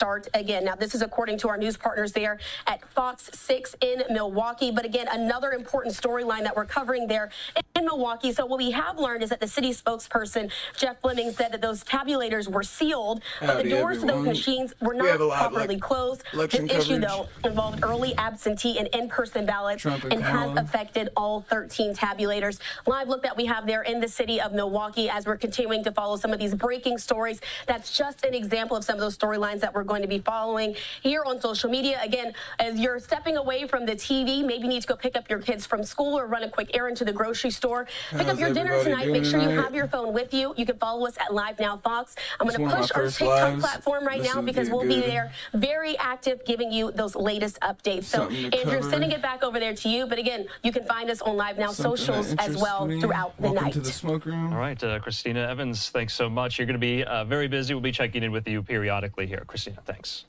start again. Now, this is according to our news partners there at Fox 6 in Milwaukee. But again, another important storyline that we're covering there in Milwaukee. So what we have learned is that the city spokesperson, Jeff Fleming, said that those tabulators were sealed, but the doors to those machines were not properly closed. This issue, though, involved early absentee and in-person ballots and has affected all 13 tabulators. Live look that we have there in the city of Milwaukee as we're continuing to follow some of these breaking stories. That's just an example of some of those storylines that we're going to be following here on social media. Again, as you're stepping away from the TV, maybe you need to go pick up your kids from school or run a quick errand to the grocery store. Pick up your dinner tonight. Make sure you have your phone with you. You can follow us at Live Now Fox. I'm going to push our TikTok platform right now because we'll be there very active giving you those latest updates. So, Andrew, sending it back over there to you. But again, you can find us on Live Now socials as well throughout the night. To the smoke room. All right, Christina Evans, thanks so much. You're going to be very busy. We'll be checking in with you periodically here. Christina, thanks.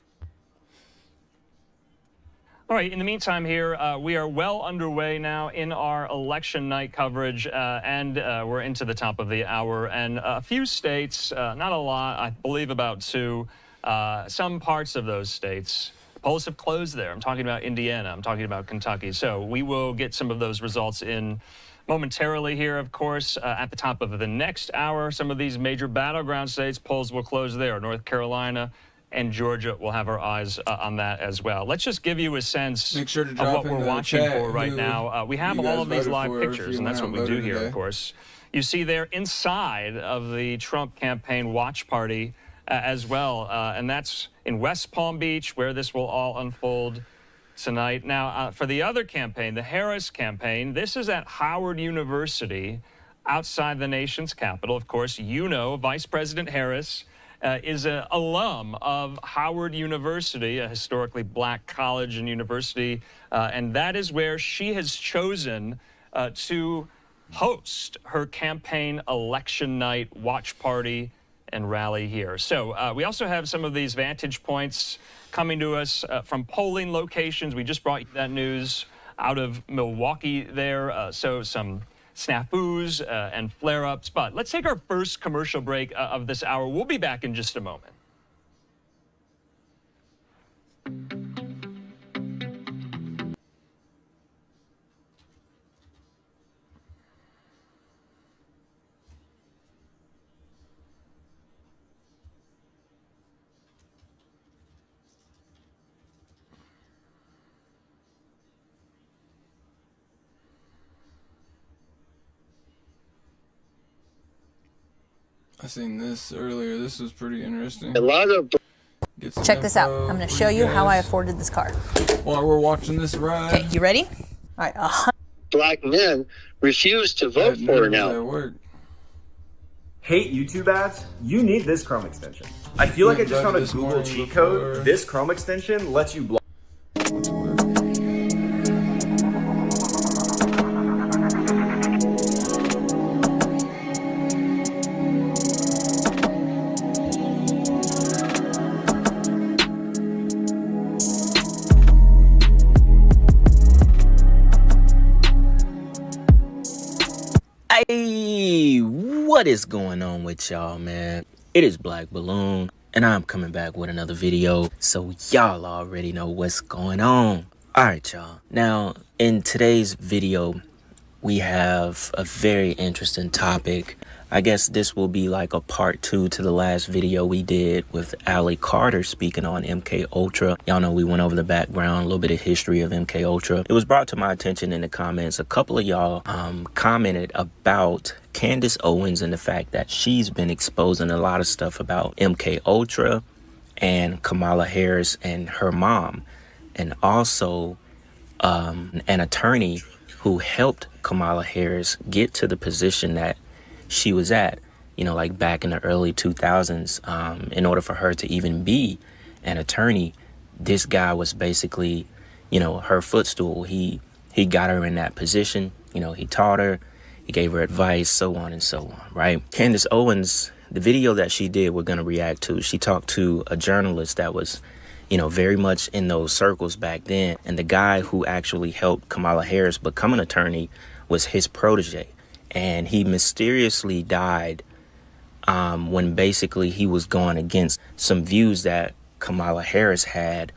All right, in the meantime here, we are well underway now in our election night coverage, and we're into the top of the hour. And a few states, not a lot, I believe about 2, some parts of those states, polls have closed there. I'm talking about Indiana. I'm talking about Kentucky. So we will get some of those results in momentarily here, of course. At the top of the next hour, some of these major battleground states, polls will close there. North Carolina and Georgia, will have our eyes on that as well. Let's just give you a sense of what we're watching for right now. We have all of these live pictures, and that's what we do here, of course. You see there inside of the Trump campaign watch party as well, and that's in West Palm Beach, where this will all unfold tonight. Now, for the other campaign, the Harris campaign, this is at Howard University outside the nation's capital. Of course, you know Vice President Harris is an alum of Howard University, a historically black college and university, and that is where she has chosen to host her campaign election night watch party and rally here. So we also have some of these vantage points coming to us from polling locations. We just brought you that news out of Milwaukee there. So some snafus and flare-ups. But let's take our first commercial break of this hour. We'll be back in just a moment. I seen this earlier. This was pretty interesting. A lot of Check this out. I'm going to show you how I afforded this car. While we're watching this ride. Okay, you ready? All right. black men refuse to vote for her now. Hate YouTube ads? You need this Chrome extension. I feel like I just found a Google cheat code. This Chrome extension lets you block. Hey, what is going on with y'all, man? It is Black Balloon, and I'm coming back with another video, so y'all already know what's going on. Alright, y'all. Now, in today's video, we have a very interesting topic. I guess this will be like a part 2 to the last video we did with Allie Carter speaking on MK Ultra. Y'all know we went over the background, a little bit of history of MK Ultra. It was brought to my attention in the comments. A couple of y'all commented about Candace Owens and the fact that she's been exposing a lot of stuff about MK Ultra and Kamala Harris and her mom, and also an attorney who helped Kamala Harris get to the position that she was at, you know, like back in the early 2000s. In order for her to even be an attorney, this guy was basically, you know, her footstool. He got her in that position. You know, he taught her, he gave her advice, so on and so on, right? Candace Owens, the video that she did, we're going to react to. She talked to a journalist that was, you know, very much in those circles back then. And the guy who actually helped Kamala Harris become an attorney was his protege. And he mysteriously died when basically he was going against some views that Kamala Harris had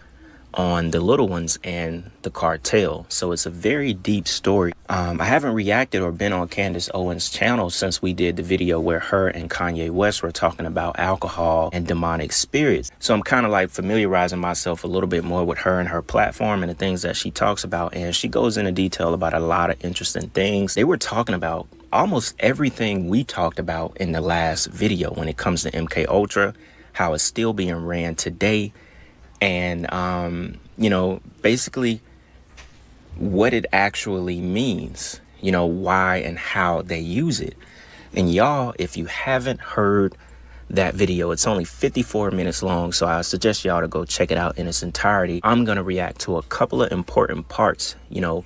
on the little ones and the cartel. So it's a very deep story. I haven't reacted or been on Candace Owens' channel since we did the video where her and Kanye West were talking about alcohol and demonic spirits. So I'm kind of like familiarizing myself a little bit more with her and her platform and the things that she talks about. And she goes into detail about a lot of interesting things. They were talking about almost everything we talked about in the last video when it comes to MK Ultra, how it's still being ran today. And, you know, basically what it actually means, you know, why and how they use it. And y'all, if you haven't heard that video, it's only 54 minutes long, so I suggest y'all to go check it out in its entirety. I'm going to react to a couple of important parts, you know,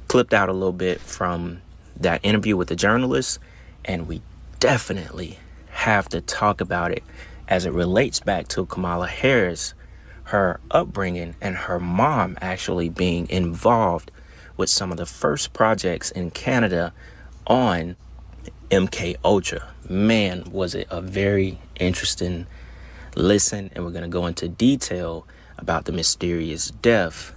clipped out a little bit from that interview with the journalist, and we definitely have to talk about it as it relates back to Kamala Harris, her upbringing, and her mom actually being involved with some of the first projects in Canada on MK Ultra. Man, was it a very interesting listen, and we're going to go into detail about the mysterious death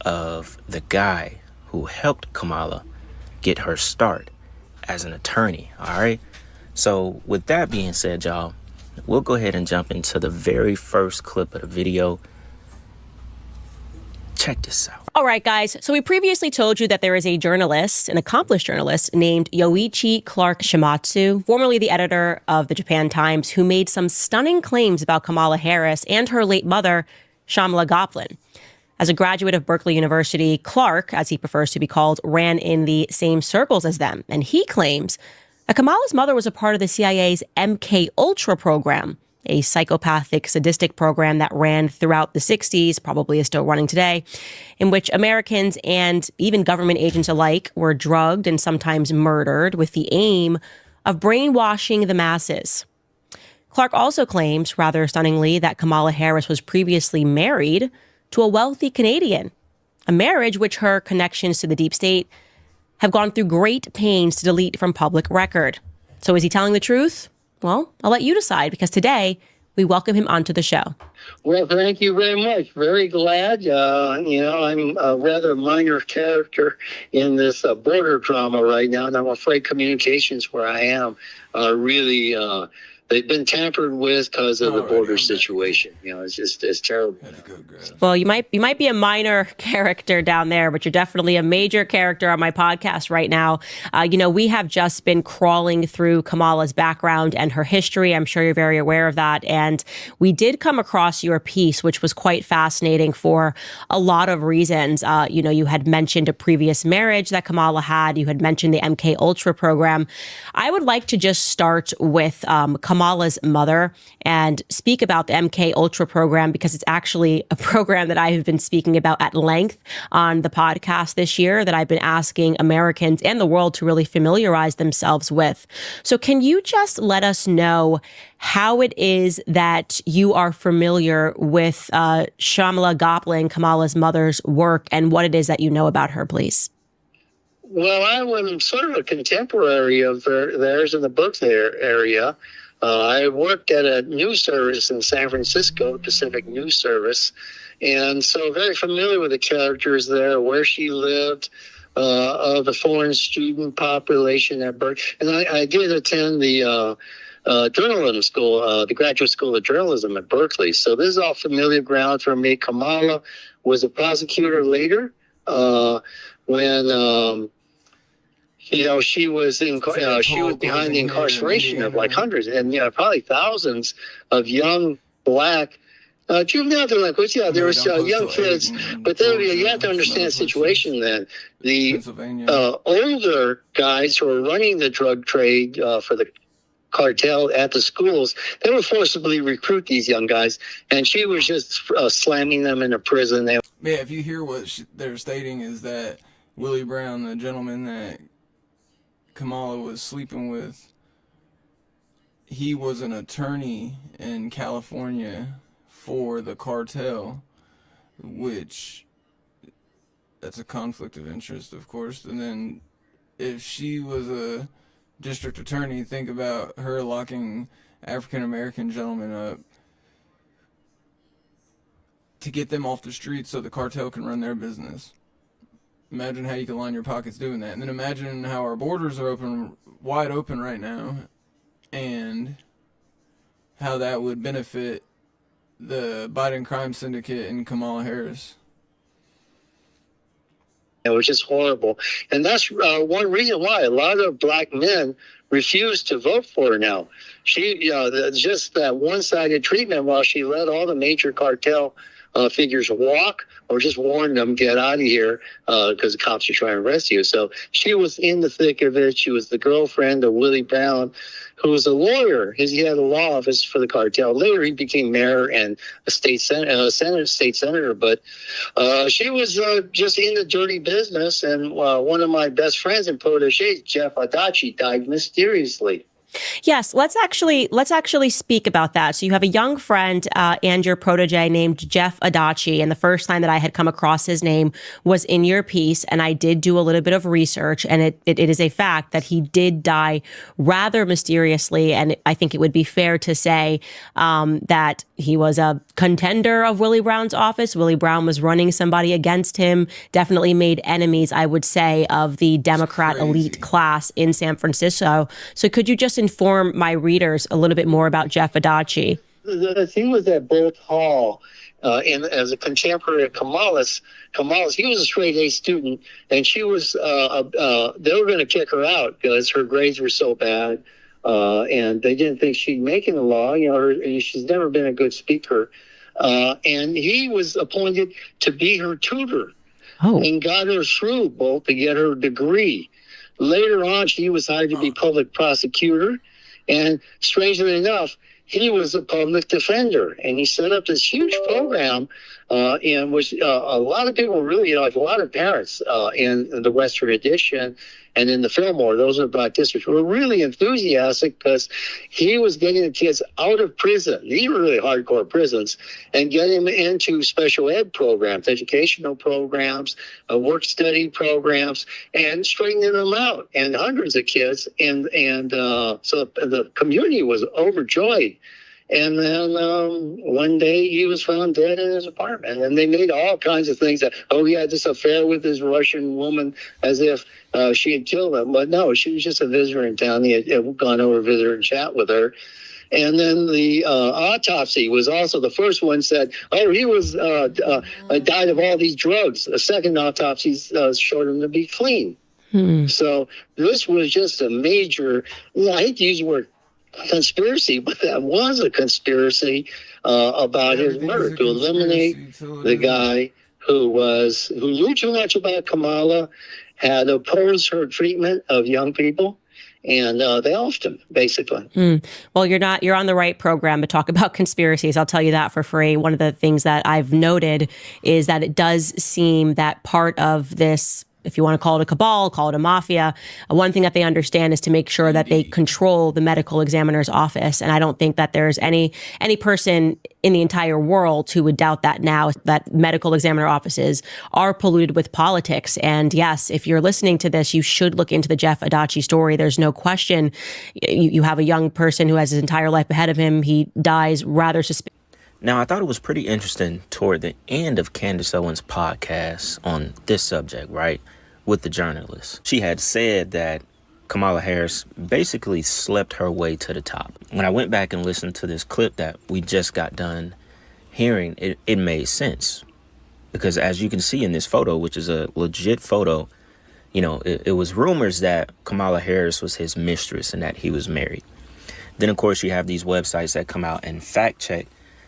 of the guy who helped Kamala get her start as an attorney. All right, so with that being said, y'all, we'll go ahead and jump into the very first clip of the video. Check this out. All right, guys. So we previously told you that there is a journalist, an accomplished journalist named Yoichi Clark Shimatsu, formerly the editor of the Japan Times, who made some stunning claims about Kamala Harris and her late mother, Shamla Goplin. As a graduate of Berkeley University, Clark, as he prefers to be called, ran in the same circles as them. And he claims that Kamala's mother was a part of the CIA's MK Ultra program, a psychopathic, sadistic program that ran throughout the 60s, probably is still running today, in which Americans and even government agents alike were drugged and sometimes murdered with the aim of brainwashing the masses. Clark also claims, rather stunningly, that Kamala Harris was previously married to a wealthy Canadian, a marriage which her connections to the deep state have gone through great pains to delete from public record. So is he telling the truth? Well, I'll let you decide, because today we welcome him onto the show. Well, thank you very much. Very glad. I'm a rather minor character in this border drama right now, and I'm afraid communications where I am are really they've been tampered with because of the border situation. You know, it's terrible. Well, you might be a minor character down there, but you're definitely a major character on my podcast right now. We have just been crawling through Kamala's background and her history. I'm sure you're very aware of that. And we did come across your piece, which was quite fascinating for a lot of reasons. You had mentioned a previous marriage that Kamala had. You had mentioned the MK Ultra program. I would like to just start with Kamala's mother and speak about the MK Ultra program, because it's actually a program that I have been speaking about at length on the podcast this year, that I've been asking Americans and the world to really familiarize themselves with. So can you just let us know how it is that you are familiar with Shamla Goplin, Kamala's mother's work, and what it is that you know about her, please? Well, I was sort of a contemporary of theirs in the Berkeley area. I worked at a news service in San Francisco, Pacific News Service, and so very familiar with the characters there, where she lived, of the foreign student population at Berkeley. And I did attend the journalism school, the Graduate School of Journalism at Berkeley. So this is all familiar ground for me. Kamala was a prosecutor later when... she was she was behind the incarceration of like hundreds and probably thousands of young black juvenile delinquents. Yeah, there was young kids, but then you have to understand the situation. Then the older guys who were running the drug trade for the cartel at the schools, they would forcibly recruit these young guys, and she was just slamming them into prison. If you hear what they're stating, is that Willie Brown, the gentleman that Kamala was sleeping with, he was an attorney in California for the cartel, which that's a conflict of interest, of course. And then if she was a district attorney, think about her locking African American gentlemen up to get them off the streets so the cartel can run their business. Imagine how you can line your pockets doing that. And then imagine how our borders are wide open right now, and how that would benefit the Biden crime syndicate and Kamala Harris. It was just horrible. And that's one reason why a lot of black men refuse to vote for her now. She, just that one-sided treatment while she let all the major cartel figures walk, or just warned them, get out of here, because the cops are trying to arrest you. So she was in the thick of it. She was the girlfriend of Willie Brown, who was a lawyer. He had a law office for the cartel. Later, he became mayor and a state senator. But she was just in the dirty business. And one of my best friends and proteges, Jeff Adachi, died mysteriously. Yes, let's actually speak about that. So you have a young friend and your protege named Jeff Adachi, and the first time that I had come across his name was in your piece, and I did do a little bit of research, and it is a fact that he did die rather mysteriously, and I think it would be fair to say that he was a contender of Willie Brown's office. Willie Brown was running somebody against him, definitely made enemies, I would say, of the Democrat elite class in San Francisco. So could you just inform my readers a little bit more about Jeff Adachi? The thing was that Bert Hall, as a contemporary of Kamala's, he was a straight A student, and she was, they were going to kick her out because her grades were so bad, and they didn't think she'd make it in the law. She's never been a good speaker. And he was appointed to be her tutor and got her through both to get her degree. Later on, she was hired to be public prosecutor, and strangely enough, he was a public defender, and he set up this huge program in which a lot of people really, like a lot of parents in the Western Addition and in the Fillmore, those are black districts, were really enthusiastic because he was getting the kids out of prison. These were really hardcore prisons, and getting them into special ed programs, educational programs, work study programs, and straightening them out. And hundreds of kids, and so the community was overjoyed. And then one day he was found dead in his apartment. And they made all kinds of things that, he had this affair with this Russian woman as if she had killed him. But no, she was just a visitor in town. He had gone over to visit her and chat with her. And then the autopsy was also, the first one said, he was died of all these drugs. The second autopsy showed him to be clean. So this was just a major, I hate to use the word conspiracy, but that was a conspiracy about his murder, to eliminate the guy who knew too much about Kamala, had opposed her treatment of young people, and they offed him, basically. Well, you're on the right program to talk about conspiracies. I'll tell you that for free. One of the things that I've noted is that it does seem that part of this, if you want to call it a cabal, call it a mafia, one thing that they understand is to make sure that they control the medical examiner's office. And I don't think that there's any person in the entire world who would doubt that now, that medical examiner offices are polluted with politics. And yes, if you're listening to this, you should look into the Jeff Adachi story. There's no question. You have a young person who has his entire life ahead of him. He dies rather suspiciously. Now, I thought it was pretty interesting toward the end of Candace Owens' podcast on this subject, right, with the journalist. She had said that Kamala Harris basically slept her way to the top. When I went back and listened to this clip that we just got done hearing, it made sense. Because as you can see in this photo, which is a legit photo, it was rumors that Kamala Harris was his mistress and that he was married. Then, of course, you have these websites that come out and fact check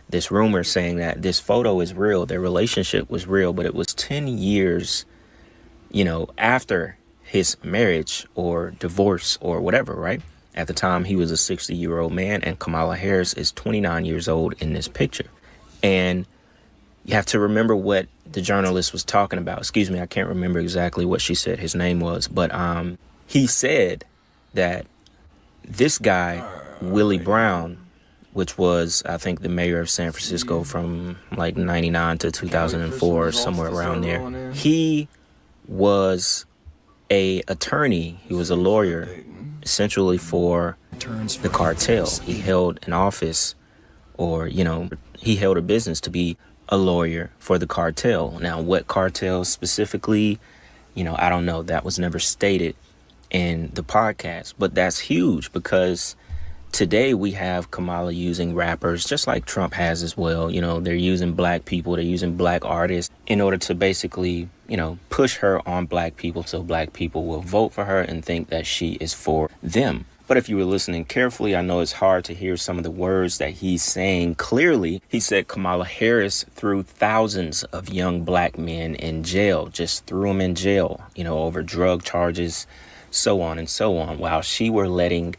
this rumor saying that this photo is real, their relationship was real, but it was 10 years, after his marriage or divorce or whatever, right? At the time, he was a 60-year-old man, and Kamala Harris is 29 years old in this picture. And you have to remember what the journalist was talking about. Excuse me, I can't remember exactly what she said his name was, but he said that this guy, Willie Brown, which was, I think, the mayor of San Francisco from like 99 to 2004, somewhere around there. He was a attorney. He was a lawyer, essentially for the cartel. He held an office, or, he held a business to be a lawyer for the cartel. Now, what cartel specifically, I don't know. That was never stated in the podcast, but that's huge because today we have Kamala using rappers just like Trump has as well. They're using black people, they're using black artists in order to basically, push her on black people so black people will vote for her and think that she is for them. But if you were listening carefully, I know it's hard to hear some of the words that he's saying clearly. He said Kamala Harris threw thousands of young black men in jail, just threw them in jail, over drug charges, so on and so on, while she were letting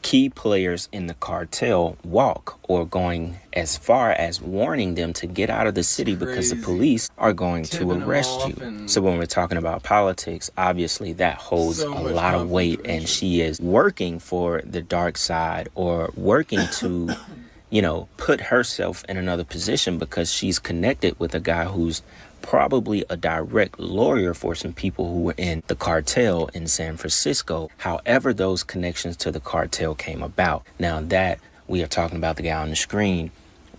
key players in the cartel walk, or going as far as warning them to get out of the city because the police are going to arrest you. So when we're talking about politics, obviously that holds a lot of weight, and she is working for the dark side, or working to, put herself in another position because she's connected with a guy who's probably a direct lawyer for some people who were in the cartel in San Francisco. However, those connections to the cartel came about. Now that we are talking about the guy on the screen,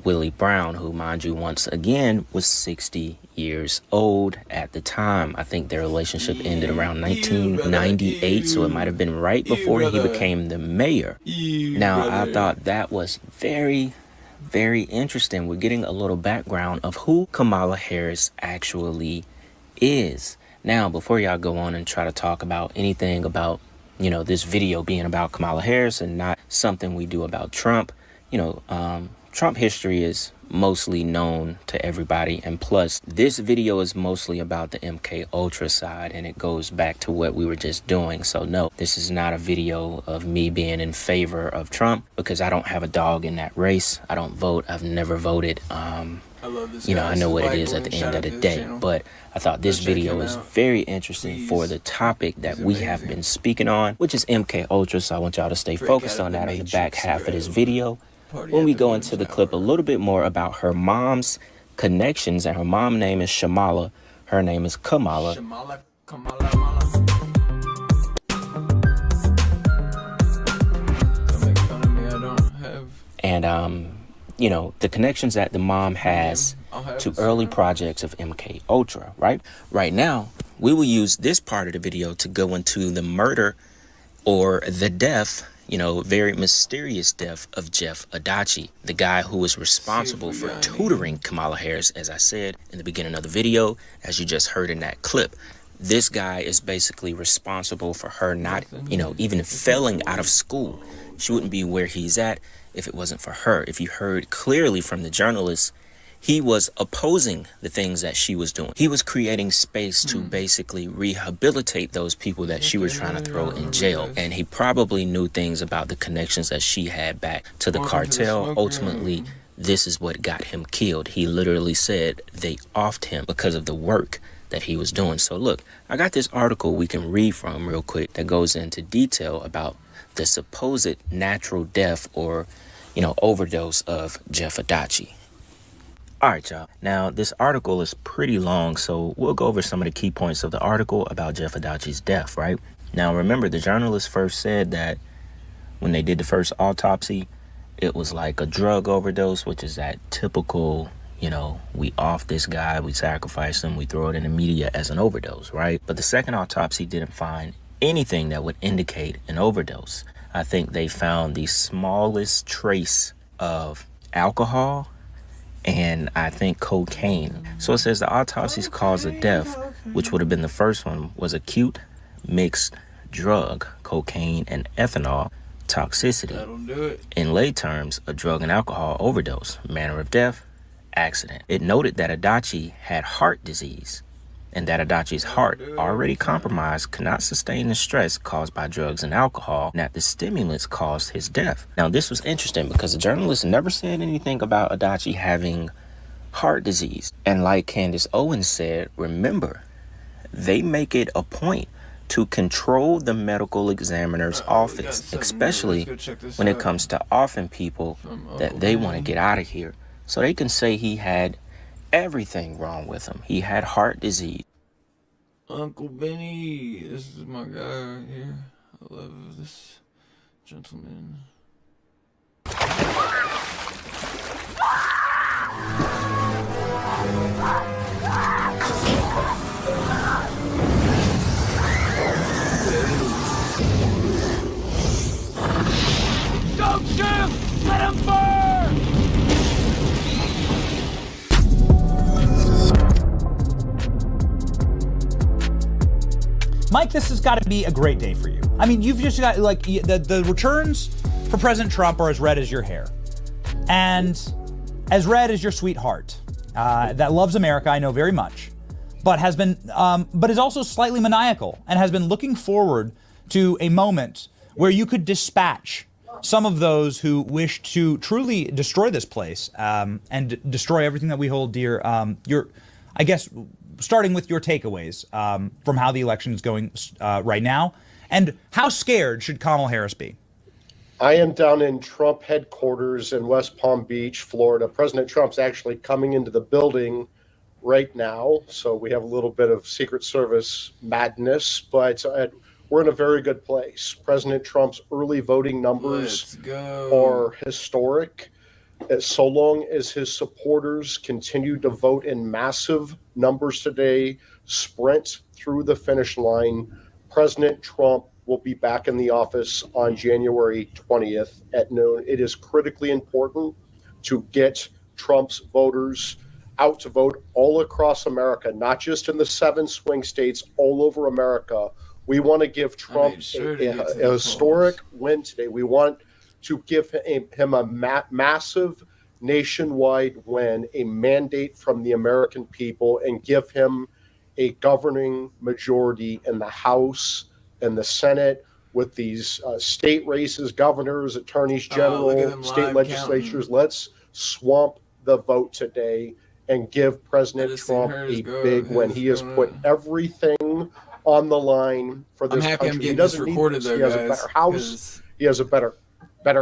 Willie Brown, who, mind you, once again was 60 years old at the time. I think their relationship ended around 1998, so it might have been right before he became the mayor. Now, I thought that was very interesting. We're getting a little background of who Kamala Harris actually is. Now, before y'all go on and try to talk about anything about, this video being about Kamala Harris and not something we do about Trump, Trump history is mostly known to everybody. And plus, this video is mostly about the MK Ultra side, and it goes back to what we were just doing. So no, this is not a video of me being in favor of Trump, because I don't have a dog in that race. I don't vote. I've never voted. I love this guy. I know what it is at the end of the day, but I thought this video is very interesting for the topic that we have been speaking on, which is MK Ultra. So I want y'all to stay focused on that in the back half of this video, when we go into the clip a little bit more about her mom's connections. And her mom name is Shamala. Her name is Kamala. And, the connections that the mom has to early projects of MK Ultra, right? Right now, we will use this part of the video to go into the murder or the death, very mysterious death of Jeff Adachi, the guy who was responsible for tutoring Kamala Harris, as I said in the beginning of the video, as you just heard in that clip. This guy is basically responsible for her not, even failing out of school. She wouldn't be where he's at if it wasn't for her. If you heard clearly from the journalist, he was opposing the things that she was doing. He was creating space to basically rehabilitate those people that she was trying to throw in jail. And he probably knew things about the connections that she had back to the cartel. Ultimately, this is what got him killed. He literally said they offed him because of the work that he was doing. So look, I got this article we can read from real quick that goes into detail about the supposed natural death or, overdose of Jeff Adachi. All right, y'all. Now, this article is pretty long, so we'll go over some of the key points of the article about Jeff Adachi's death, right? Now, remember, the journalist first said that when they did the first autopsy, it was like a drug overdose, which is that typical, we off this guy, we sacrifice him, we throw it in the media as an overdose, right? But the second autopsy didn't find anything that would indicate an overdose. I think they found the smallest trace of alcohol and I think cocaine. So it says the autopsy's cause of death, which would have been the first one, was acute mixed drug, cocaine and ethanol toxicity. That'll do it. In lay terms, a drug and alcohol overdose. Manner of death, accident. It noted that Adachi had heart disease, and that Adachi's heart, already compromised, could not sustain the stress caused by drugs and alcohol, and that the stimulants caused his death. Now, this was interesting because the journalist never said anything about Adachi having heart disease. And like Candace Owens said, remember, they make it a point to control the medical examiner's office, especially when it comes to offing people that they want to get out of here. So they can say he had everything wrong with him. He had heart disease. Uncle Benny, this is my guy right here. I love this gentleman. Mike, this has got to be a great day for you. I mean, you've just got, like, the returns for President Trump are as red as your hair. And as red as your sweetheart that loves America, I know very much, but has been, but is also slightly maniacal and has been looking forward to a moment where you could dispatch some of those who wish to truly destroy this place and destroy everything that we hold dear. I guess, starting with your takeaways from how the election is going right now, and how scared should Kamala Harris be? I am down in Trump headquarters in West Palm Beach, Florida. President Trump's actually coming into the building right now, so we have a little bit of Secret Service madness, but we're in a very good place. President Trump's early voting numbers are historic. So long as his supporters continue to vote in massive numbers today, sprint through the finish line, President Trump will be back in the office on January 20th at noon. It is critically important to get Trump's voters out to vote all across America, not just in the 7 swing states, all over America. We want to give Trump a historic win today. We want to give him a massive nationwide win, a mandate from the American people, and give him a governing majority in the House and the Senate with these state races, governors, attorneys general, state legislatures. Let's swamp the vote today and give President Trump a big win. He has put everything on the line for this country. He doesn't need this. He has a better house. He has a better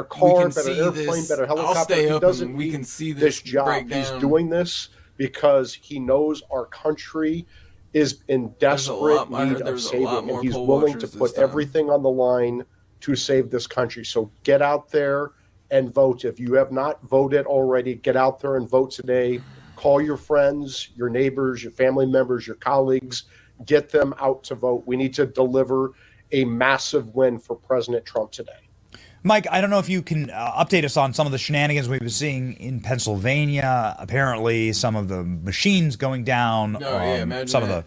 car, better airplane, better helicopter. He doesn't need this job. He's doing this because he knows our country is in desperate need of saving, and he's willing to put everything on the line to save this country. So get out there and vote. If you have not voted already, get out there and vote today. Call your friends, your neighbors, your family members, your colleagues. Get them out to vote. We need to deliver a massive win for President Trump today. Mike, I don't know if you can update us on some of the shenanigans we've been seeing in Pennsylvania. Apparently, some of the machines going down, some of the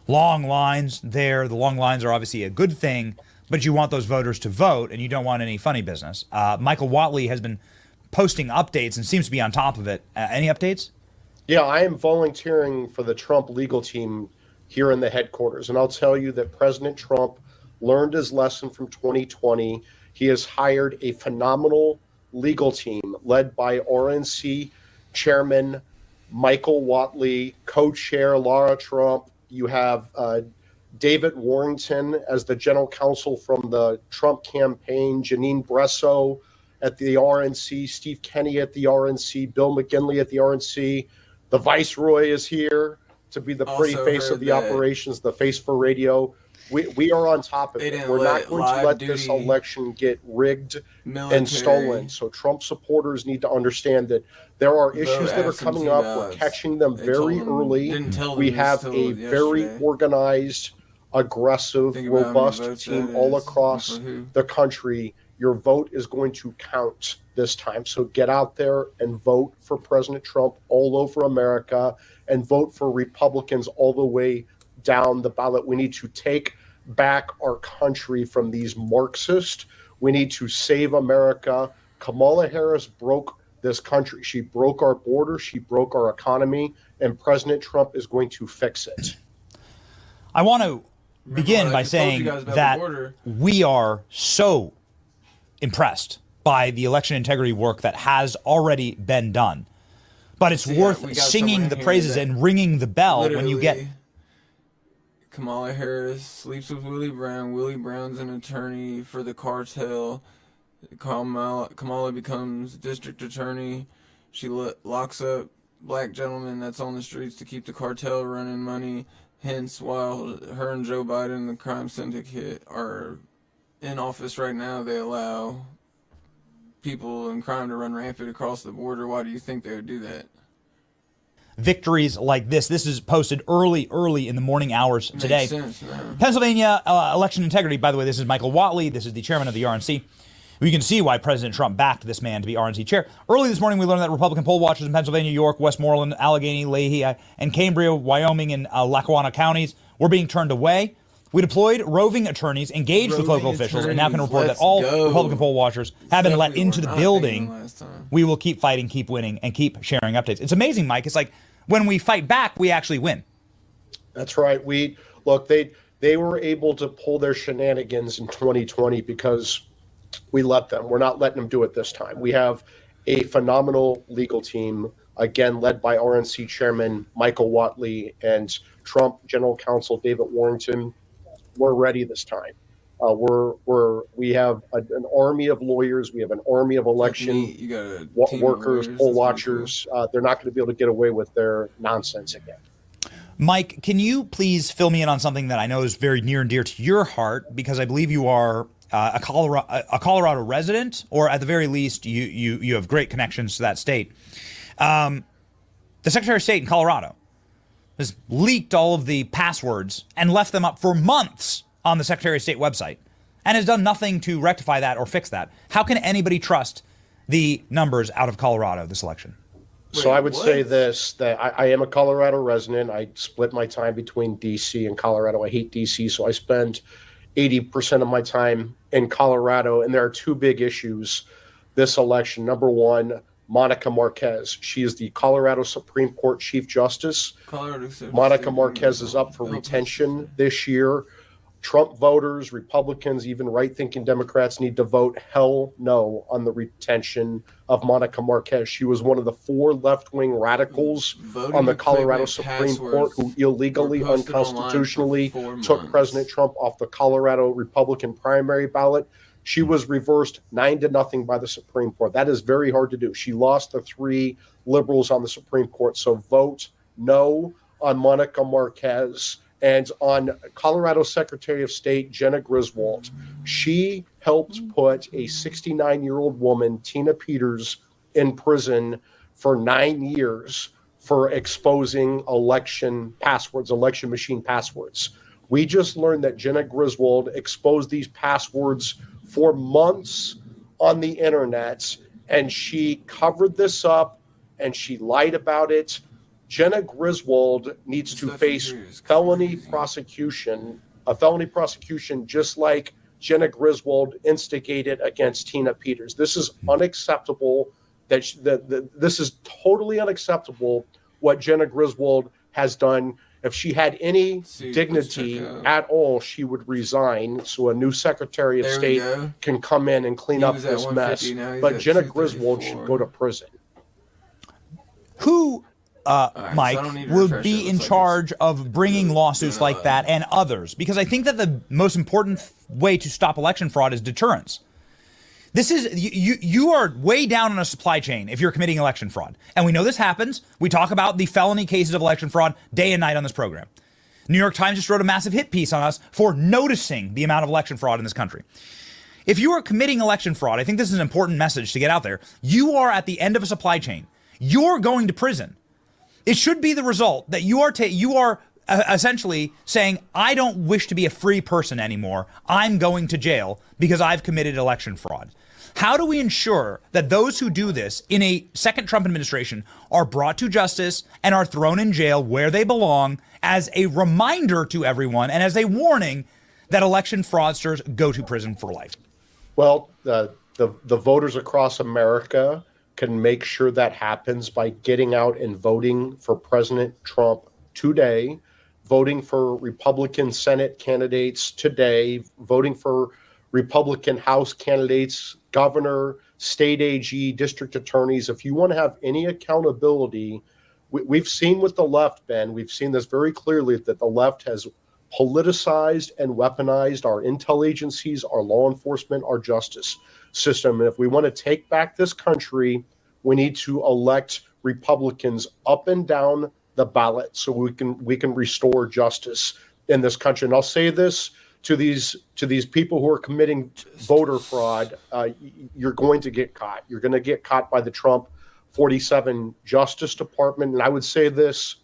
long lines there. The long lines are obviously a good thing, but you want those voters to vote, and you don't want any funny business. Michael Whatley has been posting updates and seems to be on top of it. Any updates? Yeah, I am volunteering for the Trump legal team here in the headquarters, and I'll tell you that President Trump learned his lesson from 2020. He has hired a phenomenal legal team led by RNC Chairman Michael Whatley, co-chair Laura Trump. You have David Warrington as the general counsel from the Trump campaign, Janine Bresso at the RNC, Steve Kenney at the RNC, Bill McKinley at the RNC. The Viceroy is here to be the pretty face of the operations, the face for radio. We are on top of it. We're not going to let this election get rigged and stolen. So Trump supporters need to understand that there are issues that are coming up. We're catching them very early. We have a very organized, aggressive, robust team all across the country. Your vote is going to count this time. So get out there and vote for President Trump all over America, and vote for Republicans all the way down the ballot. We need to take back our country from these Marxists. We need to save America. Kamala Harris broke this country. She broke our border. She broke our economy, and President Trump is going to fix it. I want to begin by saying that we are so impressed by the election integrity work that has already been done. But it's worth singing the praises and ringing the bell when you get... Kamala Harris sleeps with Willie Brown. Willie Brown's an attorney for the cartel. Kamala becomes district attorney. She locks up black gentlemen that's on the streets to keep the cartel running money. Hence, while her and Joe Biden, the crime syndicate, are in office right now, they allow people in crime to run rampant across the border. Why do you think they would do that? Victories like this. This is posted early in the morning hours today. Makes sense, man. Pennsylvania election integrity. By the way, this is Michael Whatley. This is the chairman of the RNC. We can see why President Trump backed this man to be RNC chair. Early this morning, we learned that Republican poll watchers in Pennsylvania, York, Westmoreland, Allegheny, Leahy, and Cambria, Wyoming, and Lackawanna counties were being turned away. We deployed roving attorneys, engaged with local officials, and now can report that Let's all go. Republican poll watchers have been let Definitely into were the not building. thinking last time. We will keep fighting, keep winning, and keep sharing updates. It's amazing, Mike. It's like when we fight back, we actually win. That's right. They were able to pull their shenanigans in 2020 because we let them. We're not letting them do it this time. We have a phenomenal legal team, again, led by RNC Chairman Michael Whatley and Trump General Counsel David Warrington. We're ready this time. We have an army of lawyers. We have an army of election workers, poll watchers. They're not going to be able to get away with their nonsense again. Mike, can you please fill me in on something that I know is very near and dear to your heart, because I believe you are a Colorado resident, or at the very least, you have great connections to that state. The Secretary of State in Colorado has leaked all of the passwords and left them up for months on the Secretary of State website and has done nothing to rectify that or fix that. How can anybody trust the numbers out of Colorado this election? So I would say this, that I am a Colorado resident. I split my time between D.C. and Colorado. I hate D.C., so I spend 80% of my time in Colorado. And there are two big issues this election. Number one, Monica Marquez. She is the Colorado Supreme Court Chief Justice. Monica Marquez is up for retention this year. Trump voters, Republicans, even right-thinking Democrats need to vote hell no on the retention of Monica Marquez. She was one of the 4 left-wing radicals on the Colorado Supreme Court who illegally, unconstitutionally took President Trump off the Colorado Republican primary ballot. She was reversed 9-0 by the Supreme Court. That is very hard to do. She lost the 3 liberals on the Supreme Court. So vote no on Monica Marquez. And on Colorado Secretary of State Jenna Griswold, she helped put a 69-year-old woman, Tina Peters, in prison for 9 years for exposing election passwords, election machine passwords. We just learned that Jenna Griswold exposed these passwords for months on the internet, and she covered this up and she lied about it. Jenna Griswold needs to face felony prosecution, just like Jenna Griswold instigated against Tina Peters. This is unacceptable. This is totally unacceptable what Jenna Griswold has done. If she had any dignity at all, she would resign so a new Secretary of State can come in and clean up this mess. But Jenna Griswold should go to prison. Who, Mike, would be in charge of bringing lawsuits like that and others? Because I think that the most important way to stop election fraud is deterrence. This is, you are way down on a supply chain if you're committing election fraud. And we know this happens. We talk about the felony cases of election fraud day and night on this program. New York Times just wrote a massive hit piece on us for noticing the amount of election fraud in this country. If you are committing election fraud, I think this is an important message to get out there. You are at the end of a supply chain. You're going to prison. It should be the result that you are essentially saying, I don't wish to be a free person anymore. I'm going to jail because I've committed election fraud. How do we ensure that those who do this in a second Trump administration are brought to justice and are thrown in jail where they belong, as a reminder to everyone and as a warning that election fraudsters go to prison for life? Well, the voters across America can make sure that happens by getting out and voting for President Trump today, voting for Republican Senate candidates today, voting for Republican House candidates, governor, state AG, district attorneys. If you want to have any accountability, we've seen with the left, Ben, we've seen this very clearly, that the left has politicized and weaponized our intel agencies, our law enforcement, our justice system. And if we want to take back this country, we need to elect Republicans up and down the ballot so we can restore justice in this country. And I'll say this to these people who are committing voter fraud: you're going to get caught. You're going to get caught by the Trump 47 Justice Department. And I would say this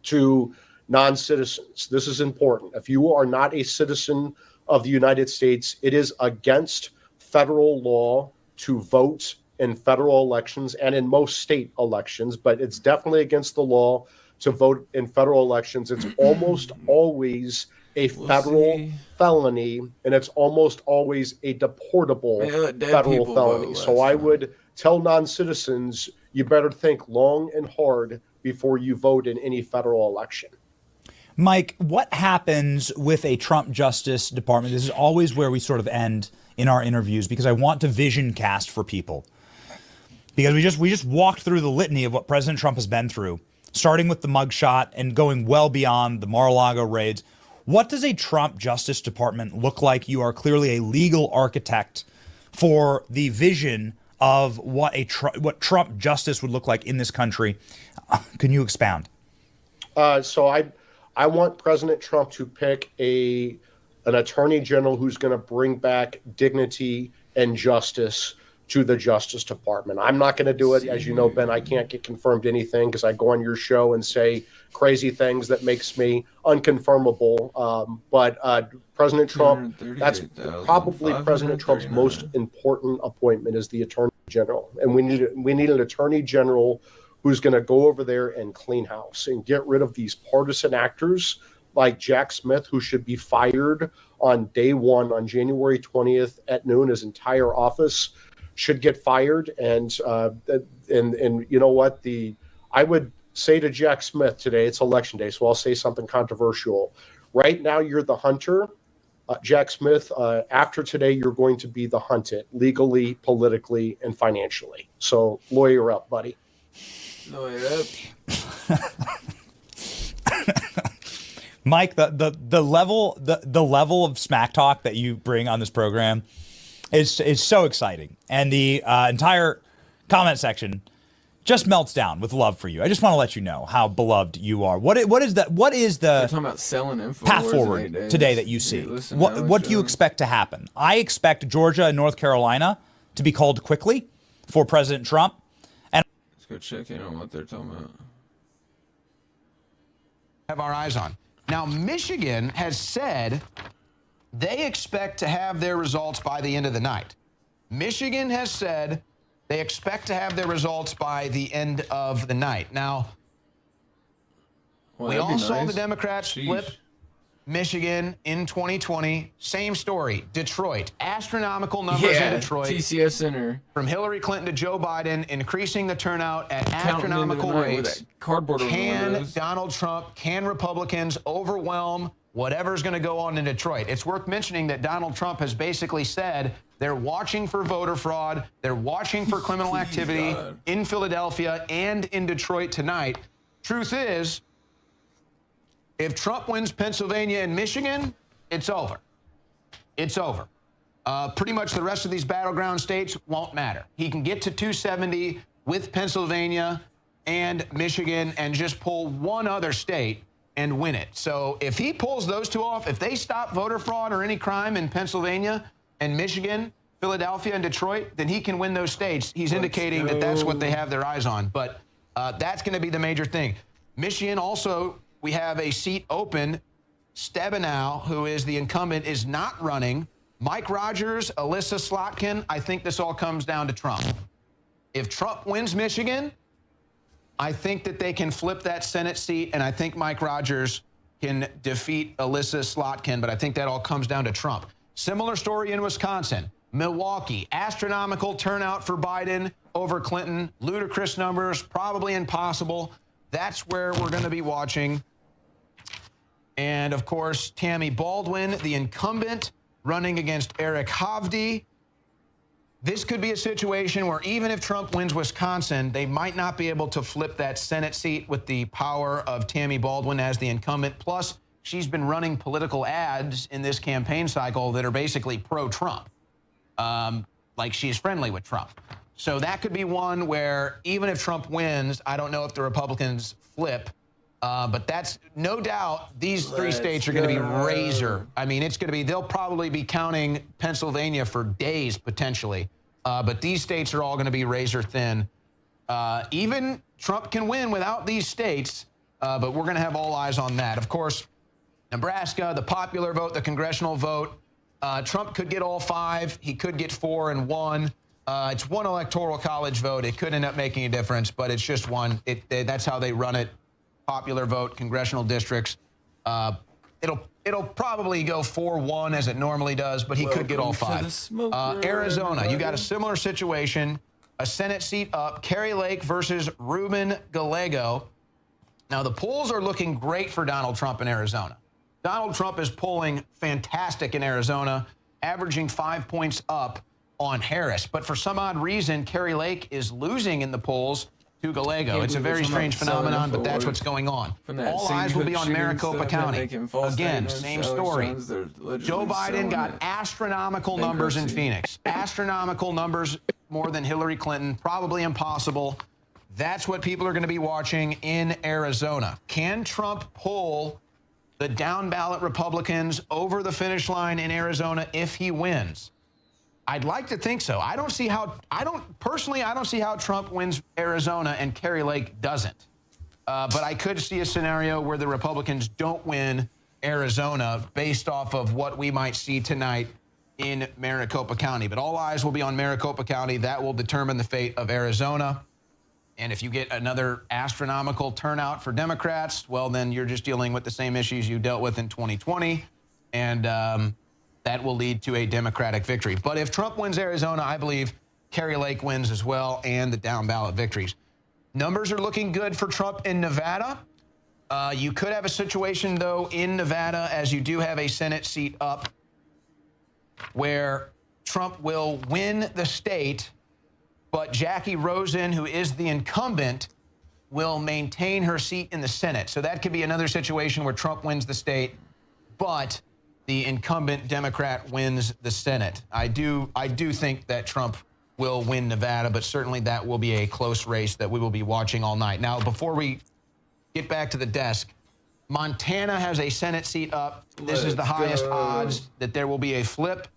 to non-citizens. This is important. If you are not a citizen of the United States, it is against federal law to vote in federal elections and in most state elections, but it's definitely against the law to vote in federal elections. It's almost always a federal felony, and it's almost always a deportable federal felony. So I would tell non-citizens, you better think long and hard before you vote in any federal election. Mike, what happens with a Trump Justice Department? This is always where we sort of end in our interviews, because I want to vision cast for people. Because we just walked through the litany of what President Trump has been through, starting with the mugshot and going well beyond the Mar-a-Lago raids. What does a Trump Justice Department look like? You are clearly a legal architect for the vision of what Trump justice would look like in this country. Can you expound? So I want President Trump to pick an attorney general who's going to bring back dignity and justice to the Justice Department. I'm not going to do it. As you know, Ben, I can't get confirmed anything because I go on your show and say crazy things that makes me unconfirmable. But President Trump, that's probably President Trump's most important appointment, is the Attorney General. And we need an Attorney General who's going to go over there and clean house and get rid of these partisan actors like Jack Smith, who should be fired on day one, on January 20th at noon. His entire office should get fired. And you know what? I would say to Jack Smith today, it's election day, so I'll say something controversial. Right now, you're the hunter. Jack Smith, after today, you're going to be the hunted, legally, politically, and financially. So lawyer up, buddy. Lawyer up. Mike, the level of smack talk that you bring on this program is so exciting, and the entire comment section just melts down with love for you. I just want to let you know how beloved you are. What is the You're talking about selling info path forward today that you see? What do you expect to happen? I expect Georgia and North Carolina to be called quickly for President Trump. And let's go check in on what they're talking about. Have our eyes on. Now, Michigan has said they expect to have their results by the end of the night. Michigan has said they expect to have their results by the end of the night. Now, we all saw the Democrats flip Michigan in 2020. Same story. Detroit. Astronomical numbers in Detroit. TCS Center. From Hillary Clinton to Joe Biden, increasing the turnout at astronomical rates. Can Donald Trump, can Republicans overwhelm whatever's going to go on in Detroit? It's worth mentioning that Donald Trump has basically said they're watching for voter fraud. They're watching for criminal activity in Philadelphia and in Detroit tonight. Truth is, if Trump wins Pennsylvania and Michigan, it's over. It's over. Pretty much the rest of these battleground states won't matter. He can get to 270 with Pennsylvania and Michigan and just pull one other state and win it. So if he pulls those two off, if they stop voter fraud or any crime in Pennsylvania and Michigan, Philadelphia and Detroit, then he can win those states. He's indicating that that's what they have their eyes on. But that's going to be the major thing. Michigan also, we have a seat open. Stabenow, who is the incumbent, is not running. Mike Rogers, Alyssa Slotkin, I think this all comes down to Trump. If Trump wins Michigan, I think that they can flip that Senate seat, and I think Mike Rogers can defeat Alyssa Slotkin, but I think that all comes down to Trump. Similar story in Wisconsin. Milwaukee, astronomical turnout for Biden over Clinton. Ludicrous numbers, probably impossible. That's where we're going to be watching. And, of course, Tammy Baldwin, the incumbent, running against Eric Hovde. This could be a situation where even if Trump wins Wisconsin, they might not be able to flip that Senate seat with the power of Tammy Baldwin as the incumbent. Plus, she's been running political ads in this campaign cycle that are basically pro-Trump, like she's friendly with Trump. So that could be one where even if Trump wins, I don't know if the Republicans flip. But that's no doubt these three states are going to be razor. I mean, it's going to be, they'll probably be counting Pennsylvania for days potentially. But these states are all going to be razor thin. Even Trump can win without these states, but we're going to have all eyes on that. Of course, Nebraska, the popular vote, the congressional vote. Trump could get all 5. He could get 4 and 1. It's one electoral college vote. It could end up making a difference, but it's just one. That's how they run it. Popular vote, congressional districts. It'll probably go 4-1 as it normally does, but he could get all 5. Arizona, you got a similar situation, a Senate seat up, Kari Lake versus Ruben Gallego. Now, the polls are looking great for Donald Trump in Arizona. Donald Trump is polling fantastic in Arizona, averaging 5 points up on Harris. But for some odd reason, Kari Lake is losing in the polls to Gallego. It's a very strange phenomenon, but that's what's going on. All eyes will be on Maricopa County. Again, same story. Joe Biden got astronomical numbers in Phoenix. Astronomical numbers, more than Hillary Clinton. Probably impossible. That's what people are going to be watching in Arizona. Can Trump pull the down ballot Republicans over the finish line in Arizona if he wins? I'd like to think so. I don't see how Trump wins Arizona and Kari Lake doesn't. But I could see a scenario where the Republicans don't win Arizona based off of what we might see tonight in Maricopa County. But all eyes will be on Maricopa County. That will determine the fate of Arizona. And if you get another astronomical turnout for Democrats, well, then you're just dealing with the same issues you dealt with in 2020. And that will lead to a Democratic victory. But if Trump wins Arizona, I believe Kari Lake wins as well, and the down ballot victories. Numbers are looking good for Trump in Nevada. You could have a situation, though, in Nevada, as you do have a Senate seat up, where Trump will win the state, but Jackie Rosen, who is the incumbent, will maintain her seat in the Senate. So that could be another situation where Trump wins the state, but the incumbent Democrat wins the Senate. I do think that Trump will win Nevada, but certainly that will be a close race that we will be watching all night. Now, before we get back to the desk, Montana has a Senate seat up. This is the highest odds that there will be a flip.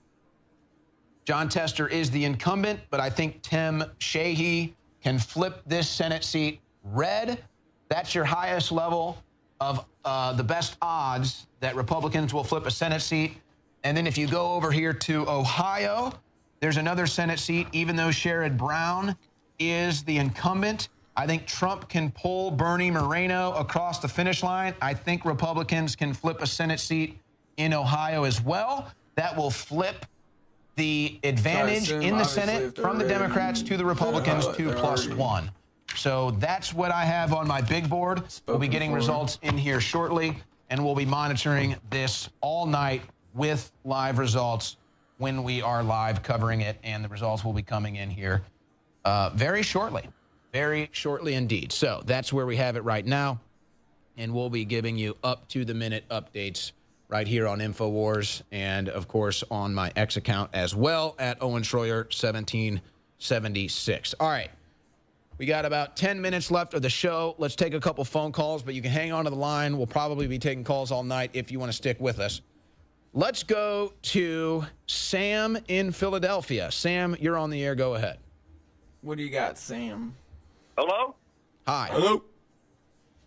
John Tester is the incumbent, but I think Tim Sheehy can flip this Senate seat red. That's your highest level of the best odds that Republicans will flip a Senate seat. And then if you go over here to Ohio, there's another Senate seat. Even though Sherrod Brown is the incumbent, I think Trump can pull Bernie Moreno across the finish line. I think Republicans can flip a Senate seat in Ohio as well. That will flip the advantage in the Senate from the Democrats to the Republicans to +1. So that's what I have on my big board. We'll be getting results in here shortly, and we'll be monitoring this all night with live results when we are live covering it, and the results will be coming in here very shortly indeed. So that's where we have it right now, and we'll be giving you up-to-the-minute updates right here on InfoWars and, of course, on my X account as well at Owen Schroyer 1776. All right. We got about 10 minutes left of the show. Let's take a couple phone calls, but you can hang on to the line. We'll probably be taking calls all night if you want to stick with us. Let's go to Sam in Philadelphia. Sam, you're on the air. Go ahead. What do you got, Sam? Hello? Hi. Hello.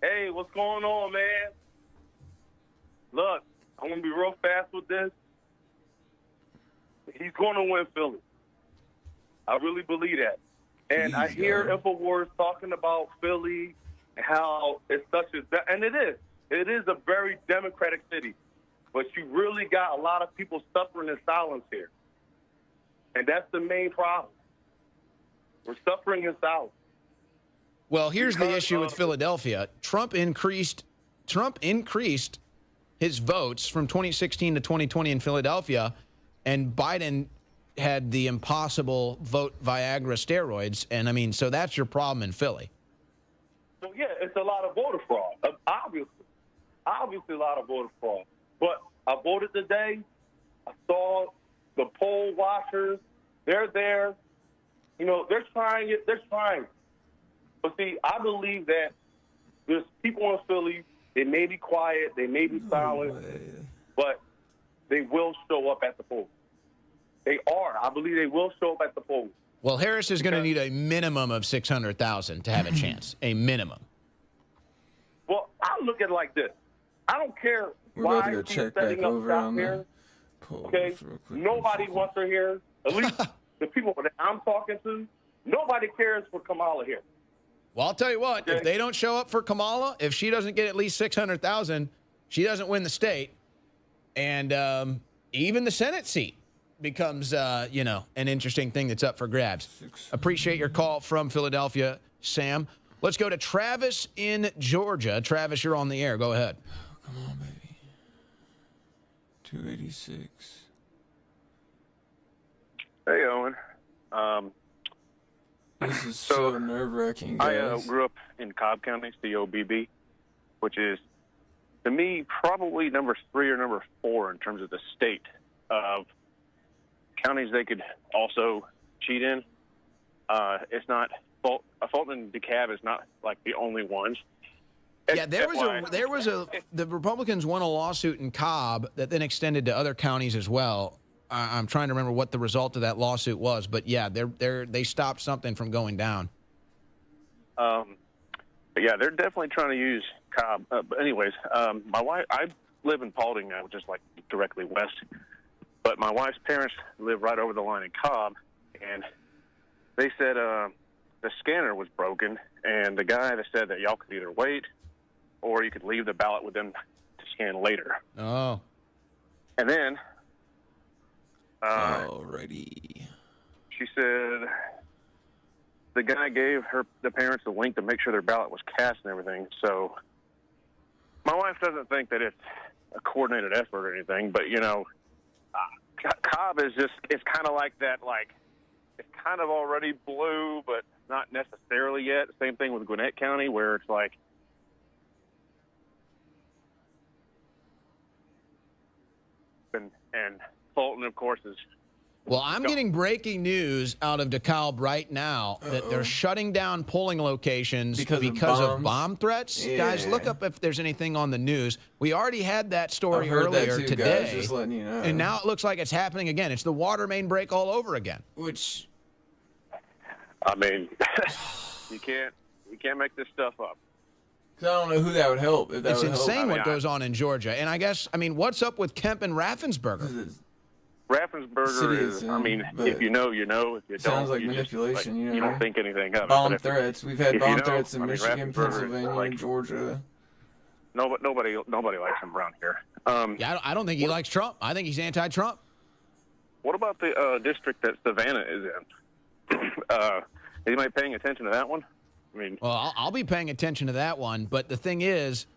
Hey, what's going on, man? Look, I'm going to be real fast with this. He's going to win Philly. I really believe that. And I hear InfoWars talking about Philly, how it's such a, and it is a very democratic city, but you really got a lot of people suffering in silence here. And that's the main problem. We're suffering in silence. Well, here's the issue with Philadelphia. Trump increased his votes from 2016 to 2020 in Philadelphia, and Biden had the impossible vote Viagra steroids. And I mean, so that's your problem in Philly. So yeah, it's a lot of voter fraud. Obviously a lot of voter fraud. But I voted today. I saw the poll watchers. They're there. You know, they're trying it. They're trying. But see, I believe that there's people in Philly. They may be quiet. They may be silent. But they will show up at the polls. They are. I believe they will show up at the polls. Well, Harris is going to need a minimum of 600,000 to have a chance. A minimum. Well, I look at it like this. I don't care why she's setting up shop here. Okay? Nobody wants her here. At least the people that I'm talking to, nobody cares for Kamala here. Well, I'll tell you what. Okay. If they don't show up for Kamala, if she doesn't get at least 600,000, she doesn't win the state. And even the Senate seat becomes, you know, an interesting thing that's up for grabs. Appreciate your call from Philadelphia, Sam. Let's go to Travis in Georgia. Travis, you're on the air. Go ahead. Oh, come on, baby. 286. Hey, Owen. This is so nerve-wracking, guys. I grew up in Cobb County, COBB, which is, to me, probably number 3 or number 4 in terms of the state of counties they could also cheat in. It's not Fulton and DeKalb is not like the only ones. Yeah, the Republicans won a lawsuit in Cobb that then extended to other counties as well. I'm trying to remember what the result of that lawsuit was, but yeah, they stopped something from going down. But yeah, they're definitely trying to use Cobb. But anyways, my wife, I live in Paulding now, which is like directly west. But my wife's parents live right over the line in Cobb, and they said the scanner was broken, and the guy that said that y'all could either wait or you could leave the ballot with them to scan later. Oh. And then alrighty. She said the guy gave the parents the link to make sure their ballot was cast and everything. So my wife doesn't think that it's a coordinated effort or anything, but, you know, Cobb is just, it's kind of like that, like, it's kind of already blue, but not necessarily yet. Same thing with Gwinnett County, where it's like, and Fulton, of course, is. Well, I'm getting breaking news out of DeKalb right now that they're shutting down polling locations because of bomb threats. Yeah. Guys, look up if there's anything on the news. We already had that story I've heard earlier that too, today. guys, just letting you know. And now it looks like it's happening again. It's the water main break all over again. Which, I mean, you can't make this stuff up. I don't know who that would help. If that It's would insane help. what goes on in Georgia. And I guess, I mean, what's up with Kemp and Raffensperger? Raffensperger is, I mean, if you know, you know. If you don't, Sounds like you manipulation, you know. You don't think anything of it. Bomb But if- threats. We've had if bomb you know, threats in I mean, Michigan, Raffensperger is Pennsylvania, like- Georgia. Nobody likes him around here. Yeah, I don't think he likes Trump. I think he's anti-Trump. What about the district that Savannah is in? Is anybody paying attention to that one? I mean, well, I'll be paying attention to that one. But the thing is,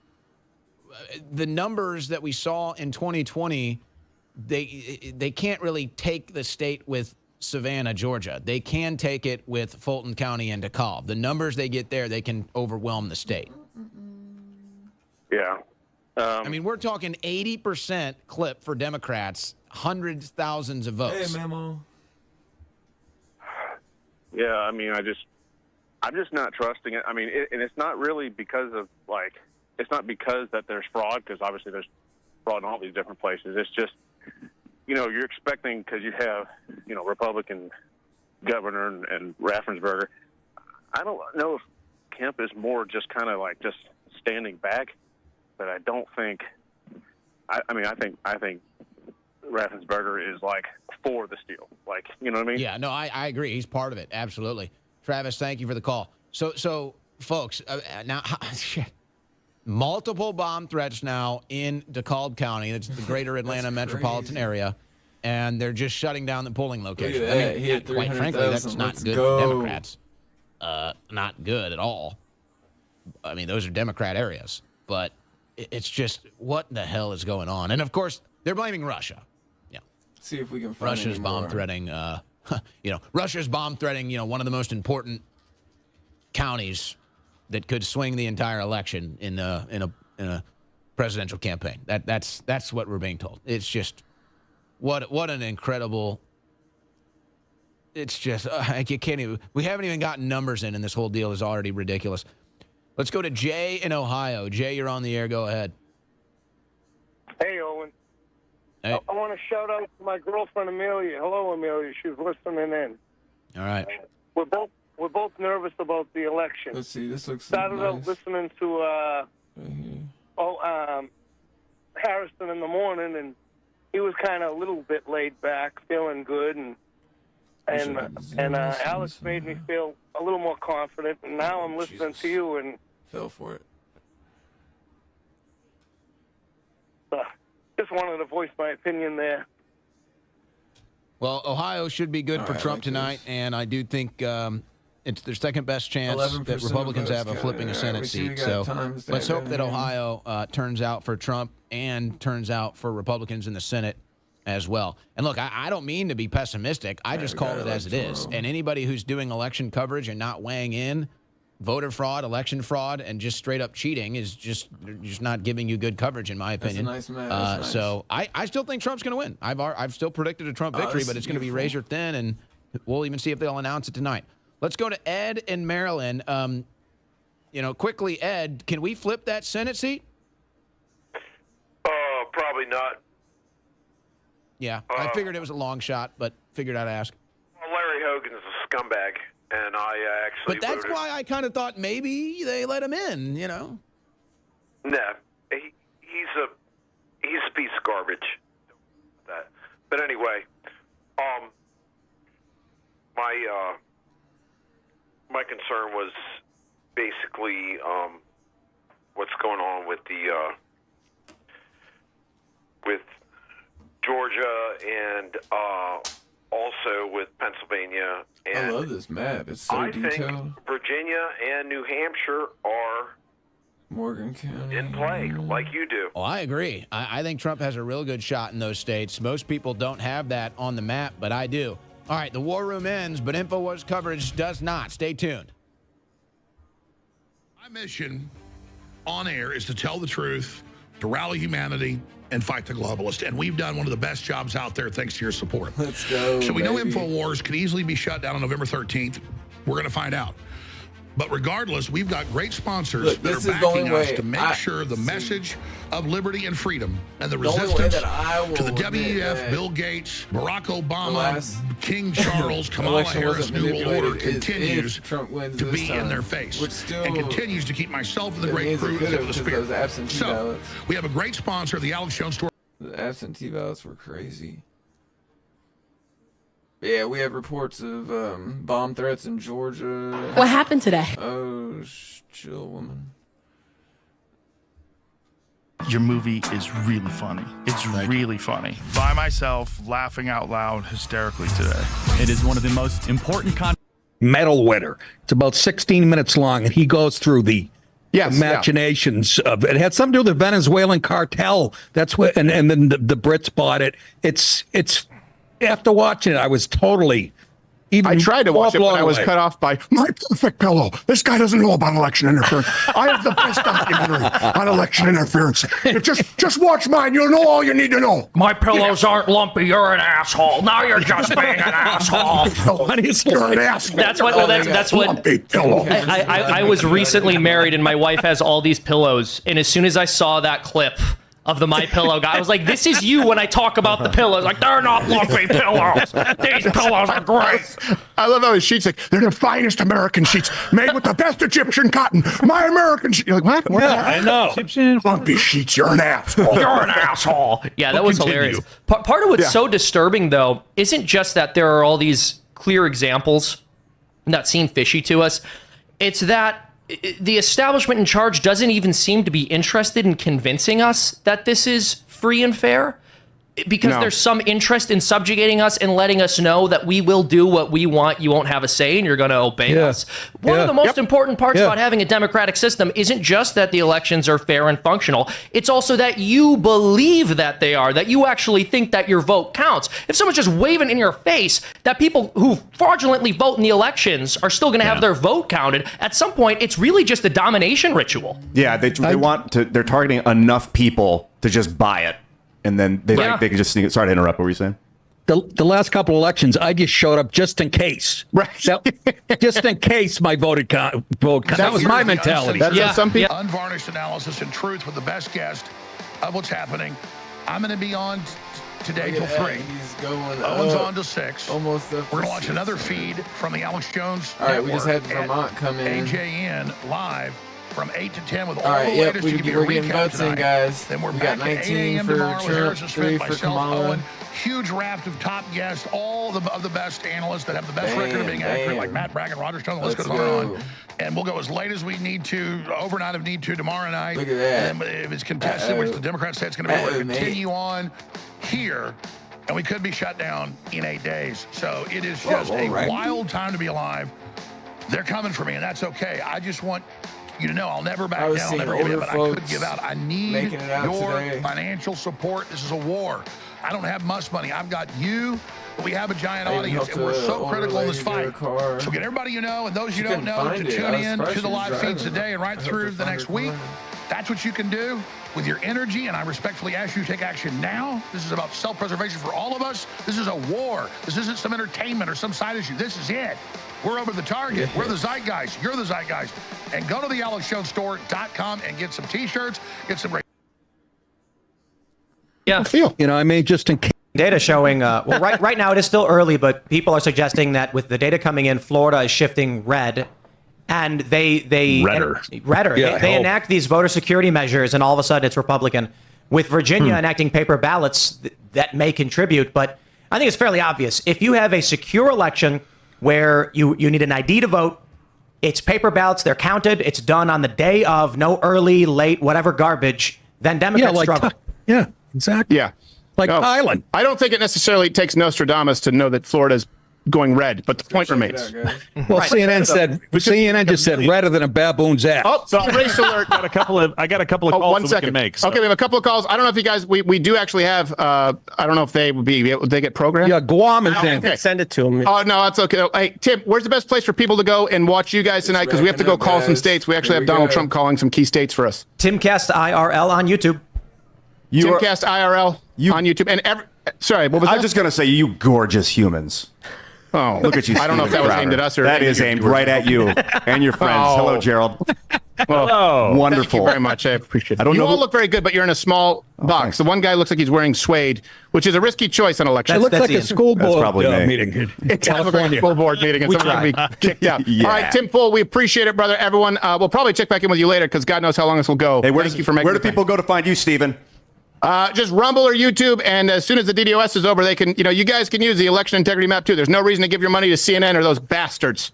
the numbers that we saw in 2020, they can't really take the state with Savannah, Georgia. They can take it with Fulton County and DeKalb. The numbers they get there, they can overwhelm the state. yeah. I mean, we're talking 80% clip for Democrats, hundreds, thousands of votes. Hey, Memo. Yeah, I mean, I'm just not trusting it. I mean, and it's not really because of, like, it's not because that there's fraud, because obviously there's fraud in all these different places. It's just, you know, you're expecting, because you have, you know, Republican governor and Raffensperger. I don't know if Kemp is more just kind of like just standing back, but I don't think, I think Raffensperger is like for the steal. Like, you know what I mean? Yeah, no, I agree. He's part of it. Absolutely. Travis, thank you for the call. So folks, now, shit. Multiple bomb threats now in DeKalb County. That's the greater Atlanta metropolitan area. And they're just shutting down the polling locations. Look at that. He had Quite frankly, 300,000. that's not Let's good go. for Democrats. Not good at all. I mean, those are Democrat areas. But it's just, what the hell is going on? And, of course, they're blaming Russia. Yeah. See if we can find Russia's any bomb more. threatening, Russia's bomb threatening, one of the most important counties that could swing the entire election in a presidential campaign. That's what we're being told. It's just what an incredible. It's just you can't even. We haven't even gotten numbers in, and this whole deal is already ridiculous. Let's go to Jay in Ohio. Jay, you're on the air. Go ahead. Hey, Owen. Hey. I want to shout out to my girlfriend Amelia. Hello, Amelia. She's listening in. All right. We're both nervous about the election. Let's see. This looks Started nice. out listening to Harrison in the morning, and he was kind of a little bit laid back, feeling good, and Alex made me feel a little more confident. And now I'm listening to you, and fell for it. Just just wanted to voice my opinion there. Well, Ohio should be good for Trump tonight, and I do think it's their second best chance that Republicans have of flipping a Senate seat. So let's hope that Ohio turns out for Trump and turns out for Republicans in the Senate as well. And look, I don't mean to be pessimistic. I just call it as it is. And anybody who's doing election coverage and not weighing in voter fraud, election fraud, and just straight up cheating is just not giving you good coverage, in my opinion. That's a nice match. So I still think Trump's going to win. I've still predicted a Trump victory, but it's going to be razor thin, and we'll even see if they'll announce it tonight. Let's go to Ed in Maryland. Quickly, Ed, can we flip that Senate seat? Probably not. Yeah, I figured it was a long shot, but figured I'd ask. Well, Larry Hogan's a scumbag, and I actually. But that's why I kind of thought maybe they let him in. No, he's a piece of garbage. That, but anyway, my concern was basically what's going on with with Georgia and also with Pennsylvania. And I love this map. It's so detailed. I think Virginia and New Hampshire are Morgan County in play, like you do. Oh, I agree. I think Trump has a real good shot in those states. Most people don't have that on the map, but I do. All right, the war room ends, but InfoWars coverage does not. Stay tuned. My mission on air is to tell the truth, to rally humanity, and fight the globalist. And we've done one of the best jobs out there thanks to your support. Let's go, So we know baby. InfoWars could easily be shut down on November 13th. We're going to find out. But regardless, we've got great sponsors that are backing us to make sure the message of liberty and freedom and the resistance to the WEF, Bill Gates, Barack Obama, King Charles, Kamala Harris New World Order continues to be in their face and continues to keep myself and the great crew tip of the spear. So we have a great sponsor, the Alex Jones Store. The absentee ballots were crazy. Yeah, we have reports of bomb threats in Georgia. What happened today? Oh, chill, woman. Your movie is really funny. It's really funny. By myself, laughing out loud hysterically today. It is one of the most important Medal winner. It's about 16 minutes long, and he goes through the machinations of it. Had something to do with the Venezuelan cartel. That's what, and then the Brits bought it. It's after watching it, I was totally. I tried to watch it, but I was cut off by My Perfect Pillow. This guy doesn't know about election interference. I have the best documentary on election interference. Just watch mine. You'll know all you need to know. My pillows aren't lumpy. You're an asshole. Now you're just being an asshole. You're an asshole. That's what. Well, that's what. Lumpy pillow. I was recently married, and my wife has all these pillows. And as soon as I saw that clip of the My Pillow guy, I was like, this is you when I talk about the pillows. Like, they're not lumpy pillows. These pillows are great. I love how his sheets like, they're the finest American sheets made with the best Egyptian cotton. My American sheets. You're like, what? Yeah, I know. Egyptian lumpy sheets. You're an asshole. You're an asshole. Yeah, that was hilarious. Part of what's so disturbing, though, isn't just that there are all these clear examples that seem fishy to us. It's that the establishment in charge doesn't even seem to be interested in convincing us that this is free and fair, because there's some interest in subjugating us and letting us know that we will do what we want. You won't have a say and you're going to obey us. One of the most important parts about having a democratic system isn't just that the elections are fair and functional. It's also that you believe that they are, that you actually think that your vote counts. If someone's just waving in your face that people who fraudulently vote in the elections are still going to have their vote counted, at some point, it's really just a domination ritual. Yeah, they want to, they're targeting enough people to just buy it. And then they can just sneak it. Sorry to interrupt. What were you saying? The last couple elections, I just showed up just in case. Right. Just in case my vote count. That was my mentality. Some people. Unvarnished analysis and truth with the best guest of what's happening. I'm going to be on today till 3. He's going Owen's on to 6. Almost up. We're going to launch another feed from the Alex Jones All right, we just had Network Vermont come in. AJN live. from 8 to 10 with all, All right, the yep, latest to give you a we're getting recap votes in, tonight. guys. Then we're We back got at 8 19 a.m. for tomorrow with Trump, Harrison 3 Smith, for myself, Kamala. Owen. Huge raft of top guests, all of the best analysts that have the best record of being accurate, like Matt Bragg and Roger Stone. The list goes on and on. And we'll go as late as we need to, overnight if need to, tomorrow night. Look at that. And then if it's contested, which the Democrats say it's going to be, we're going to continue on here. And we could be shut down in 8 days. So it is just a wild time to be alive. They're coming for me, and that's okay. I just want you to know I'll never back down. I'll never give in, but I could give out. I need your financial support. This is a war. I don't have much money. I've got you, but we have a giant audience, and we're so critical in this fight. So get everybody you know and those you don't know to tune in to the live feeds today and right through the next week. That's what you can do with your energy, and I respectfully ask you to take action now. This is about self-preservation for all of us. This is a war. This isn't some entertainment or some side issue. This is it. We're over the target. We're the zeitgeist. You're the zeitgeist. And go to the AlexJonesStore.com and get some T-shirts, get some great... Yeah. You know, I mean, just in case. Data showing, well, right now it is still early, but people are suggesting that with the data coming in, Florida is shifting red. And redder. Yeah, they enact these voter security measures, and all of a sudden it's Republican. With Virginia enacting paper ballots, that may contribute, but I think it's fairly obvious. If you have a secure election where you need an ID to vote, it's paper ballots, they're counted, it's done on the day of, no early, late, whatever garbage, then Democrats struggle. Yeah, exactly. Yeah. Like Thailand. I don't think it necessarily takes Nostradamus to know that Florida's going red, but the point remains. Well, CNN just said redder than a baboon's ass. Oh, so race alert. I got a couple of calls one that second. we can make. So. Okay, we have a couple of calls. I don't know if you guys, we do actually have, I don't know if they would they get programmed? Yeah, Guam is in. Okay. Send it to them. Oh, no, that's okay. Hey, Tim, where's the best place for people to go and watch you guys tonight? Because we have to go call some states. We actually have Donald Trump calling some key states for us. Timcast IRL on YouTube. Timcast IRL on YouTube. And sorry, what was that? I was just going to say, you gorgeous humans. Oh, look at you. I don't know if that was aimed at us or that is aimed right at you and your friends. Oh. Hello, Gerald. Well, wonderful. Thank you very much. I appreciate it. I don't you know all look very good, but you're in a small box. The one guy looks like he's wearing suede, which is a risky choice on election. It looks like a school board meeting in It's a California. school board meeting, and someone's going to be kicked out. Yeah. All right, Tim Pool, we appreciate it, brother. Everyone, we'll probably check back in with you later because God knows how long this will go. Hey, Thank you for making where do people go to find you, Stephen? Just Rumble or YouTube, and as soon as the DDoS is over, they can, you guys can use the election integrity map too. There's no reason to give your money to CNN or those bastards.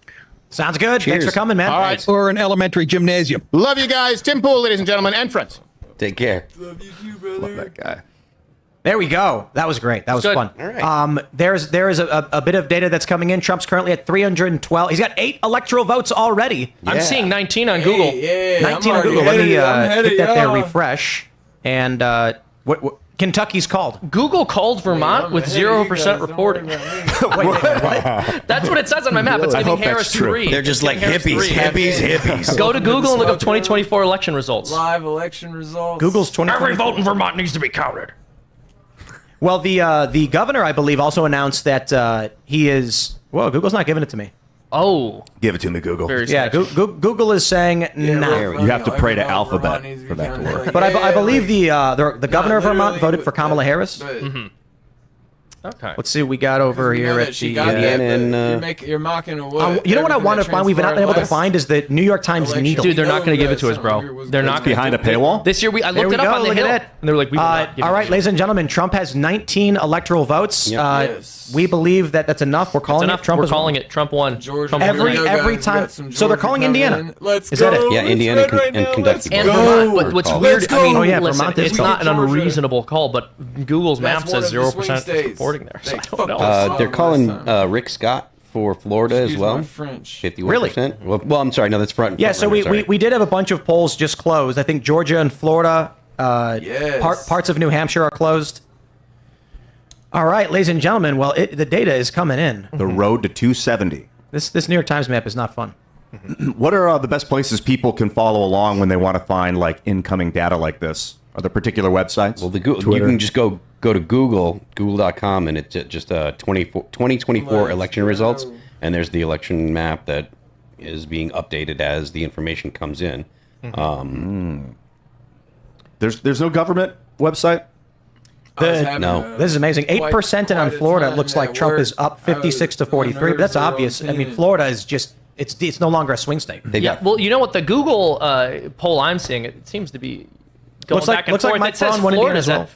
Sounds good. Cheers. Thanks for coming, man. All right. Or an elementary gymnasium. Love you guys. Tim Pool, ladies and gentlemen, and friends. Take care. Love you too, brother. Love that guy. There we go. That was great. That was Good. fun. All right. There is a bit of data that's coming in. Trump's currently at 312. He's got 8 electoral votes already. I'm seeing 19 on Google. Yeah, 19 on Google. Let me hit that there, refresh. And what Kentucky's called. Google called Vermont with 0% reporting. Wait, what? That's what it says on my map. It's I giving hope that's Harris true. 3. They're just like hippies. Go to Google and look up 2024 election results. Live election results. Google's 20. Every vote in Vermont needs to be counted. Well, the governor, I believe, also announced that he is. Well, Google's not giving it to me. Oh. Give it to me, Google. Yeah, Google is saying no. You have to pray to Alphabet for that to work. But I believe the governor of Vermont voted for Kamala Harris. Mm-hmm. Okay. Let's see what we got over here at the You're mocking away. you know what I want to find? We've not been able to find is the New York Times needle. Dude, they're not going to give it to us, bro. They're not behind a paywall. This year, I looked it up on the Hill, and they were like, "We will not give all right, ladies and gentlemen, Trump has 19 electoral votes. Yes. We believe that's enough. We're calling it. Trump We're calling it. Trump won. Georgia, every time. So they're calling Indiana. Let's Is go. that it? Yeah, Indiana and Kentucky. And Vermont. But what's weird? I mean, Oh, yeah, listen, Vermont is it's called. not an unreasonable call, but Google's map That's one says of the swing 0% states. reporting there. So I don't know. They're calling Rick Scott for Florida as Excuse well. my French. 51%. Well, I'm sorry. No, that's front. Yeah, so we did have a bunch of polls just closed. I think Georgia and Florida, parts of New Hampshire are closed. All right, ladies and gentlemen. Well, the data is coming in. The road to 270. This New York Times map is not fun. What are the best places people can follow along when they want to find like incoming data like this? Are there particular websites? Well, you can just go to google.com, and it's just 2024 election results, and there's the election map that is being updated as the information comes in. There's no government website? No. This is amazing. 8% and on Florida, it looks like Trump is up 56 to 43. But that's obvious. I mean, Florida is just it's no longer a swing state. Well, you know what? The Google poll I'm seeing, it seems to be going Looks like- back and looks like forth. Mike It says Braun won Indiana Florida's as well. at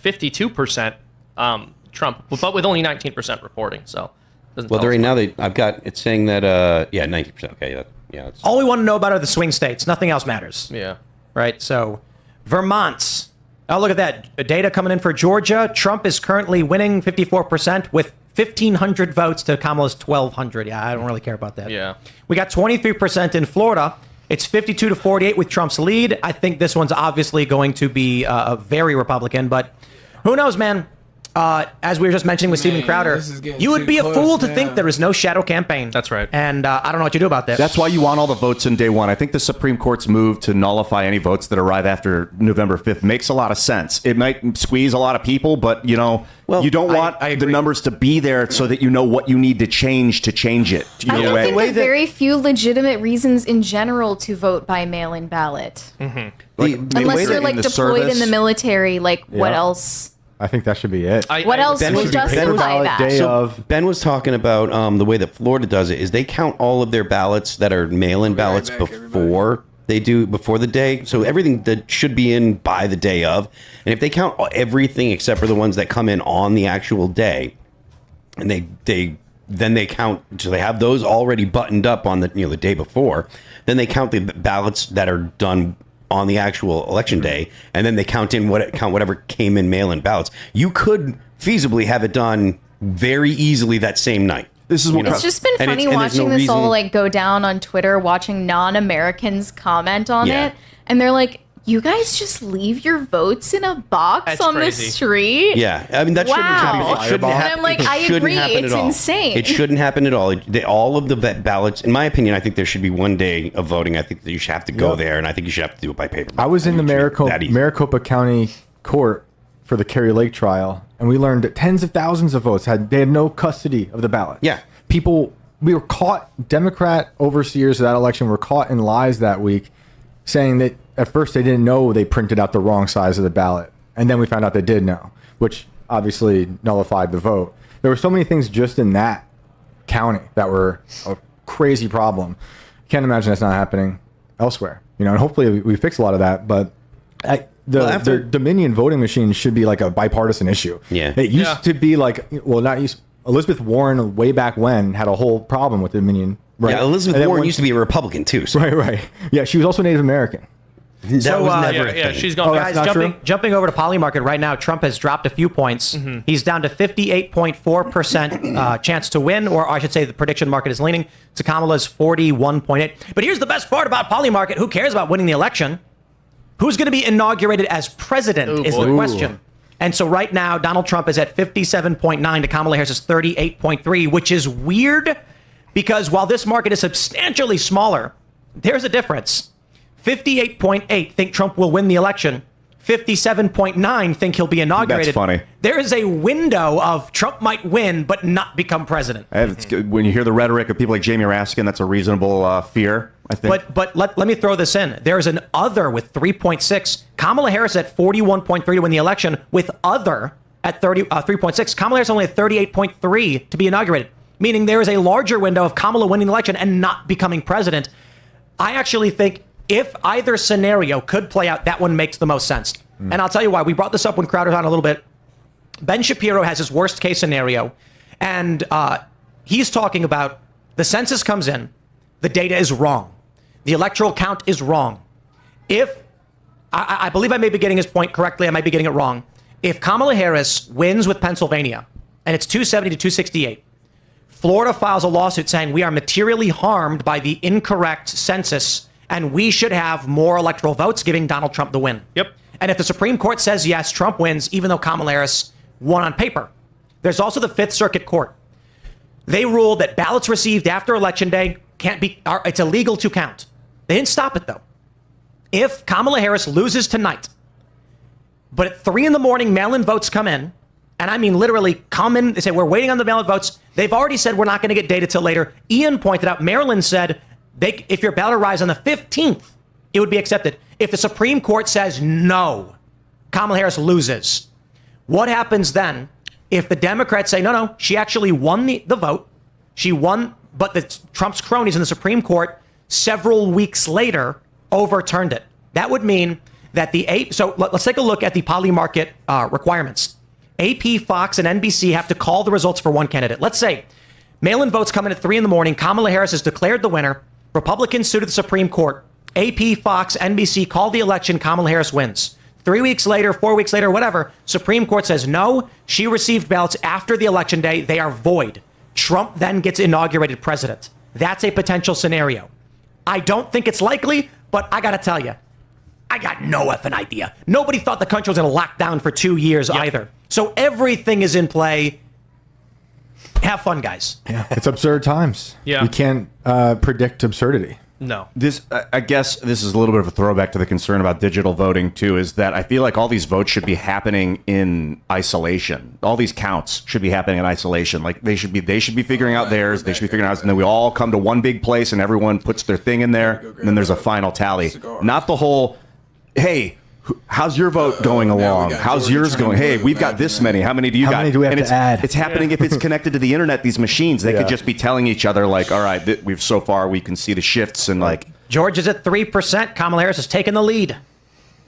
52% Trump, but with only 19% reporting. So, doesn't Well, tell us right much. now it's saying that 90%. Okay, yeah. It's, All we want to know about are the swing states. Nothing else matters. Yeah. Right. So, Vermont. Oh, look at that data coming in for Georgia. Trump is currently winning 54% with 1,500 votes to Kamala's 1,200. Yeah, I don't really care about that. Yeah. We got 23% in Florida. It's 52 to 48 with Trump's lead. I think this one's obviously going to be very Republican, but who knows, man? As we were just mentioning with Steven Crowder, this is getting you would too be a close fool to now. think there is no shadow campaign. That's right. And I don't know what you do about that. That's why you want all the votes in day one. I think the Supreme Court's move to nullify any votes that arrive after November 5th makes a lot of sense. It might squeeze a lot of people, but you don't want the numbers to be there so that you know what you need to change it. I don't think there are very few legitimate reasons in general to vote by mail-in ballot. Unless you're like deployed in the military, like what else? I think that should be it. What else would justify that? So Ben was talking about the way that Florida does it is they count all of their ballots that are mail-in ballots before the day. So everything that should be in by the day of, and if they count everything except for the ones that come in on the actual day, and then they count, so they have those already buttoned up on the the day before. Then they count the ballots that are done on the actual election day, and then they count whatever came in mail-in ballots. You could feasibly have it done very easily that same night. This is what It's just been funny watching this all like go down on Twitter, watching non-Americans comment on it, and they're like, "You guys just leave your votes in a box That's on crazy. the street." Yeah, I mean that shouldn't happen. Wow. It shouldn't And happen. I'm like, it I shouldn't agree, happen it's at all. insane. It shouldn't happen at all. All of the ballots, in my opinion, I think there should be one day of voting. I think that you should have to go there, and I think you should have to do it by paper. I was in the Maricopa County Court for the Kerry Lake trial, and we learned that tens of thousands of votes had no custody of the ballot. Yeah, we were caught. Democrat overseers of that election were caught in lies that week, saying that at first they didn't know they printed out the wrong size of the ballot, and then we found out they did know, which obviously nullified the vote. There were so many things just in that county that were a crazy problem. Can't imagine that's not happening elsewhere. And hopefully we fix a lot of that, but the Dominion voting machine should be like a bipartisan issue. Yeah. It used to be like, Elizabeth Warren way back when had a whole problem with Dominion. Right? Yeah, Elizabeth Warren used to be a Republican too. So. Right. Yeah, she was also Native American. That was never a thing. she's gone. Guys, jumping over to Polymarket right now, Trump has dropped a few points. He's down to 58.4% chance to win, or I should say the prediction market is leaning to Kamala's 41.8. But here's the best part about Polymarket. Who cares about winning the election? Who's going to be inaugurated as president is the question. And so right now, Donald Trump is at 57.9 to Kamala Harris's 38.3, which is weird because while this market is substantially smaller, there's a difference. 58.8 think Trump will win the election. 57.9 think he'll be inaugurated. That's funny. There is a window of Trump might win but not become president. It's good. When you hear the rhetoric of people like Jamie Raskin, that's a reasonable fear, I think. But let me throw this in. There's an other with 3.6. Kamala Harris at 41.3 to win the election with other at 3.6. Kamala Harris only at 38.3 to be inaugurated, meaning there is a larger window of Kamala winning the election and not becoming president. I actually think if either scenario could play out, that one makes the most sense. And I'll tell you why. We brought this up when Crowder's on a little bit. Ben Shapiro has his worst case scenario, and he's talking about the census comes in, the data is wrong. The electoral count is wrong. If, I believe I may be getting his point correctly, I might be getting it wrong. If Kamala Harris wins with Pennsylvania, and it's 270 to 268, Florida files a lawsuit saying we are materially harmed by the incorrect census, and we should have more electoral votes, giving Donald Trump the win. Yep. And if the Supreme Court says yes, Trump wins, even though Kamala Harris won on paper. There's also the Fifth Circuit Court. They ruled that ballots received after Election Day it's illegal to count. They didn't stop it, though. If Kamala Harris loses tonight, but at 3 a.m, mail-in votes come in, and I mean literally come in, they say, we're waiting on the mail-in votes. They've already said we're not going to get data till later. Ian pointed out, Maryland said, if your ballot arrives on the 15th, it would be accepted. If the Supreme Court says no, Kamala Harris loses. What happens then if the Democrats say, no, she actually won the vote. She won but Trump's cronies in the Supreme Court several weeks later overturned it. That would mean that so let's take a look at the poly market requirements. AP, Fox, and NBC have to call the results for one candidate. Let's say mail-in votes come in at 3 a.m. Kamala Harris is declared the winner. Republicans sue to the Supreme Court. AP, Fox, NBC call the election. Kamala Harris wins. 3 weeks later, 4 weeks later, whatever, Supreme Court says no, she received ballots after the election day. They are void. Trump then gets inaugurated president. That's a potential scenario. I don't think it's likely, but I got to tell you, I got no effing idea. Nobody thought the country was going to lock down for 2 years either. So everything is in play. Have fun, guys. Yeah, it's absurd times. Yeah. We can't predict absurdity. No. I guess this is a little bit of a throwback to the concern about digital voting too, is that I feel like all these votes should be happening in isolation. All these counts should be happening in isolation. Like they should be figuring out theirs, they should be figuring out ours, and then we all come to one big place and everyone puts their thing in there, and then there's a final tally. Not the whole, hey, how's your vote going along? How's yours going? Hey, we've got this many. How many do you got? How many do we have to add? It's happening if it's connected to the internet. These machines, they could just be telling each other like, all right, we can see the shifts and like. Georgia's at 3%. Kamala Harris has taken the lead.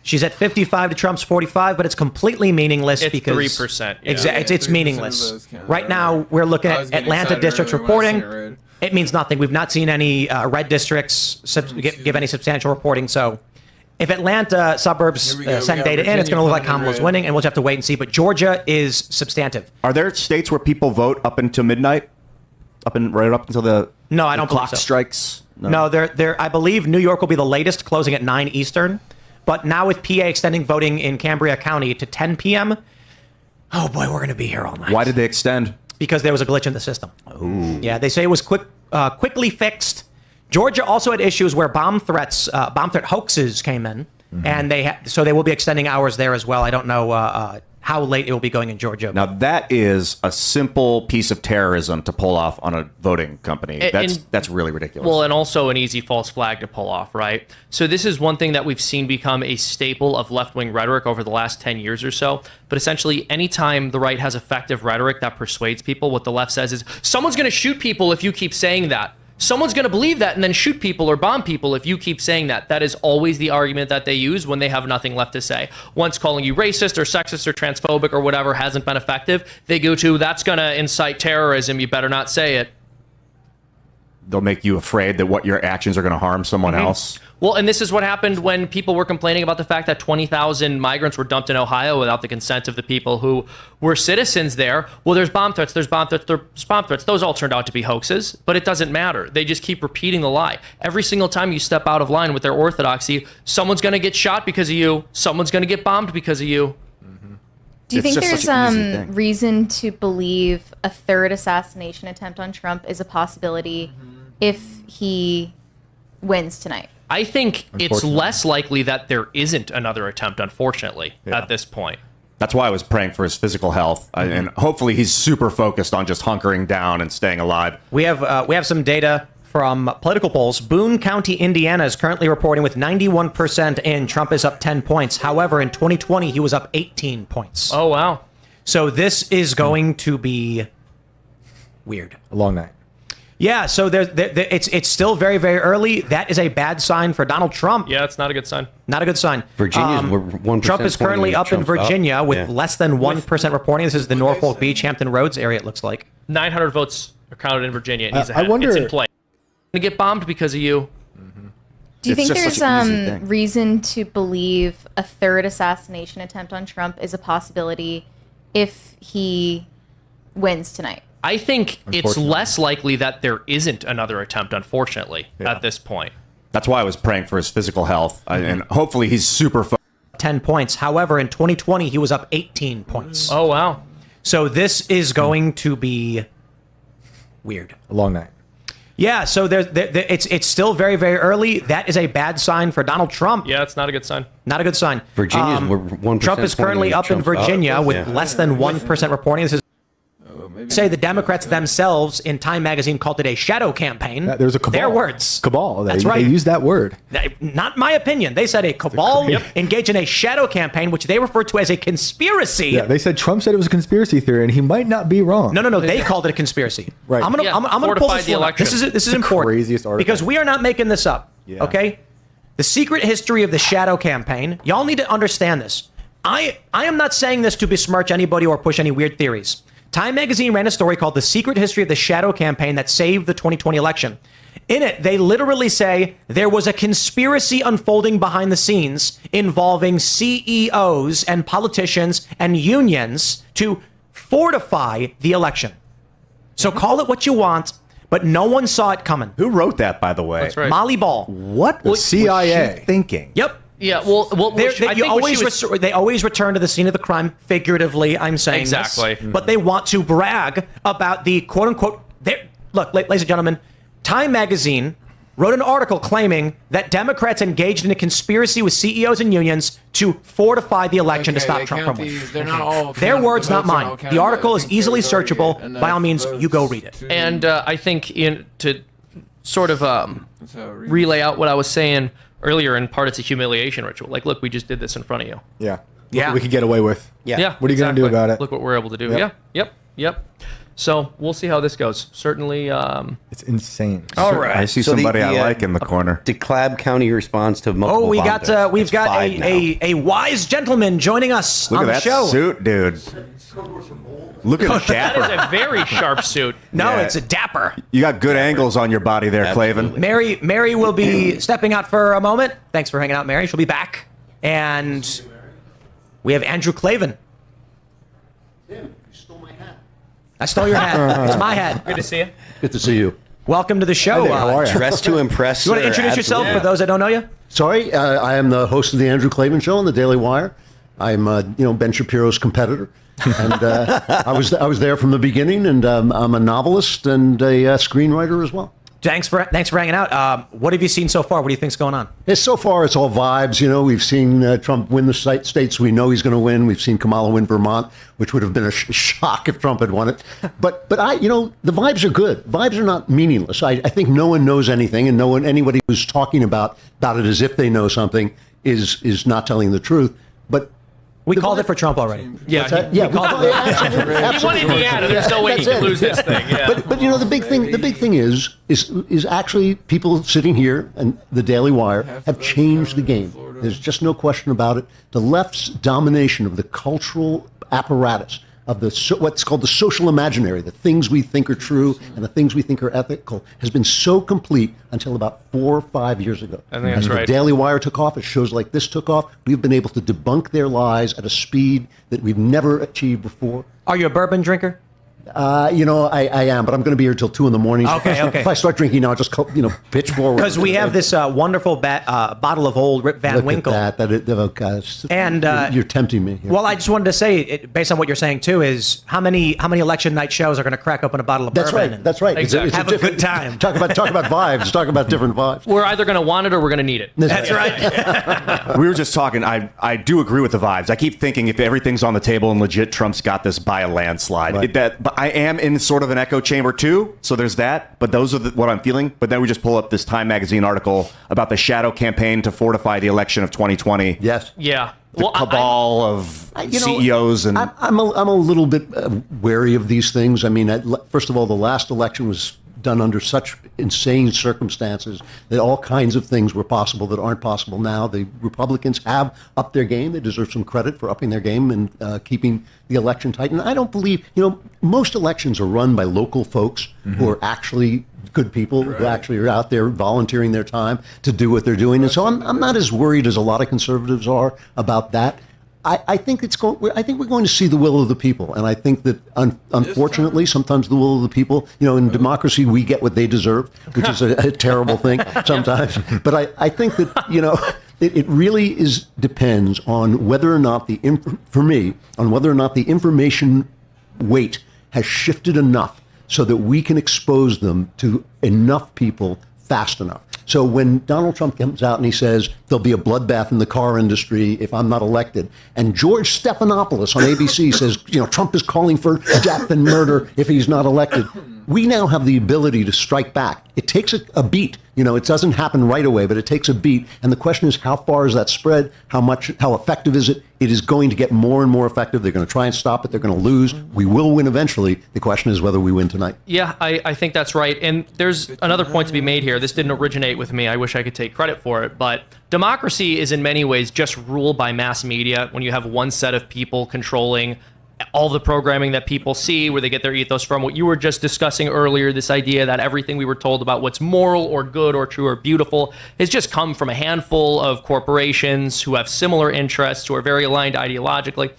She's at 55 to Trump's 45, but it's completely meaningless because 3%. Yeah. It's meaningless. Right now, we're looking at Atlanta districts reporting. It means nothing. We've not seen any red districts give any substantial reporting. So if Atlanta suburbs send data in, it's going to look like Kamala's winning, and we'll just have to wait and see. But Georgia is substantive. Are there states where people vote up until midnight? Right up until the I don't clock believe so. strikes? No, I believe New York will be the latest, closing at 9 Eastern. But now with PA extending voting in Cambria County to 10 p.m., oh boy, we're going to be here all night. Why did they extend? Because there was a glitch in the system. Ooh. Yeah, they say it was quickly fixed. Georgia also had issues where bomb threat hoaxes came in, and so they will be extending hours there as well. I don't know how late it will be going in Georgia. Now that is a simple piece of terrorism to pull off on a voting company. That's really ridiculous. Well, and also an easy false flag to pull off, right? So this is one thing that we've seen become a staple of left-wing rhetoric over the last 10 years or so. But essentially, anytime the right has effective rhetoric that persuades people, what the left says is, someone's going to shoot people if you keep saying that. Someone's going to believe that and then shoot people or bomb people if you keep saying that. That is always the argument that they use when they have nothing left to say. Once calling you racist or sexist or transphobic or whatever hasn't been effective, they go to, that's going to incite terrorism, you better not say it. They'll make you afraid that what your actions are going to harm someone else. Well, and this is what happened when people were complaining about the fact that 20,000 migrants were dumped in Ohio without the consent of the people who were citizens there. Well, there's bomb threats, there's bomb threats. Those all turned out to be hoaxes, but it doesn't matter. They just keep repeating the lie. Every single time you step out of line with their orthodoxy, someone's going to get shot because of you. Someone's going to get bombed because of you. Do you think there's reason to believe a third assassination attempt on Trump is a possibility if he wins tonight? I think it's less likely that there isn't another attempt, unfortunately, at this point. That's why I was praying for his physical health, and hopefully he's super focused on just hunkering down and staying alive. We have some data from political polls. Boone County, Indiana is currently reporting with 91% in. Trump is up 10 points. However, in 2020, he was up 18 points. Oh, wow. So this is going to be weird. A long night. Yeah, so it's still very, very early. That is a bad sign for Donald Trump. Yeah, it's not a good sign. Not a good sign. Virginia's 1%. Trump is currently up in Virginia with less than 1% reporting. This is the Norfolk Beach, Hampton Roads area, it looks like. 900 votes are counted in Virginia. And he's I wonder, it's in play. Going to get bombed because of you. Do you think there's reason to believe a third assassination attempt on Trump is a possibility if he wins tonight? I think it's less likely that there isn't another attempt, unfortunately, at this point. That's why I was praying for his physical health, and hopefully he's super 10 points. However, in 2020, he was up 18 points. Oh, wow. So this is going to be weird. A long night. Yeah, so it's still very, very early. That is a bad sign for Donald Trump. Yeah, it's not a good sign. Not a good sign. Virginia's 1%. Trump is currently up in Virginia with less than 1% reporting. This is say the Democrats themselves in Time magazine called it a shadow campaign. There's a cabal. Their words. Cabal. That's right. They used that word. Not my opinion. They said a cabal engaged in a shadow campaign, which they referred to as a conspiracy. Yeah, they said Trump said it was a conspiracy theory, and he might not be wrong. No. They called it a conspiracy. Right. I'm gonna pull this one up. This is important. Craziest article. Because we are not making this up. Yeah. Okay. The secret history of the shadow campaign. Y'all need to understand this. I am not saying this to besmirch anybody or push any weird theories. Time magazine ran a story called The Secret History of the Shadow Campaign that saved the 2020 election. In it, they literally say there was a conspiracy unfolding behind the scenes involving CEOs and politicians and unions to fortify the election. So call it what you want, but no one saw it coming. Who wrote that, by the way? That's right. Molly Ball. What The was CIA. she thinking? Yep. Yeah, well, they always return to the scene of the crime figuratively. I'm saying Exactly. this, but they want to brag about the quote unquote. Look, ladies and gentlemen, Time magazine wrote an article claiming that Democrats engaged in a conspiracy with CEOs and unions to fortify the election to stop Trump from winning. They're not all Their words, not mine. counted, The article but I is think easily there's already searchable. enough By all means, you go votes read it. to- And I think to sort of relay out what I was saying earlier, in part it's a humiliation ritual. Like, look, we just did this in front of you. Yeah. Yeah. We could get away with. Yeah. What are you going to do about it? Look what we're able to do. Yep. Yep. So we'll see how this goes. Certainly. It's insane. All right. I see somebody I like in the corner. DeKalb County responds to multiple We've bombings. got It's 5 now. a wise gentleman joining us Look on at the that show. suit, dude. Look at That is dapper. a very sharp suit. No, Yeah. it's a dapper. You got good angles on your body there, Clavin. Mary will be stepping out for a moment. Thanks for hanging out, Mary. She'll be back. And we have Andrew Clavin. I stole your hat. It's my hat. Good to see you. Good to see you. Welcome to the show. Hi there, how are you? Dressed to impress. You want to sir, introduce yourself absolutely. for those that don't know you? Sorry, I am the host of the Andrew Clavin Show on the Daily Wire. I'm, Ben Shapiro's competitor, and I was there from the beginning. And I'm a novelist and a screenwriter as well. Thanks for hanging out. What have you seen so far? What do you think's going on? So far, it's all vibes. We've seen Trump win the states we know he's going to win. We've seen Kamala win Vermont, which would have been a shock if Trump had won it. But the vibes are good. Vibes are not meaningless. I think no one knows anything, and anybody who's talking about it as if they know something is not telling the truth. But we called it for Trump already. Yeah, we called it. Absolutely. He won Indiana. There's no way he can lose this thing. Yeah. But the big thing is actually people sitting here and the Daily Wire have changed the game. There's just no question about it. The left's domination of the cultural apparatus of what's called the social imaginary, the things we think are true and the things we think are ethical, has been so complete until about 4 or 5 years ago. I think that's as right. the Daily Wire took off, as shows like this took off, we've been able to debunk their lies at a speed that we've never achieved before. Are you a bourbon drinker? I am, but I'm going to be here till 2 a.m. Okay. If I start drinking now, I'll just pitch forward. Because we have this wonderful bottle of old Rip Van Look Winkle. at that. And you're tempting me here. Well, I just wanted to say, based on what you're saying too, is how many election night shows are going to crack open a bottle of bourbon? and That's right. Exactly. Have a good time. Talk about vibes. Talk about different vibes. We're either going to want it or we're going to need it. That's right. We were just talking. I do agree with the vibes. I keep thinking if everything's on the table and legit, Trump's got this by a landslide. Right. But I am in sort of an echo chamber too. So there's that. But those are what I'm feeling. But then we just pull up this Time magazine article about the shadow campaign to fortify the election of 2020. Yes. Yeah. The cabal of CEOs and I'm a little bit wary of these things. I mean, first of all, the last election was done under such insane circumstances that all kinds of things were possible that aren't possible now. The Republicans have upped their game. They deserve some credit for upping their game and keeping the election tight. And I don't believe, most elections are run by local folks who are actually good people who actually are out there volunteering their time to do what they're doing. And so I'm not as worried as a lot of conservatives are about that. I think I think we're going to see the will of the people, and I think that unfortunately, sometimes the will of the people, in democracy, we get what they deserve, which is a terrible thing sometimes. But I think that it really depends on whether or not whether or not the information weight has shifted enough so that we can expose them to enough people fast enough. So when Donald Trump comes out and he says there'll be a bloodbath in the car industry if I'm not elected, and George Stephanopoulos on ABC says, Trump is calling for death and murder if he's not elected, we now have the ability to strike back. It takes a beat. It doesn't happen right away, but it takes a beat. And the question is, how far is that spread? How effective is it? It is going to get more and more effective. They're going to try and stop it. They're going to lose. We will win eventually. The question is whether we win tonight. Yeah, I think that's right. And there's another point to be made here. This didn't originate with me. I wish I could take credit for it. But democracy is in many ways just ruled by mass media when you have one set of people controlling all the programming that people see, where they get their ethos from. What you were just discussing earlier, this idea that everything we were told about what's moral or good or true or beautiful has just come from a handful of corporations who have similar interests, who are very aligned ideologically.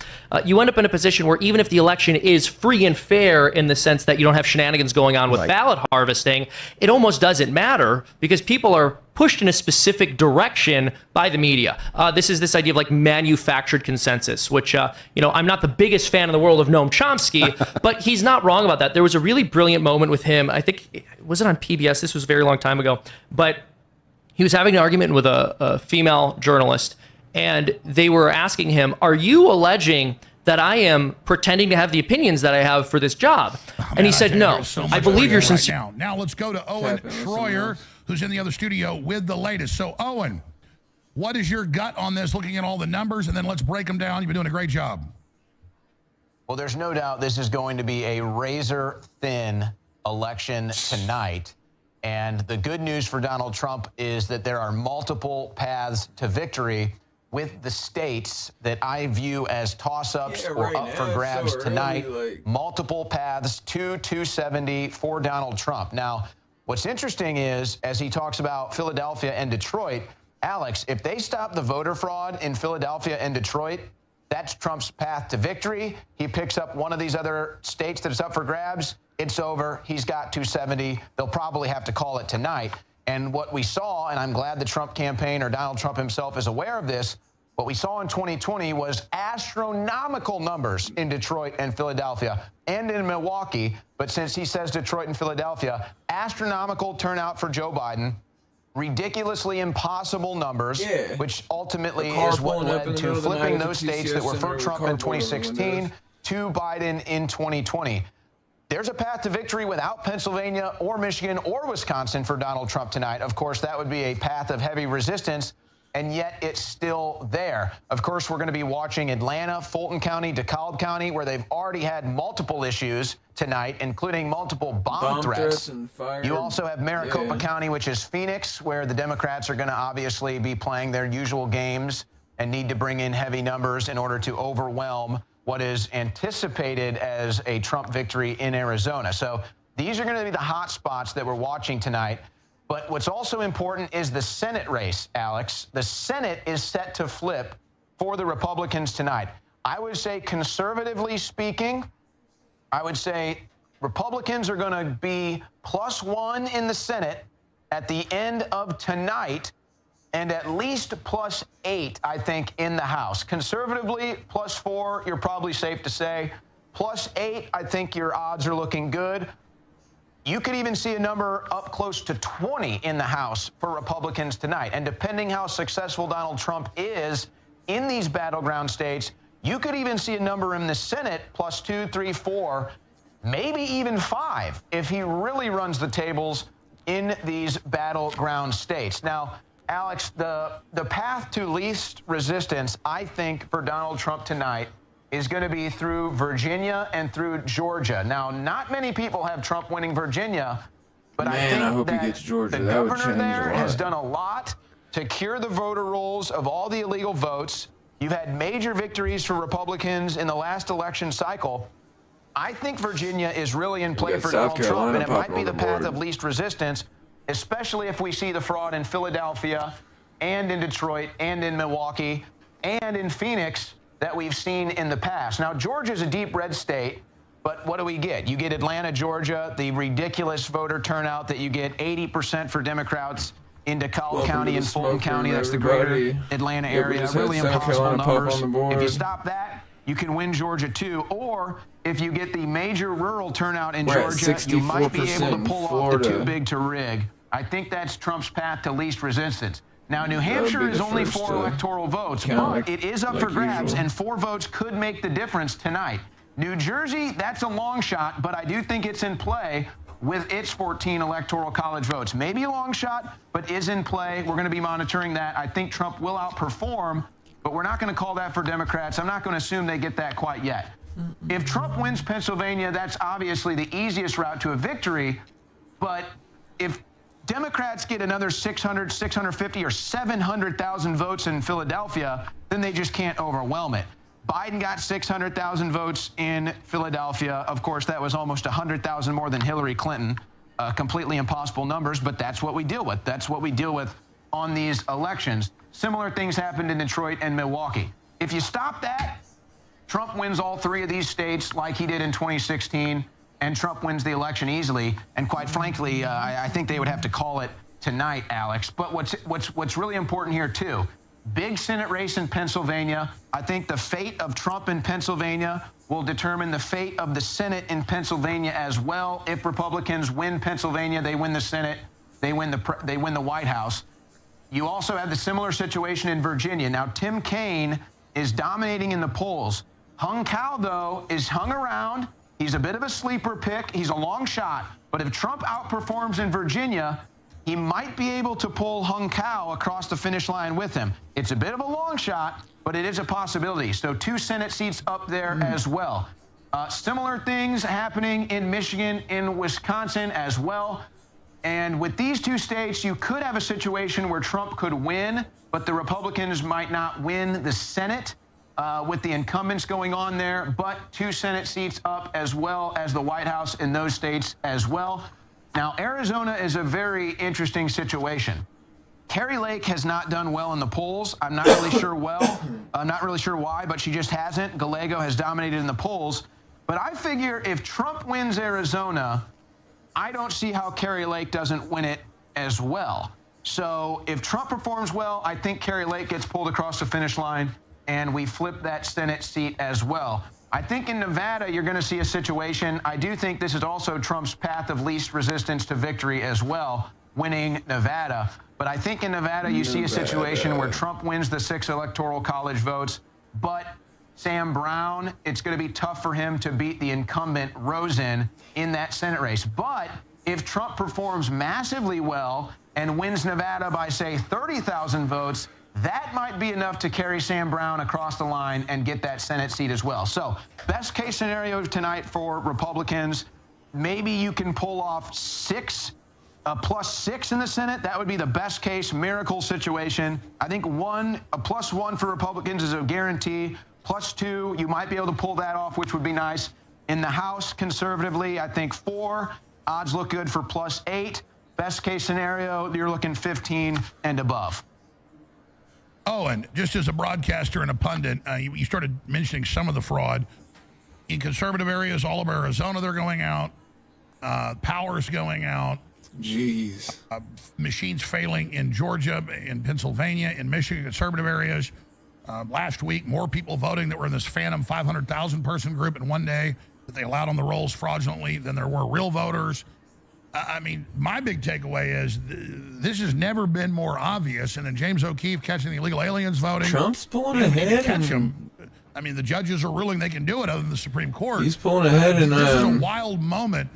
You end up in a position where even if the election is free and fair in the sense that you don't have shenanigans going on with ballot harvesting, it almost doesn't matter because people are pushed in a specific direction by the media. This is this idea of manufactured consensus, which, I'm not the biggest fan in the world of Noam Chomsky, but he's not wrong about that. There was a really brilliant moment with him. I think, was it on PBS? This was a very long time ago, but he was having an argument with a female journalist, and they were asking him, are you alleging that I am pretending to have the opinions that I have for this job? And he said, no, I believe you're sincere. Now let's go to Owen Schroyer, who's in the other studio with the latest. So, Owen, what is your gut on this, looking at all the numbers, and then let's break them down? You've been doing a great job. Well, there's no doubt this is going to be a razor-thin election tonight. And the good news for Donald Trump is that there are multiple paths to victory, with the states that I view as toss-ups or up for grabs tonight. Multiple paths to 270 for Donald Trump. Now, what's interesting is, as he talks about Philadelphia and Detroit, Alex, if they stop the voter fraud in Philadelphia and Detroit, that's Trump's path to victory. He picks up one of these other states that is up for grabs. It's over. He's got 270. They'll probably have to call it tonight. And what we saw, and I'm glad the Trump campaign or Donald Trump himself is aware of this, what we saw in 2020 was astronomical numbers in Detroit and Philadelphia and in Milwaukee. But since he says Detroit and Philadelphia, astronomical turnout for Joe Biden, ridiculously impossible numbers, which ultimately is what led to flipping those states that were for Trump in 2016 to Biden in 2020. There's a path to victory without Pennsylvania or Michigan or Wisconsin for Donald Trump tonight. Of course, that would be a path of heavy resistance, and yet it's still there. Of course, we're going to be watching Atlanta, Fulton County, DeKalb County, where they've already had multiple issues tonight, including multiple bomb threats. You also have Maricopa County, which is Phoenix, where the Democrats are going to obviously be playing their usual games and need to bring in heavy numbers in order to overwhelm what is anticipated as a Trump victory in Arizona. So these are going to be the hot spots that we're watching tonight. But what's also important is the Senate race, Alex. The Senate is set to flip for the Republicans tonight. I would say, conservatively speaking, I would say Republicans are going to be +1 in the Senate at the end of tonight, and at least +8, I think, in the House. Conservatively, +4, you're probably safe to say. +8, I think your odds are looking good. You could even see a number up close to 20 in the House for Republicans tonight. And depending how successful Donald Trump is in these battleground states, you could even see a number in the Senate +2, 3, 4, maybe even 5 if he really runs the tables in these battleground states. Now, Alex, the path to least resistance, I think, for Donald Trump tonight is going to be through Virginia and through Georgia. Now, not many people have Trump winning Virginia, but I think that the governor there has done a lot to cure the voter rolls of all the illegal votes. You've had major victories for Republicans in the last election cycle. I think Virginia is really in play for Donald Trump, and it might be the path of least resistance, especially if we see the fraud in Philadelphia and in Detroit and in Milwaukee and in Phoenix that we've seen in the past. Now, Georgia's a deep red state, but what do we get? You get Atlanta, Georgia, the ridiculous voter turnout that you get, 80% for Democrats in DeKalb County and Fulton County. That's the greater Atlanta area. Really impossible numbers. If you stop that, you can win Georgia too. Or if you get the major rural turnout in Georgia, you might be able to pull off the too big to rig I think that's Trump's path to least resistance. Now, New Hampshire is only 4 electoral votes, but it is up for grabs, and 4 votes could make the difference tonight. New Jersey, that's a long shot, but I do think it's in play with its 14 electoral college votes. Maybe a long shot, but is in play. We're going to be monitoring that. I think Trump will outperform, but we're not going to call that for Democrats. I'm not going to assume they get that quite yet. If Trump wins Pennsylvania, that's obviously the easiest route to a victory, but if Democrats get another 600, 650, or 700,000 votes in Philadelphia, then they just can't overwhelm it. Biden got 600,000 votes in Philadelphia. Of course, that was almost 100,000 more than Hillary Clinton. Completely impossible numbers, but that's what we deal with. That's what we deal with on these elections. Similar things happened in Detroit and Milwaukee. If you stop that, Trump wins all 3 of these states like he did in 2016, and Trump wins the election easily. And quite frankly, I think they would have to call it tonight, Alex. But what's really important here, too, big Senate race in Pennsylvania. I think the fate of Trump in Pennsylvania will determine the fate of the Senate in Pennsylvania as well. If Republicans win Pennsylvania, they win the Senate, they win the White House. You also have the similar situation in Virginia. Now, Tim Kaine is dominating in the polls. Hung Cao, though, is hung around. He's a bit of a sleeper pick. He's a long shot. But if Trump outperforms in Virginia, he might be able to pull Hung Cao across the finish line with him. It's a bit of a long shot, but it is a possibility. So 2 Senate seats up there as well. Similar things happening in Michigan, in Wisconsin as well. And with these 2 states, you could have a situation where Trump could win, but the Republicans might not win the Senate with the incumbents going on there, but 2 Senate seats up as well as the White House in those states as well. Now, Arizona is a very interesting situation. Kari Lake has not done well in the polls. I'm not really sure not really sure why, but she just hasn't. Gallego has dominated in the polls. But I figure if Trump wins Arizona, I don't see how Kari Lake doesn't win it as well. So if Trump performs well, I think Kari Lake gets pulled across the finish line, and we flip that Senate seat as well. I think in Nevada, you're going to see a situation. I do think this is also Trump's path of least resistance to victory as well, winning Nevada. But I think in Nevada, you see a situation where Trump wins the 6 electoral college votes, but Sam Brown, it's going to be tough for him to beat the incumbent Rosen in that Senate race. But if Trump performs massively well and wins Nevada by, say, 30,000 votes, that might be enough to carry Sam Brown across the line and get that Senate seat as well. So best case scenario tonight for Republicans, maybe you can pull off +6 in the Senate. That would be the best case miracle situation. I think a +1 for Republicans is a guarantee. +2, you might be able to pull that off, which would be nice. In the House, conservatively, I think 4. Odds look good for +8. Best case scenario, you're looking 15 and above. Oh, and just as a broadcaster and a pundit, you started mentioning some of the fraud. In conservative areas, all of Arizona, they're going out. Power's going out. Jeez. Machines failing in Georgia, in Pennsylvania, in Michigan, conservative areas. Last week, more people voting that were in this phantom 500,000 person group in one day that they allowed on the rolls fraudulently than there were real voters. I mean, my big takeaway is this has never been more obvious. And then James O'Keefe catching the illegal aliens voting. Trump's pulling ahead. Catch him. I mean, the judges are ruling they can do it other than the Supreme Court. He's pulling ahead. And this is a wild moment.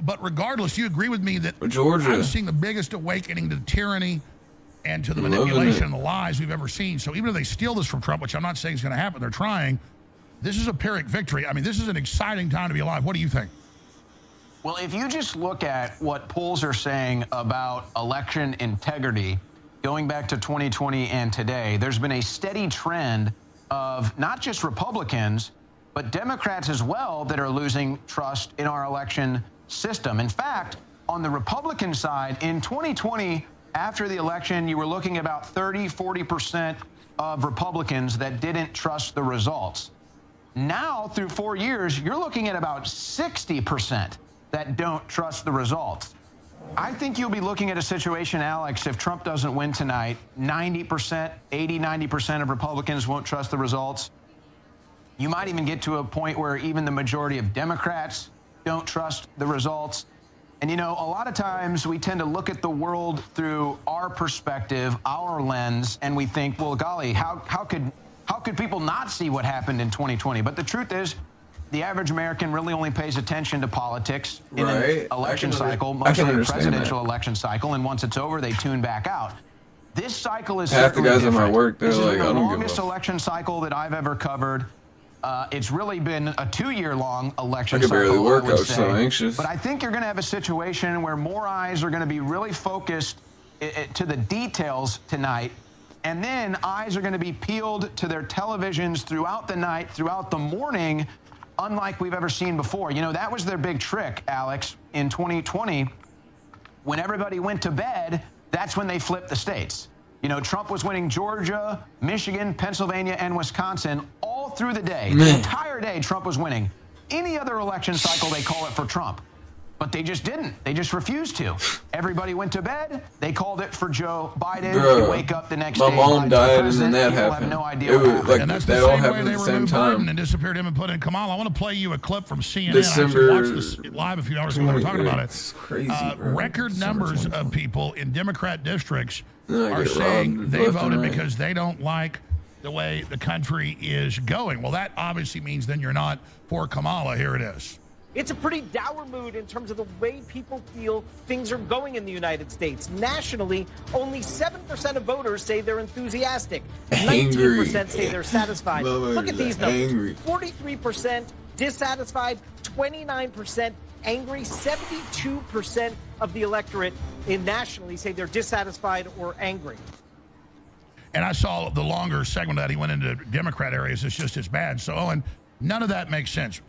But regardless, you agree with me that Georgia, I'm seeing the biggest awakening to tyranny and to the manipulation and the lies we've ever seen. So even if they steal this from Trump, which I'm not saying is going to happen, they're trying, this is a Pyrrhic victory. I mean, this is an exciting time to be alive. What do you think? Well, if you just look at what polls are saying about election integrity, going back to 2020 and today, there's been a steady trend of not just Republicans, but Democrats as well that are losing trust in our election system. In fact, on the Republican side, in 2020, after the election, you were looking at about 30–40% of Republicans that didn't trust the results. Now, through 4 years, you're looking at about 60% that don't trust the results. I think you'll be looking at a situation, Alex, if Trump doesn't win tonight, 90%, 80–90% of Republicans won't trust the results. You might even get to a point where even the majority of Democrats don't trust the results. And, you know, a lot of times we tend to look at the world through our perspective, our lens, and we think, well, golly, how could people not see what happened in 2020? But the truth is, the average American really only pays attention to politics in an election cycle, mostly a presidential election cycle, and once it's over, they tune back out. This cycle is half the guys different. at my work, they're this like, is I the don't give longest a election cycle that I've ever covered. It's really been a 2-year-long election I could cycle. barely work. I would was say. so anxious. But I think you're going to have a situation where more eyes are going to be really focused to the details tonight. And then eyes are going to be peeled to their televisions throughout the night, throughout the morning, unlike we've ever seen before. You know, that was their big trick, Alex, in 2020. When everybody went to bed, that's when they flipped the states. You know, Trump was winning Georgia, Michigan, Pennsylvania, and Wisconsin all through the day. The entire day, Trump was winning. Any other election cycle, they call it for Trump. But they just didn't. They just refused to. Everybody went to bed. They called it for Joe Biden. Bruh, You wake up the next my day. mom Biden's died, the and then that president. People happened. Have no idea It what was happened. like And that's that the all same way happened they at the same removed time. Biden and disappeared him and put in Kamala. I want to play you a clip from CNN. December I actually watched this live a few hours ago. We were talking about it. It's crazy, bro. Record numbers of people in Democrat districts I are get saying robbed they left and voted right. because they don't like the way the country is going. Well, that obviously means then you're not for Kamala. Here it is. It's a pretty dour mood in terms of the way people feel things are going in the United States. Nationally, only 7% of voters say they're enthusiastic. 19% say they're satisfied. Look at these numbers. 43% dissatisfied, 29% angry, 72% of the electorate nationally say they're dissatisfied or angry. And I saw the longer segment that he went into Democrat areas. It's just as bad. So, Owen, none of that makes sense.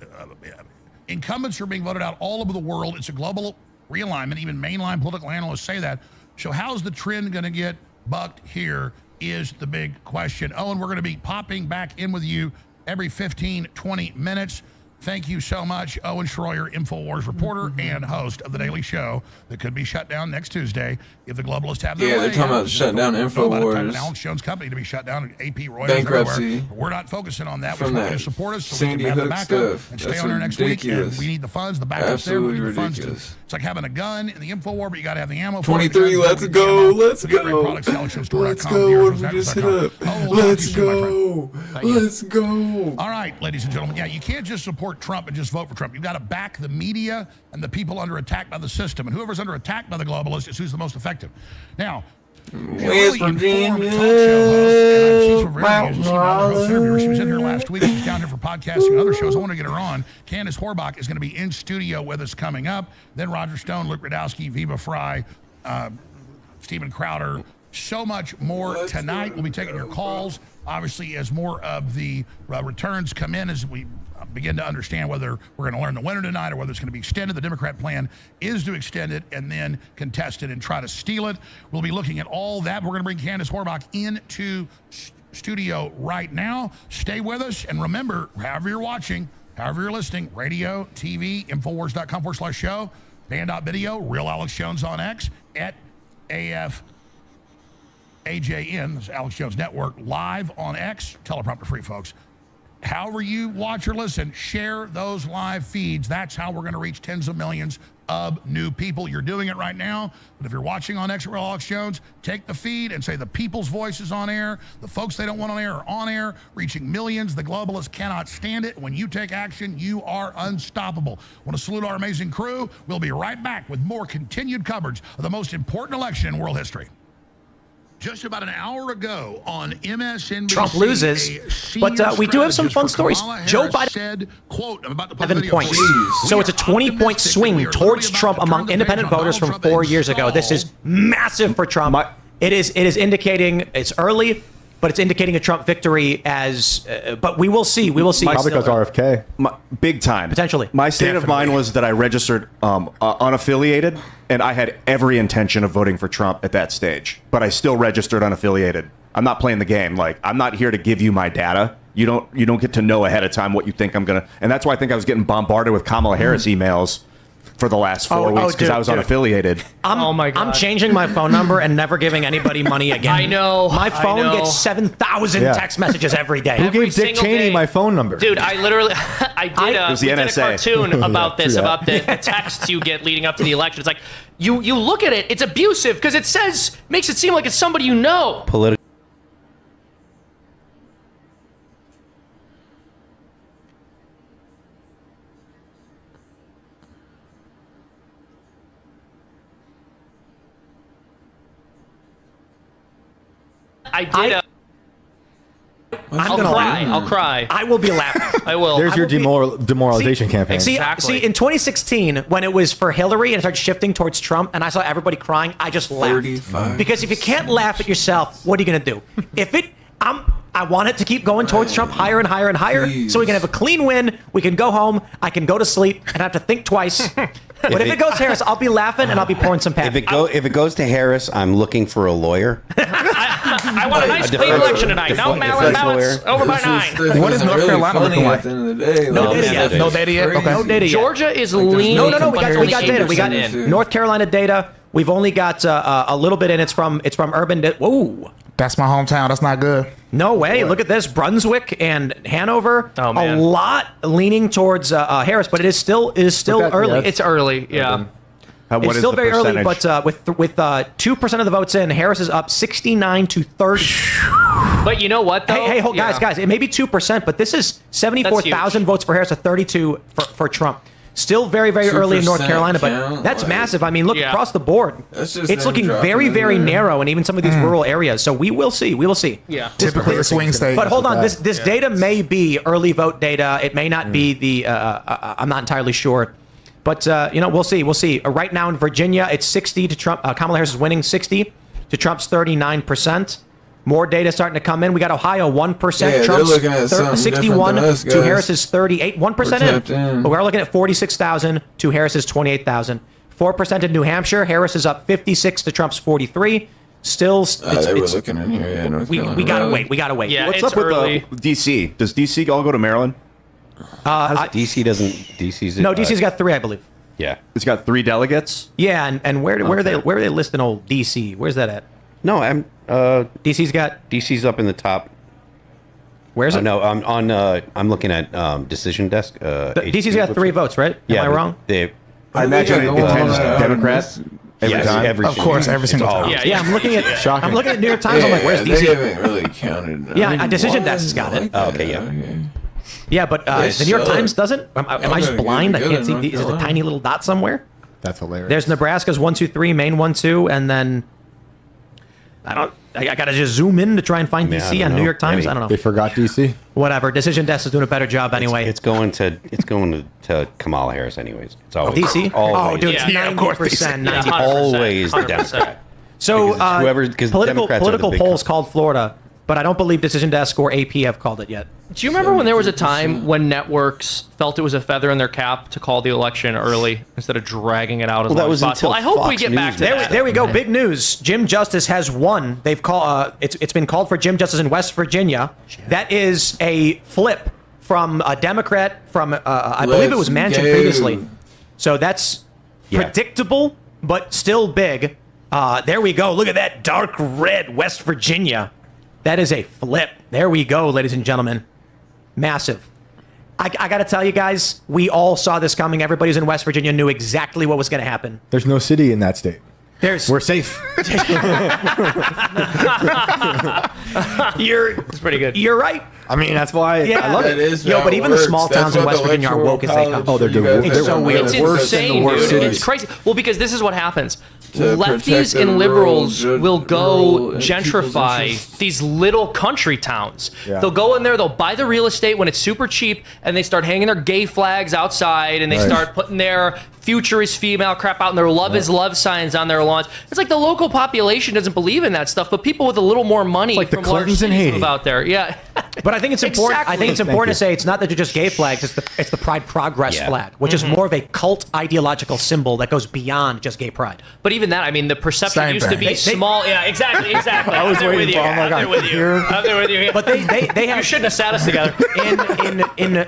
Incumbents are being voted out all over the world. It's a global realignment. Even mainline political analysts say that. So how's the trend going to get bucked here is the big question. Owen, we're going to be popping back in with you every 15, 20 minutes. Thank you so much, Owen Schroyer, InfoWars reporter and host of The Daily Show that could be shut down next Tuesday if the globalists have their way. Yeah, they're talking about shutting down InfoWars. Alex Jones Company to be shut down, AP Reuters, bankruptcy. everywhere. We're not focusing on that. We're From trying that to support us so Sandy we can have the Hook backup stuff. and stay That's on there next week. ridiculous. And we need the funds. The backup's there. We need the funds. Ridiculous. It's like having a gun in the info war, but you got to have the ammo for it. 23, let's go, let's go. Let's go. Let's go. What we just hit up. Let's go. Let's go. All right, ladies and gentlemen. Yeah, you can't just support Trump and just vote for Trump. You've got to back the media and the people under attack by the system. And whoever's under attack by the globalists is who's the most effective. Now, West Virginia. She was in here last week. She's down here for podcasting and other shows. I want to get her on. Candace Horbach is going to be in studio with us coming up. Then Roger Stone, Luke Radowski, Viva Fry, Stephen Crowder. So much more tonight. We'll be taking your calls. Obviously, as more of the returns come in, as we begin to understand whether we're going to learn the winner tonight or whether it's going to be extended. The Democrat plan is to extend it and then contest it and try to steal it. We'll be looking at all that. We're going to bring Candace Horbach into studio right now. Stay with us. And remember, however you're watching, however you're listening, radio, TV, Infowars.com/show, band.video, Real Alex Jones on X, at AJN, this is Alex Jones Network, live on X, teleprompter free, folks. However you watch or listen, share those live feeds. That's how we're going to reach tens of millions of new people. You're doing it right now. But if you're watching on X, Real Alex Jones, take the feed and say the people's voice is on air. The folks they don't want on air are on air, reaching millions. The globalists cannot stand it. When you take action, you are unstoppable. I want to salute our amazing crew. We'll be right back with more continued coverage of the most important election in world history. Just about an hour ago on MSNBC, Trump loses, but we do have some fun stories. Joe Biden said, quote, I'm about to play 7 points. So it's a 20-point swing towards Trump among independent voters from 4 years ago. This is massive for Trump. It is indicating, it's early, but it's indicating a Trump victory as, but we will see. We will see. Probably because RFK. Big time. Potentially. My state of mind was that I registered unaffiliated, and I had every intention of voting for Trump at that stage. But I still registered unaffiliated. I'm not playing the game. Like, I'm not here to give you my data. You don't get to know ahead of time what you think I'm going to. And that's why I think I was getting bombarded with Kamala Harris emails for the last 4 weeks because I was unaffiliated. Oh my God. I'm changing my phone number and never giving anybody money again. I know. My phone I know. gets 7,000 Yeah. text messages every day. Who gave Dick single Cheney day. my phone number? Dude, I literally, we was the did a NSA. cartoon about this, True that. about the texts you get leading up to the election. It's like, you look at it, it's abusive because it makes it seem like it's somebody you know. Political. I'll cry. I will be laughing. I will. There's your demoralization campaign. See, in 2016, when it was for Hillary and it started shifting towards Trump, and I saw everybody crying, I just laughed. 35. Because if you can't laugh at yourself, what are you going to do? I want it to keep going towards Trump higher and higher and higher, so we can have a clean win. We can go home. I can go to sleep and have to think twice. But if it goes Harris, I'll be laughing and I'll be pouring some pep. If it goes to Harris, I'm looking for a lawyer. I want a nice clean election tonight. No ballots over by 9. What is North Carolina looking like? No data yet. No data yet? Okay. No data yet. Georgia is leaning. No. We got data. We got 80% in. North Carolina data. We've only got a little bit in. It's from Urban. Whoa. That's my hometown. That's not good. No way. Look at this. Brunswick and Hanover. Oh, man. A lot leaning towards Harris, but it is still early. It's early. Yeah. What It's is still the very early, percentage? but with 2% of the votes in, Harris is up 69 to 30. But you know what, though? Hey, guys, it may be 2%, but this is 74,000 votes for Harris to 32 for Trump. Still very, very early in North Carolina, but that's massive. I mean, look across the board. It's looking very, very narrow in even some of these rural areas. So we will see. We will see. Yeah. Typically a swing state. But hold on, this data may be early vote data. It may not be the. I'm not entirely sure. But we'll see. We'll see. Right now in Virginia, it's 60 to Trump. Kamala Harris is winning 60 to Trump's 39%. More data starting to come in. We got Ohio 1%. Yeah, Trump's they're looking at something 61 different than us, to guys. Harris's 38. 1% in. But we're looking at 46,000 to Harris's 28,000. 4% in New Hampshire. Harris is up 56 to Trump's 43. Still, they were looking in here. Yeah, North we Carolina. gotta wait. We gotta wait. Yeah, What's it's up with early. DC? Does DC all go to Maryland? DC doesn't. DC's No, DC's got 3, I believe. Yeah, it's got 3 delegates. Yeah, and where are they listing old DC? Where's that at? No, I'm. DC's up in the top. Where's it? No, I'm looking at Decision Desk. DC's got 3 votes, right? Yeah, Am I wrong? I imagine it tends Democrats every time. Of course, every single time. Yeah, I'm looking at Shocking. I'm looking at New York Times. I'm like, where's They DC? haven't really counted. Yeah, Decision Desk's got it. Oh, okay, yeah. Yeah, but the New York Times doesn't. Am I just blind? I can't see. Is it a Carolina. tiny little dot somewhere? That's hilarious. There's Nebraska's 1, 2, 3, Maine 1, 2, and then I gotta just zoom in to try and find I mean, I DC don't on New know. York Times. Maybe. I don't know. They forgot DC. Whatever. Decision Desk is doing a better job anyway. It's going to Kamala Harris, anyways. It's always DC? Always. Oh, dude, it's Yeah, of course, 90%. 90%. Always the 100%. Democrat. So Because political Democrats are the big polls called Florida, but I don't believe Decision Desk or AP have called it yet. Do you remember when there was a time when networks felt it was a feather in their cap to call the election early instead of dragging it out as long as possible? I hope we get back to that. There we go. Big news. Jim Justice has won. They've called. It's been called for Jim Justice in West Virginia. That is a flip from a Democrat from I believe it was Manchin previously. So that's predictable, but still big. There we go. Look at that dark red West Virginia. That is a flip. There we go, ladies and gentlemen. Massive. I got to tell you guys, we all saw this coming. Everybody who's in West Virginia knew exactly what was going to happen. There's no city in that state. We're safe. It's pretty good. You're right. I mean, that's why I love it. But even the small towns in West Virginia are woke as they come. Oh, they're doing It's so weird. It's worse than the insane, worst dude. cities. It's crazy. Well, because this is what happens. To Lefties protect the and liberals rural- will go rural and people's gentrify interests. these little country towns. Yeah. They'll go in there, they'll buy the real estate when it's super cheap, and they start hanging their gay flags outside, and they Right. start putting their future is female crap out and their love is love signs on their lawns. It's like the local population doesn't believe in that stuff, but people with a little more money like the from large Clintons in cities Haiti. move out there. Yeah. But I think it's important. I think it's Exactly. important to say it's not that they're just gay flags. It's the Pride Progress flag, which is more of a cult ideological symbol that goes beyond just gay pride. But even that, I mean, the perception Same used to thing. be small. Yeah, exactly. I was I'm there with waiting you. for- oh my I'm God. there with you. I'm there with you. But they have You shouldn't have sat us together.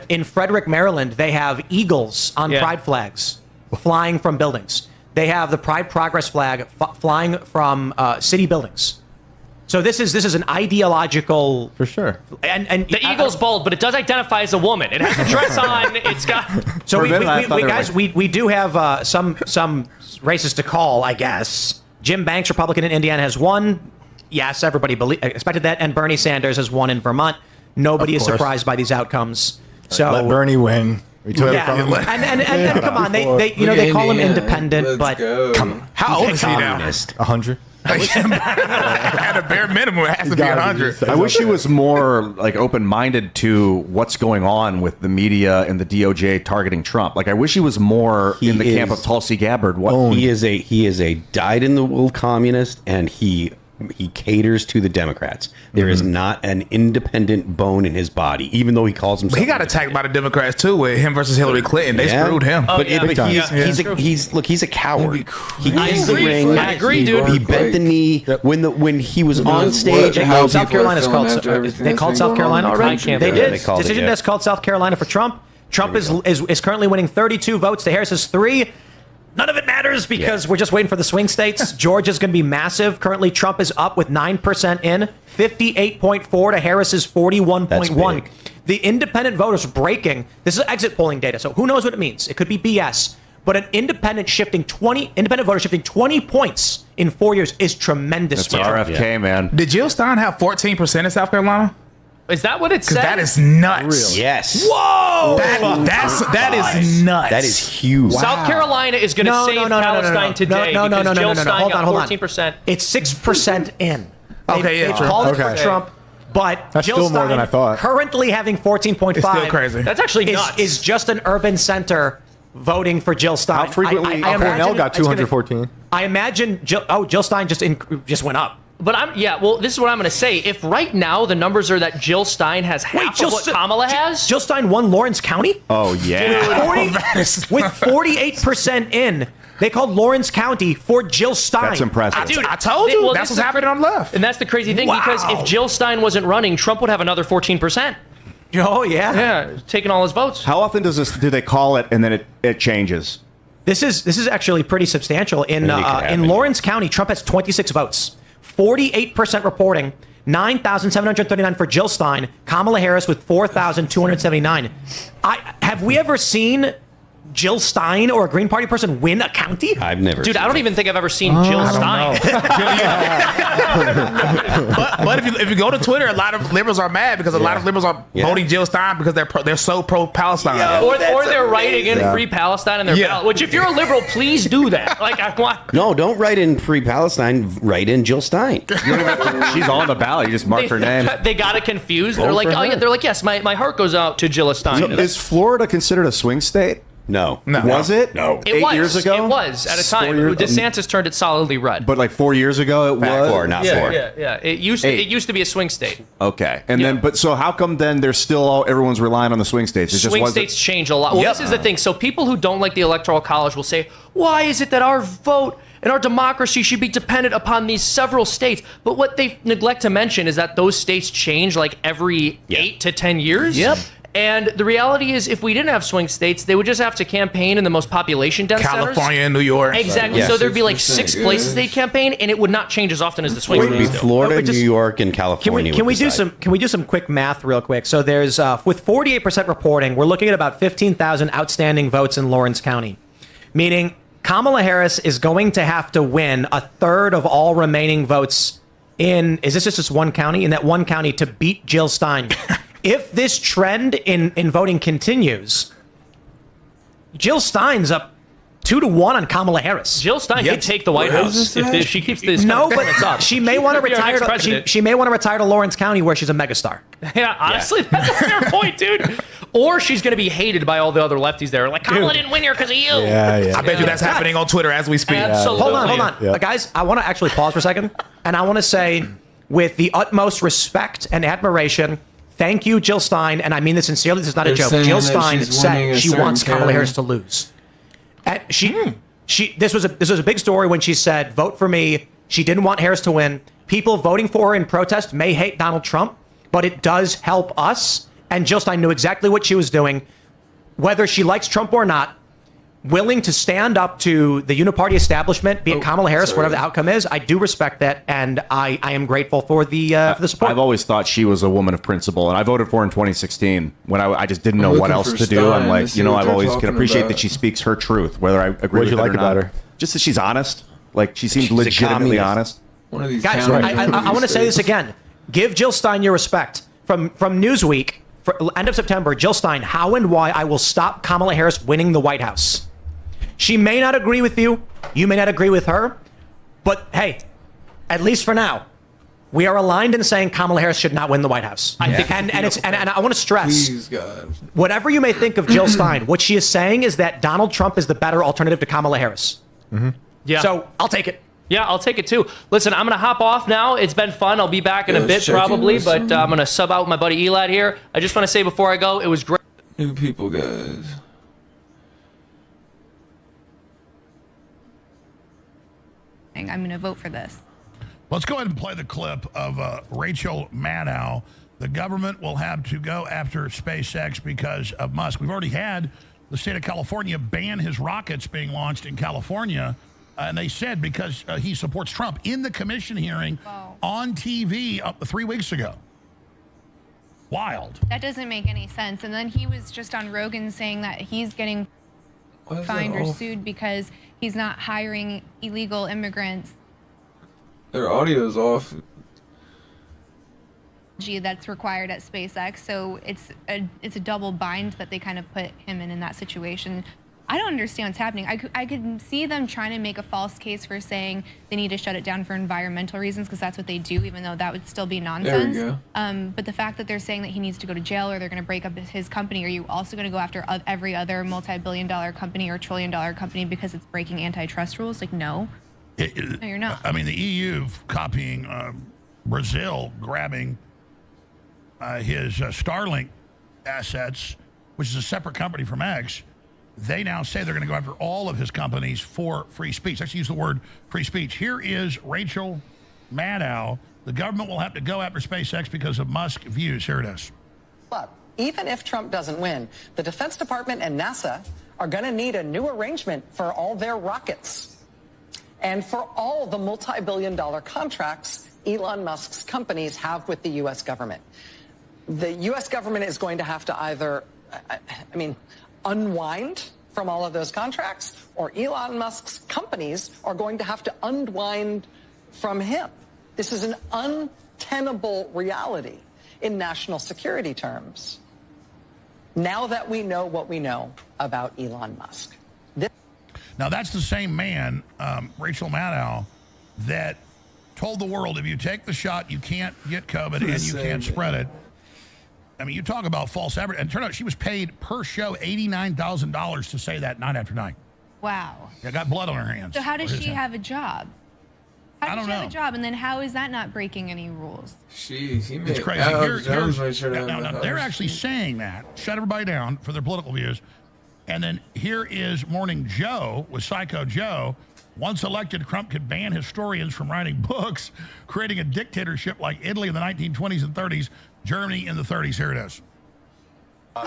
in Frederick, Maryland, they have eagles on Yeah. pride flags. flying from buildings. They have the Pride Progress flag flying from city buildings. So this is an ideological, for sure. And the eagle's bold, but it does identify as a woman. It has a dress on. It's got. So we do have some races to call, I guess. Jim Banks, Republican in Indiana, has won. Yes, everybody expected that, and Bernie Sanders has won in Vermont. Nobody is surprised by these outcomes. So let Bernie win. And come on, they call him independent, but how old is he now? 100. At a bare minimum, it has to be 100. I wish he was more like open-minded to what's going on with the media and the DOJ targeting Trump. Like I wish he was more in the camp of Tulsi Gabbard. He is a dyed-in-the-wool communist, and he caters to the Democrats. There is not an independent bone in his body, even though he calls himself. He got attacked by the Democrats too, with him versus Hillary Clinton. They screwed him. He's a coward. He gets the ring. I agree, dude. He bent the knee when he was on stage. South Carolina's called. They called South Carolina already. They did. Decision desk called South Carolina for Trump. Trump is currently winning 32 votes to Harris's 3. None of it matters because we're just waiting for the swing states. Georgia's going to be massive. Currently, Trump is up with 9% in, 58.4 to Harris's 41.1. The independent voters breaking. This is exit polling data, so who knows what it means? It could be BS. But an independent voter shifting 20 points in 4 years is tremendous. That's RFK, man. Did Jill Stein have 14% in South Carolina? Is that what it said? That is nuts. Really? Yes. Whoa! That is nuts. That is huge. Wow. South Carolina is going to save Palestine today. No. Jill Stein got Hold on. 14%. It's 6% in. They've True. called it for Trump, but that's Jill still Stein more than I thought. Currently having 14.5. It's still crazy. That's actually nuts. Is just an urban center voting for Jill Stein. How frequently? Cornell got 214. I imagine Jill Stein just went up. But this is what I'm going to say. If right now the numbers are that Jill Stein has half of what Kamala has. Jill Stein won Lawrence County? Oh, yeah. With 48% in. They called Lawrence County for Jill Stein. That's impressive. Dude, I told you. That's what's happening on the left. And that's the crazy thing, because if Jill Stein wasn't running, Trump would have another 14%. Oh, yeah? Yeah, taking all his votes. How often do they call it and then it changes? This is actually pretty substantial. In Lawrence County, Trump has 26 votes. 48% reporting, 9,739 for Jill Stein, Kamala Harris with 4,279. Have we ever seen Jill Stein or a Green Party person win a county? I've never. Dude, I don't even think I've ever seen Jill Stein. but if you go to Twitter, a lot of liberals are mad because a lot of liberals are voting Jill Stein because they're so pro Palestine. Or they're writing in Free Palestine in their ballot. Which, if you're a liberal, please do that. Like I want. No, don't write in Free Palestine. Write in Jill Stein. She's on the ballot. You just mark her name. They got it confused. They're like, yes, my heart goes out to Jill Stein. So is Florida considered a swing state? No. Was it? No. It 8 was. years ago? It was at a time. DeSantis turned it solidly red. But like 4 years ago, it was? 4, not 4. Yeah. It used to be a swing state. Okay. And then, but so how come then there's still everyone's relying on the swing states? Swing states change a lot. Well, this is the thing. So people who don't like the Electoral College will say, why is it that our vote and our democracy should be dependent upon these several states? But what they neglect to mention is that those states change like every 8 to 10 years. Yep. And the reality is, if we didn't have swing states, they would just have to campaign in the most population-dense California and New York. Exactly. So there'd be like 6 places they'd campaign, and it would not change as often as the swing states. It would be Florida, New York, and California. Can we do some quick math real quick? So there's with 48% reporting, we're looking at about 15,000 outstanding votes in Lawrence County, meaning Kamala Harris is going to have to win a third of all remaining votes in. Is this just this one county? In that one county to beat Jill Stein. If this trend in voting continues, Jill Stein's up 2-1 on Kamala Harris. Jill Stein could take the White House if she keeps this. But she may want to retire. She may want to retire to Lawrence County, where she's a megastar. Yeah, honestly, that's a fair point, dude. Or she's going to be hated by all the other lefties there. Like, Kamala didn't win here because of you. I bet you that's happening on Twitter as we speak. Absolutely. Hold on. Guys, I want to actually pause for a second, and I want to say, with the utmost respect and admiration, thank you, Jill Stein, and I mean this sincerely. This is not a joke. Jill Stein said she wants Kamala Harris to lose. And this was a big story when she said, "Vote for me." She didn't want Harris to win. People voting for her in protest may hate Donald Trump, but it does help us. And Jill Stein knew exactly what she was doing. Whether she likes Trump or not, willing to stand up to the uniparty establishment, be it Kamala Harris, whatever the outcome is. I do respect that, and I am grateful for the support. I've always thought she was a woman of principle, and I voted for her in 2016 when I just didn't know what else to do. I'm like, I've always can appreciate that she speaks her truth, whether I agree with it or not. What did you like about her? Just that she's honest. Like, she seems legitimately honest. One of these guys, I want to say this again. Give Jill Stein your respect. From Newsweek, for end of September, Jill Stein, how and why I will stop Kamala Harris winning the White House. She may not agree with you. You may not agree with her. But hey, at least for now, we are aligned in saying Kamala Harris should not win the White House. I think, and I want to stress, Please, God. Whatever you may think of Jill Stein, what she is saying is that Donald Trump is the better alternative to Kamala Harris. Mm-hmm. Yeah. So I'll take it. Yeah, I'll take it too. Listen, I'm going to hop off now. It's been fun. I'll be back in a bit probably, but I'm going to sub out my buddy Elad here. I just want to say before I go, it was great. New people, guys. I'm going to vote for this. Let's go ahead and play the clip of Rachel Maddow. The government will have to go after SpaceX because of Musk. We've already had the state of California ban his rockets being launched in California. And they said because he supports Trump in the commission hearing on TV 3 weeks ago. Wild. That doesn't make any sense. And then he was just on Rogan saying that he's getting fined or sued because he's not hiring illegal immigrants. Their audio's off. That's required at SpaceX. So it's a double bind that they kind of put him in that situation. I don't understand what's happening. I could see them trying to make a false case for saying they need to shut it down for environmental reasons because that's what they do, even though that would still be nonsense. There we go. But the fact that they're saying that he needs to go to jail or they're going to break up his company, are you also going to go after every other multi-billion-dollar company or trillion-dollar company because it's breaking antitrust rules? Like, no. No, you're not. I mean, the EU copying Brazil, grabbing his Starlink assets, which is a separate company from X. They now say they're going to go after all of his companies for free speech. Let's use the word free speech. Here is Rachel Maddow. The government will have to go after SpaceX because of Musk views. Here it is. But even if Trump doesn't win, the Defense Department and NASA are going to need a new arrangement for all their rockets and for all the multi-billion-dollar contracts Elon Musk's companies have with the U.S. government. The U.S. government is going to have to either, unwind from all of those contracts, or Elon Musk's companies are going to have to unwind from him. This is an untenable reality in national security terms. Now that we know what we know about Elon Musk. Now, that's the same man, Rachel Maddow, that told the world if you take the shot, you can't get COVID and you can't spread it. I mean, you talk about false advertising. And it turned out she was paid per show $89,000 to say that night after night. Wow. Yeah, got blood on her hands. So how does she have a job? How does she have know. a job? And then how is that not breaking any rules? It's crazy. Now, they're actually saying that. Shut everybody down for their political views. And then here is Morning Joe with Psycho Joe. Once elected, Trump could ban historians from writing books, creating a dictatorship like Italy in the 1920s and 30s, Germany in the 30s. Here it is.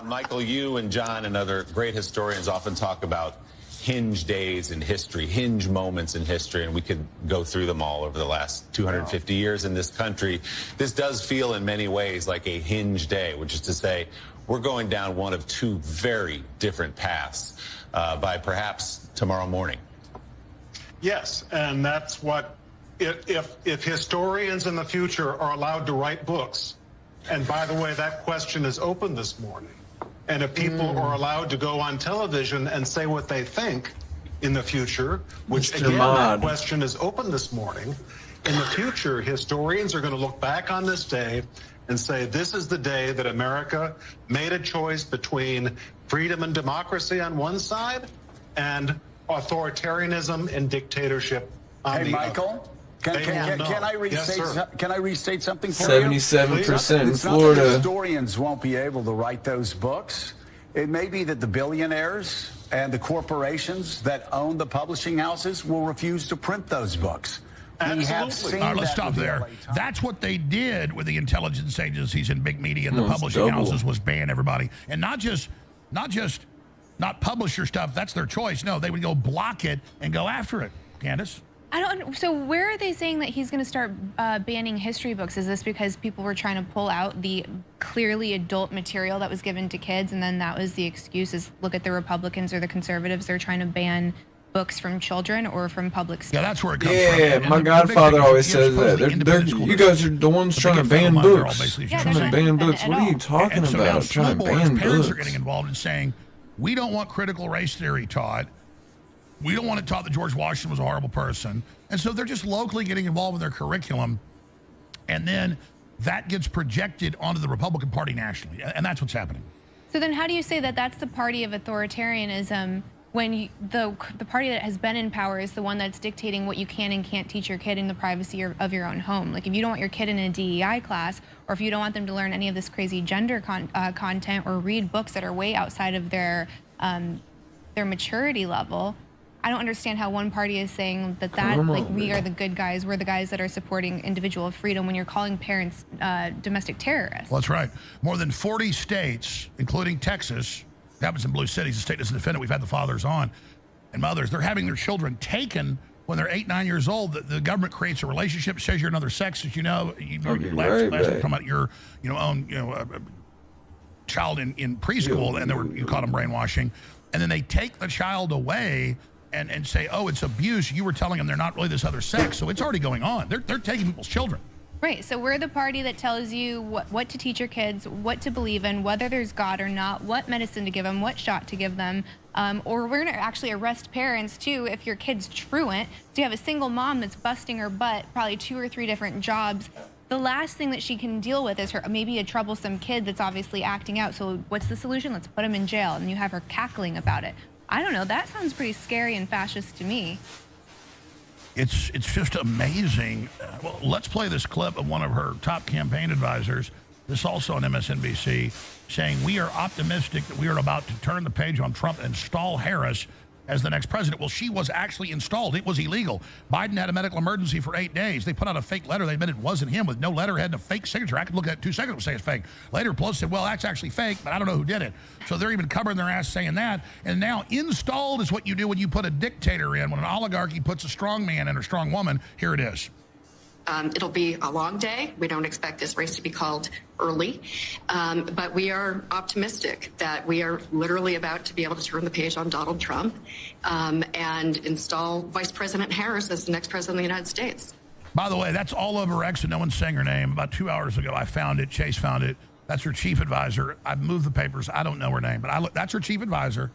Michael, you and John and other great historians often talk about hinge days in history, hinge moments in history, and we could go through them all over the last 250 years in this country. This does feel in many ways like a hinge day, which is to say we're going down one of two very different paths by perhaps tomorrow morning. Yes, and that's what, if historians in the future are allowed to write books, and by the way, that question is open this morning, and if people are allowed to go on television and say what they think in the future, which Mr. again, Mod. that question is open this morning, in the future, historians are going to look back on this day and say, this is the day that America made a choice between freedom and democracy on one side and authoritarianism and dictatorship on the Michael, other. can I restate? Yes, sir. Can I restate something for 77% in It's not that Florida. historians won't be able to write those books. It may be that the billionaires and the corporations that own the publishing houses will refuse to print those books. We have seen All right, let's that stop with the there. LA Times. That's what they did with the intelligence agencies and big media and the It's publishing double. houses was ban everybody. And not just not publish your stuff. That's their choice. No, they would go block it and go after it. Candace? So where are they saying that he's going to start banning history books? Is this because people were trying to pull out the clearly adult material that was given to kids, and then that was the excuse? Is look at the Republicans or the conservatives, they're trying to ban books from children or from public schools. Yeah, that's where it comes from. Yeah, my godfather always says that. You guys are the ones trying to ban books. Trying to ban books. What are you talking about? Trying to ban parents books. are getting involved in saying, we don't want critical race theory taught. We don't want it taught that George Washington was a horrible person. And so they're just locally getting involved in their curriculum. And then that gets projected onto the Republican Party nationally. And that's what's happening. So then how do you say that that's the party of authoritarianism when the party that has been in power is the one that's dictating what you can and can't teach your kid in the privacy of your own home? Like if you don't want your kid in a DEI class, or if you don't want them to learn any of this crazy gender content or read books that are way outside of their maturity level, I don't understand how one party is saying that like we are the good guys, we're the guys that are supporting individual freedom, when you're calling parents domestic terrorists. Well, that's right. More than 40 states, including Texas, happens in blue cities, the state doesn't defend it. We've had the fathers on and mothers. They're having their children taken when they're 8, 9 years old. The government creates a relationship, says you're another sex, as you know. Last talking about your own child in preschool, and you caught them brainwashing, and then they take the child away and say, oh, it's abuse. You were telling them they're not really this other sex, so it's already going on. They're taking people's children. Right, so we're the party that tells you what to teach your kids, what to believe in, whether there's God or not, what medicine to give them, what shot to give them, or we're going to actually arrest parents, too, if your kid's truant. So you have a single mom that's busting her butt, probably 2 or 3 different jobs. The last thing that she can deal with is maybe a troublesome kid that's obviously acting out. So what's the solution? Let's put him in jail, and you have her cackling about it. I don't know, that sounds pretty scary and fascist to me. It's just amazing. Well, let's play this clip of one of her top campaign advisors, this also on MSNBC, saying we are optimistic that we are about to turn the page on Trump and install Harris as the next president. Well, she was actually installed. It was illegal. Biden had a medical emergency for 8 days. They put out a fake letter. They admitted it wasn't him with no letterhead and a fake signature. I could look at it 2 seconds and say it's fake. Later, Pelosi said, well, that's actually fake, but I don't know who did it. So they're even covering their ass saying that. And now installed is what you do when you put a dictator in. When an oligarchy puts a strong man in or strong woman, here it is. It'll be a long day. We don't expect this race to be called early, but we are optimistic that we are literally about to be able to turn the page on Donald Trump and install Vice President Harris as the next president of the United States. By the way, that's all over X and no one's saying her name. About 2 hours ago, I found it. Chase found it. That's her chief advisor. I've moved the papers. I don't know her name, but that's her chief advisor.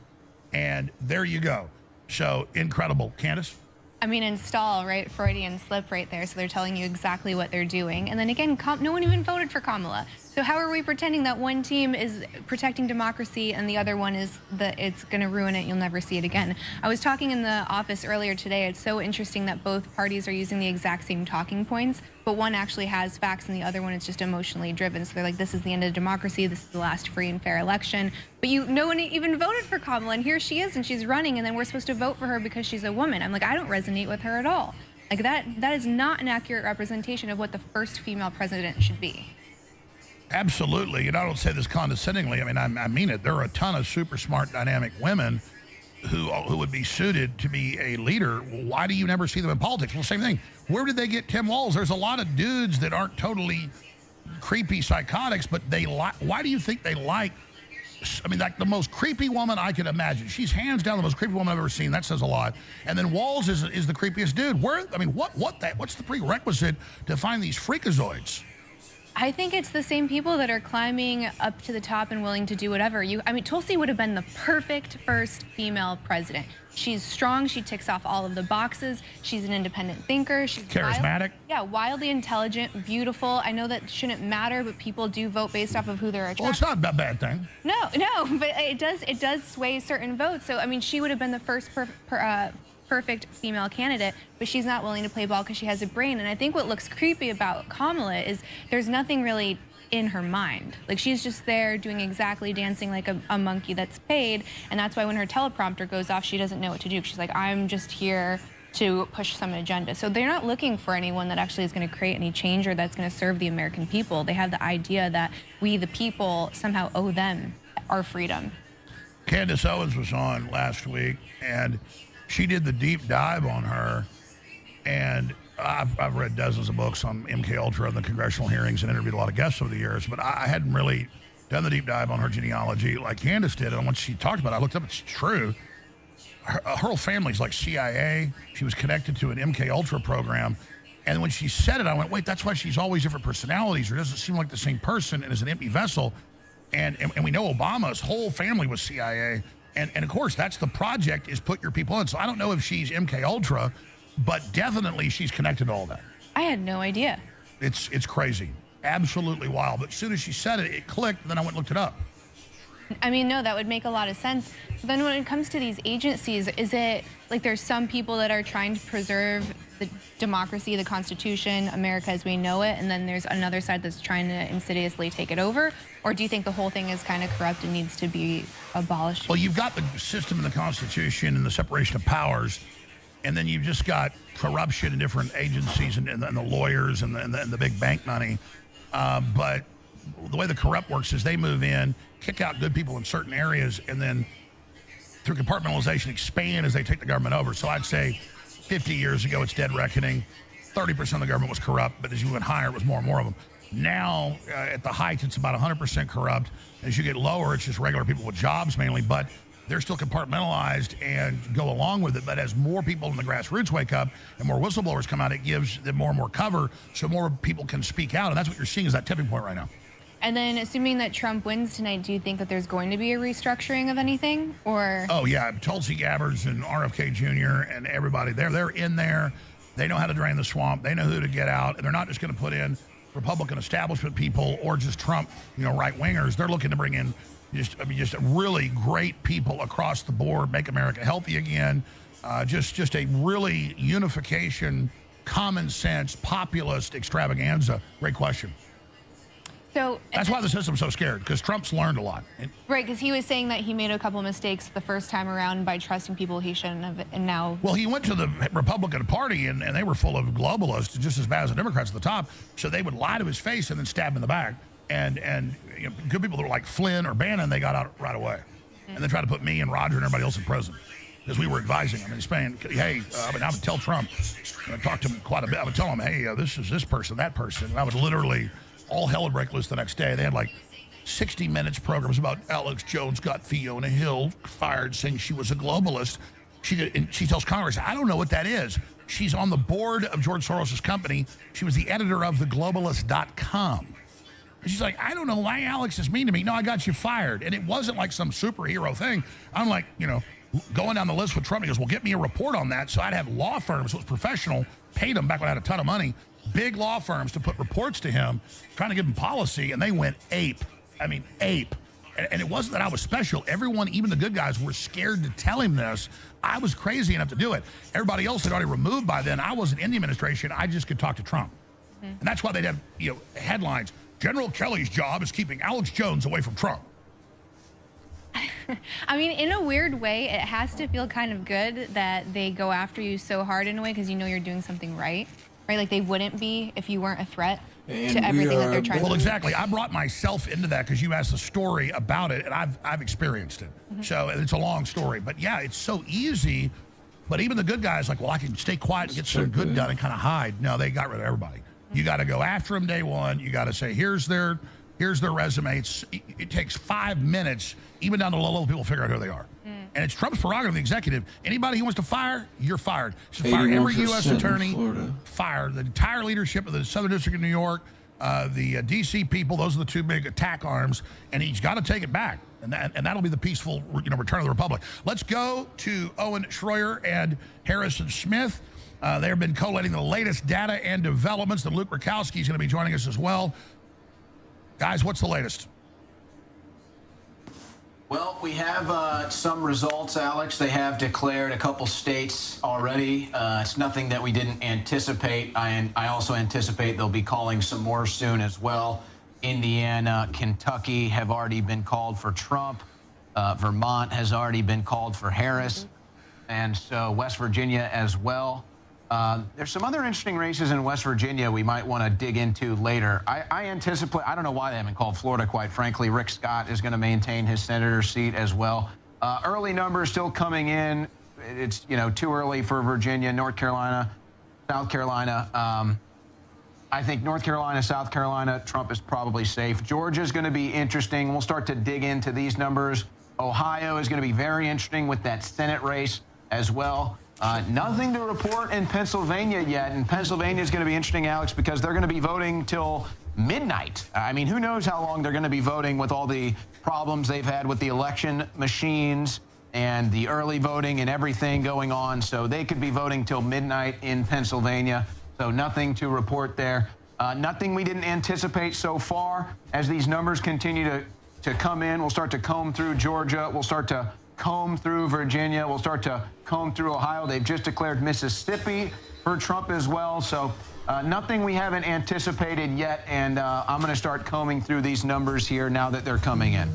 And there you go. So incredible. Candace? I mean, install, right? Freudian slip right there. So they're telling you exactly what they're doing. And then again, no one even voted for Kamala. So how are we pretending that one team is protecting democracy and the other one is that it's going to ruin it, you'll never see it again? I was talking in the office earlier today. It's so interesting that both parties are using the exact same talking points, but one actually has facts and the other one is just emotionally driven. So they're like, this is the end of democracy. This is the last free and fair election. But no one even voted for Kamala, and here she is, and she's running, and then we're supposed to vote for her because she's a woman. I'm like, I don't resonate with her at all. Like that is not an accurate representation of what the first female president should be. Absolutely. And I don't say this condescendingly. I mean, I mean it. There are a ton of super smart, dynamic women who would be suited to be a leader. Why do you never see them in politics? Well, same thing. Where did they get Tim Walz? There's a lot of dudes that aren't totally creepy psychotics, but why do you think they like, I mean, like the most creepy woman I could imagine. She's hands down the most creepy woman I've ever seen. That says a lot. And then Walz is the creepiest dude. What's the prerequisite to find these freakazoids? I think it's the same people that are climbing up to the top and willing to do whatever. I mean, Tulsi would have been the perfect first female president. She's strong. She ticks off all of the boxes. She's an independent thinker. She's charismatic. Wildly intelligent, beautiful. I know that shouldn't matter, but people do vote based off of who they're attracted. Well, it's not a bad thing. No, but it does sway certain votes. So I mean, she would have been the first perfect female candidate, but she's not willing to play ball because she has a brain. And I think what looks creepy about Kamala is there's nothing really in her mind. Like, she's just there dancing like a monkey that's paid, and that's why when her teleprompter goes off, she doesn't know what to do. She's like, I'm just here to push some agenda. So they're not looking for anyone that actually is going to create any change or that's going to serve the American people. They have the idea that we, the people, somehow owe them our freedom. Candace Owens was on last week, and she did the deep dive on her. And I've read dozens of books on MK Ultra and the congressional hearings and interviewed a lot of guests over the years, but I hadn't really done the deep dive on her genealogy like Candace did. And once she talked about it, I looked up, it's true. Her whole family's like CIA. She was connected to an MK Ultra program. And when she said it, I went, wait, that's why she's always different personalities, or doesn't seem like the same person and is an empty vessel. And we know Obama's whole family was CIA. And of course, that's the project, is put your people in. So I don't know if she's MK Ultra, but definitely she's connected to all that. I had no idea. It's crazy. Absolutely wild. But as soon as she said it, it clicked, and then I went and looked it up. I mean, no, that would make a lot of sense. But then when it comes to these agencies, is it like there's some people that are trying to preserve the democracy, the Constitution, America as we know it, and then there's another side that's trying to insidiously take it over? Or do you think the whole thing is kind of corrupt and needs to be abolished? Well, you've got the system in the Constitution and the separation of powers, and then you've just got corruption in different agencies and the lawyers and the big bank money. But the way the corrupt works is they move in, kick out good people in certain areas, and then through compartmentalization expand as they take the government over. So I'd say 50 years ago, it's dead reckoning. 30% of the government was corrupt, but as you went higher, it was more and more of them. Now, at the height, it's about 100% corrupt. As you get lower, it's just regular people with jobs mainly, but they're still compartmentalized and go along with it. But as more people in the grassroots wake up and more whistleblowers come out, it gives them more and more cover so more people can speak out. And that's what you're seeing is that tipping point right now. And then assuming that Trump wins tonight, do you think that there's going to be a restructuring of anything? Or Oh, yeah. Tulsi Gabbard and RFK Jr. and everybody, they're in there. They know how to drain the swamp. They know who to get out. And they're not just going to put in Republican establishment people or just Trump, right-wingers. They're looking to bring in just really great people across the board, make America healthy again. Just a really unification, common sense, populist extravaganza. Great question. So that's why the system's so scared, because Trump's learned a lot. Right, because he was saying that he made a couple mistakes the first time around by trusting people he shouldn't have, and now... Well, he went to the Republican Party, and they were full of globalists, just as bad as the Democrats at the top, so they would lie to his face and then stab him in the back. And good people that were like Flynn or Bannon, they got out right away. And then tried to put me and Roger and everybody else in prison, because we were advising him. And he's saying, hey, I would tell Trump, talk to him quite a bit. I would tell him, hey, this is this person, that person. And I would literally... all hell would break loose the next day. They had like 60 Minutes programs about Alex Jones got Fiona Hill fired saying she was a globalist. She tells Congress, I don't know what that is. She's on the board of George Soros' company. She was the editor of theglobalist.com. And she's like, I don't know why Alex is mean to me. No, I got you fired. And it wasn't like some superhero thing. I'm like, going down the list with Trump. He goes, well, get me a report on that. So I'd have law firms, so it was professional, paid them back when I had a ton of money. Big law firms to put reports to him, trying to give him policy, and they went ape. I mean, ape. And it wasn't that I was special. Everyone, even the good guys, were scared to tell him this. I was crazy enough to do it. Everybody else had already removed by then. I wasn't in the administration. I just could talk to Trump. And that's why they'd have, headlines. General Kelly's job is keeping Alex Jones away from Trump. I mean, in a weird way, it has to feel kind of good that they go after you so hard in a way, because you're doing something right. Right, like they wouldn't be if you weren't a threat to everything that they're trying to do. Well, exactly. I brought myself into that because you asked the story about it, and I've experienced it. So it's a long story. But yeah, it's so easy. But even the good guys, like, well, I can stay quiet and get some good done and kind of hide. No, they got rid of everybody. You got to go after them day one. You got to say, here's their resume. It takes 5 minutes, even down to low-level people, figure out who they are. And it's Trump's prerogative, the executive. Anybody he wants to fire, you're fired. He should fire every U.S. attorney, fire the entire leadership of the Southern District of New York, the D.C. people. Those are the two big attack arms, and he's got to take it back. And that'll be the peaceful return of the republic. Let's go to Owen Schroyer and Harrison Smith. They have been collating the latest data and developments. And Luke Rakowski is going to be joining us as well. Guys, what's the latest? Well, we have some results, Alex. They have declared a couple states already. It's nothing that we didn't anticipate. I also anticipate they'll be calling some more soon as well. Indiana, Kentucky have already been called for Trump. Vermont has already been called for Harris. And so West Virginia as well. There's some other interesting races in West Virginia we might want to dig into later. I anticipate, I don't know why they haven't called Florida, quite frankly. Rick Scott is going to maintain his senator seat as well. Early numbers still coming in. It's too early for Virginia, North Carolina, South Carolina. I think North Carolina, South Carolina, Trump is probably safe. Georgia's going to be interesting. We'll start to dig into these numbers. Ohio is going to be very interesting with that Senate race as well. Nothing to report in Pennsylvania yet. And Pennsylvania is going to be interesting, Alex, because they're going to be voting till midnight. I mean, who knows how long they're going to be voting with all the problems they've had with the election machines and the early voting and everything going on. So they could be voting till midnight in Pennsylvania. So nothing to report there. Nothing we didn't anticipate so far. As these numbers continue to come in, we'll start to comb through Georgia. We'll start to comb through Virginia. We'll start to comb through Ohio. They've just declared Mississippi for Trump as well. So nothing we haven't anticipated yet. And I'm going to start combing through these numbers here now that they're coming in.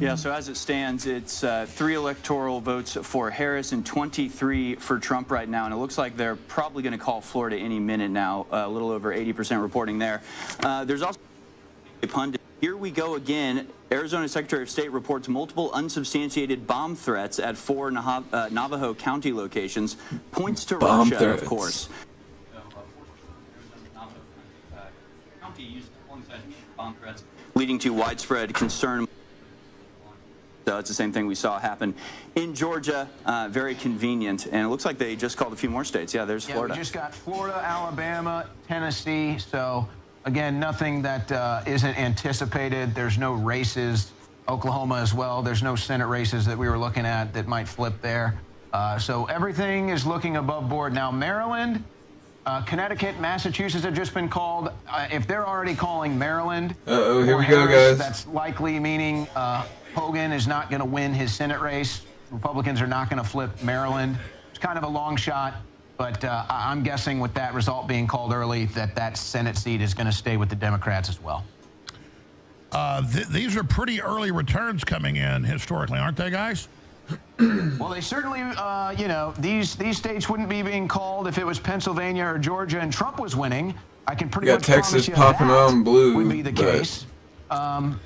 Yeah, so as it stands, it's 3 electoral votes for Harris and 23 for Trump right now. And it looks like they're probably going to call Florida any minute now, a little over 80% reporting there. There's also a pundit. Here we go again. Arizona Secretary of State reports multiple unsubstantiated bomb threats at 4 Navajo County locations. Points to Bomb Russia, threats. of course. Bomb threats, leading to widespread concern. So it's the same thing we saw happen in Georgia. Very convenient. And it looks like they just called a few more states. Yeah, there's Florida. We just got Florida, Alabama, Tennessee. So, again, nothing that isn't anticipated. There's no races. Oklahoma as well. There's no Senate races that we were looking at that might flip there. So everything is looking above board. Now, Maryland, Connecticut, Massachusetts have just been called. If they're already calling Maryland, here we go, guys. That's likely meaning Hogan is not going to win his Senate race. Republicans are not going to flip Maryland. It's kind of a long shot, but I'm guessing with that result being called early that Senate seat is going to stay with the Democrats as well. These are pretty early returns coming in historically, aren't they, guys? Well, they certainly, these states wouldn't be being called if it was Pennsylvania or Georgia and Trump was winning. I can pretty got much Texas promise you popping that on blue, would be the but case.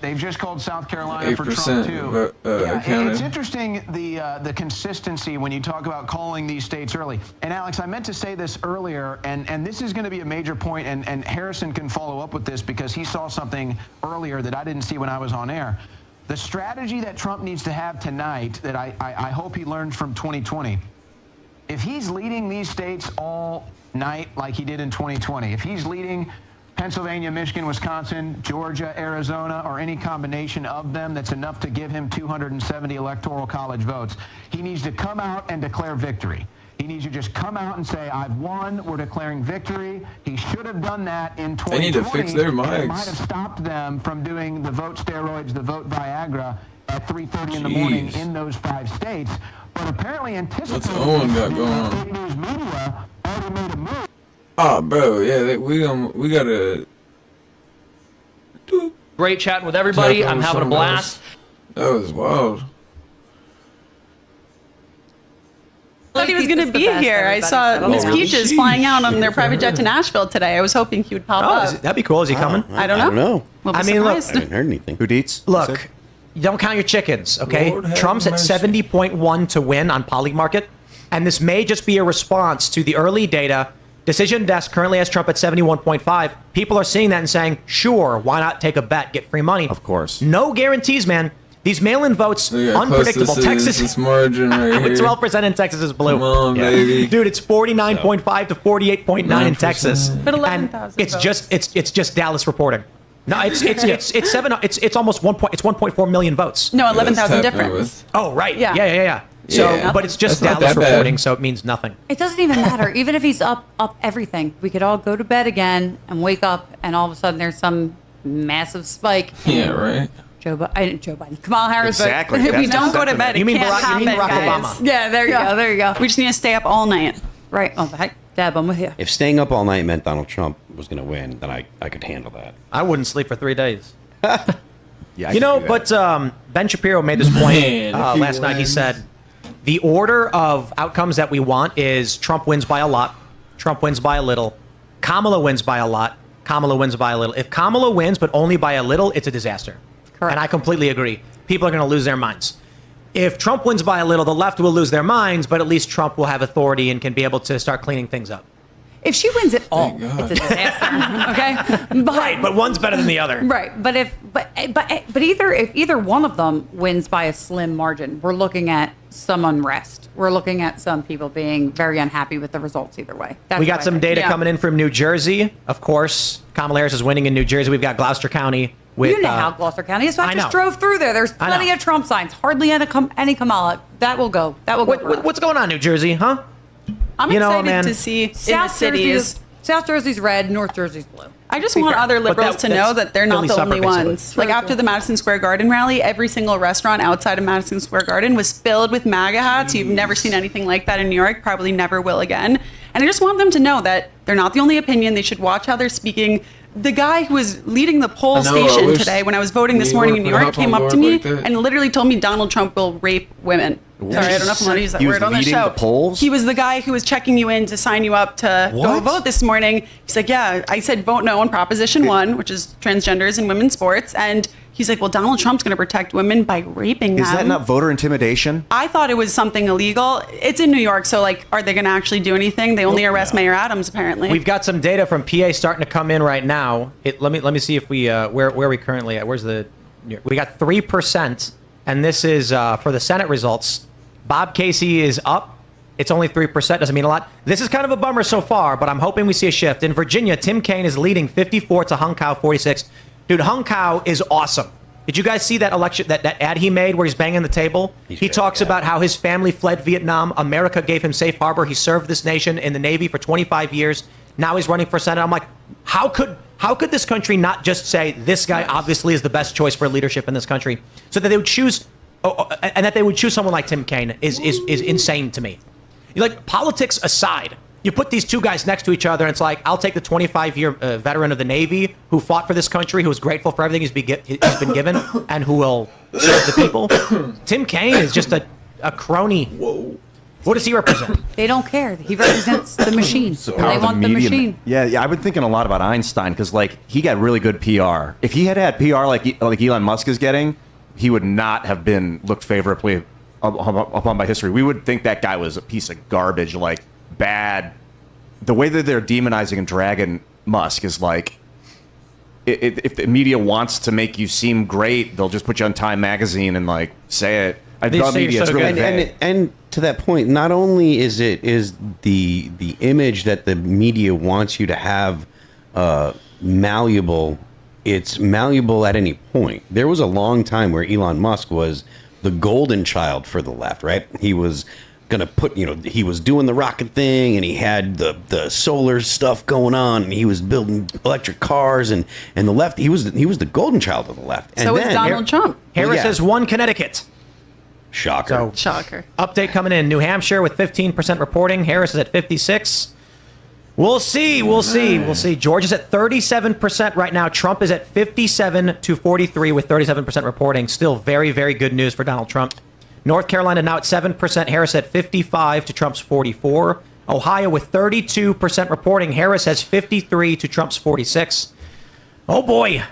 They've just called South Carolina for 8% Trump too. counted. It's interesting the consistency when you talk about calling these states early. And Alex, I meant to say this earlier, and this is going to be a major point, and Harrison can follow up with this because he saw something earlier that I didn't see when I was on air. The strategy that Trump needs to have tonight that I hope he learned from 2020, if he's leading these states all night like he did in 2020, if he's leading Pennsylvania, Michigan, Wisconsin, Georgia, Arizona, or any combination of them that's enough to give him 270 electoral college votes, he needs to come out and declare victory. He needs to just come out and say, I've won, we're declaring victory. He should have done that in 2020. They need to fix their mics. It might have stopped them from doing the vote steroids, the vote Viagra at 3:30 in the morning in those 5 states. But apparently anticipating Owen got going on? news media already made a move. Oh, bro, yeah, we gotta. Great chatting with everybody. I'm having a blast. That was wild. I thought he was going to be here. I saw Miss Peaches flying out on their private jet to Nashville today. I was hoping he would pop up. That'd be cool. Is he coming? I don't know. We'll be I mean, look, surprised. I haven't heard anything. Who deets? Look, don't count your chickens, okay? Lord have Trump's at mercy. 70.1 to win on Polymarket, and this may just be a response to the early data. Decision Desk currently has Trump at 71.5. People are seeing that and saying, sure, why not take a bet, get free money? Of course. No guarantees, man. These mail-in votes, Look how close unpredictable. this Texas, is, this margin right here. 12% in Texas is blue. Come on, baby. Dude, it's 49.5 to 48.9 in Texas. But 11,000 And it's votes. just it's Dallas reporting. No, it's 1.4 million votes. No, 11,000 That's happening difference. with- Oh, right. Yeah. Yeah. So, Yeah. but it's just That's not Dallas that bad. reporting, so it means nothing. It doesn't even matter. Even if he's up everything, we could all go to bed again and wake up, and all of a sudden there's some massive spike. Yeah, right. Joe Biden, Kamala Harris. Exactly. If we That's don't go to exactly bed, You it mean can't Barack- you mean happen, Barack guys. Obama. Yeah, there you go. We just need to stay up all night. Right. Oh, heck, Deb, I'm with you. If staying up all night meant Donald Trump was going to win, then I could handle that. I wouldn't sleep for 3 days. Yeah, I You could know, do that. but Ben Shapiro made this point Man, if he last night. He wins. said the order of outcomes that we want is Trump wins by a lot, Trump wins by a little, Kamala wins by a lot, Kamala wins by a little. If Kamala wins but only by a little, it's a disaster. Correct. And I completely agree. People are going to lose their minds. if Trump wins by a little, the left will lose their minds, but at least Trump will have authority and can be able to start cleaning things up. If she wins at all, it's a disaster. Okay, but one's better than the other. Right, but if either one of them wins by a slim margin, we're looking at some unrest. We're looking at some people being very unhappy with the results either way. We got some data coming in from New Jersey. Of course, Kamala Harris is winning in New Jersey. We've got Gloucester County. With, you know how Gloucester County is. So I just drove through there. There's plenty of Trump signs. Hardly any Kamala. That will go. What's going on, New Jersey? Huh? I'm excited to see South cities. South Jersey's red, North Jersey's blue. I just want other liberals to know that they're not the only ones. Like after the Madison Square Garden rally, every single restaurant outside of Madison Square Garden was filled with MAGA hats. You've never seen anything like that in New York, probably never will again. And I just want them to know that they're not the only opinion. They should watch how they're speaking. The guy who was leading the poll station today when I was voting this morning in New York came up to me and literally told me Donald Trump will rape women. Sorry, I don't know if I'm allowed to use that word on the show. The polls? He was the guy who was checking you in to sign you up to go vote this morning. He's like, yeah, I said vote no on Proposition 1, which is transgenders in women's sports. And he's like, well, Donald Trump's going to protect women by raping them. Is that not voter intimidation? I thought it was something illegal. It's in New York, so like, are they going to actually do anything? They only arrest Mayor Adams, apparently. We've got some data from PA starting to come in right now. Let me see if we where are we currently at? Where's the? We got 3%, and this is for the Senate results. Bob Casey is up. It's only 3%. Doesn't mean a lot. This is kind of a bummer so far, but I'm hoping we see a shift. In Virginia, Tim Kaine is leading 54 to Hung Kao 46. Dude, Hung Kao is awesome. Did you guys see that election, that ad he made where he's banging the table? He talks about how his family fled Vietnam. America gave him safe harbor. He served this nation in the Navy for 25 years. Now he's running for Senate. I'm like, how could this country not just say this guy obviously is the best choice for leadership in this country, so that they would choose, and that they would choose someone like Tim Kaine is insane to me. Like, politics aside, you put these two guys next to each other, and it's like, I'll take the 25-year veteran of the Navy who fought for this country, who is grateful for everything he's been given, and who will serve the people. Tim Kaine is just a crony. Whoa. What does he represent? They don't care. He represents the machine. They want the machine. Yeah, I've been thinking a lot about Einstein because, like, he got really good PR. If he had PR like Elon Musk is getting, he would not have been looked favorably upon by history. We would think that guy was a piece of garbage, like bad. The way that they're demonizing and dragging Musk is like, if the media wants to make you seem great, they'll just put you on Time Magazine and like say it. I thought media is really vague. And to that point, not only is the image that the media wants you to have malleable, it's malleable at any point. There was a long time where Elon Musk was the golden child for the left, right? He was gonna put, he was doing the rocket thing, and he had the solar stuff going on, and he was building electric cars, and the left, he was the golden child of the left. And so is Donald Trump. Harris has won Connecticut. Shocker. Shocker. Update coming in. New Hampshire with 15% reporting. Harris is at 56. We'll see. Georgia's at 37% right now. Trump is at 57 to 43 with 37% reporting. Still very, very good news for Donald Trump. North Carolina now at 7%. Harris at 55 to Trump's 44. Ohio with 32% reporting. Harris has 53 to Trump's 46. Oh boy.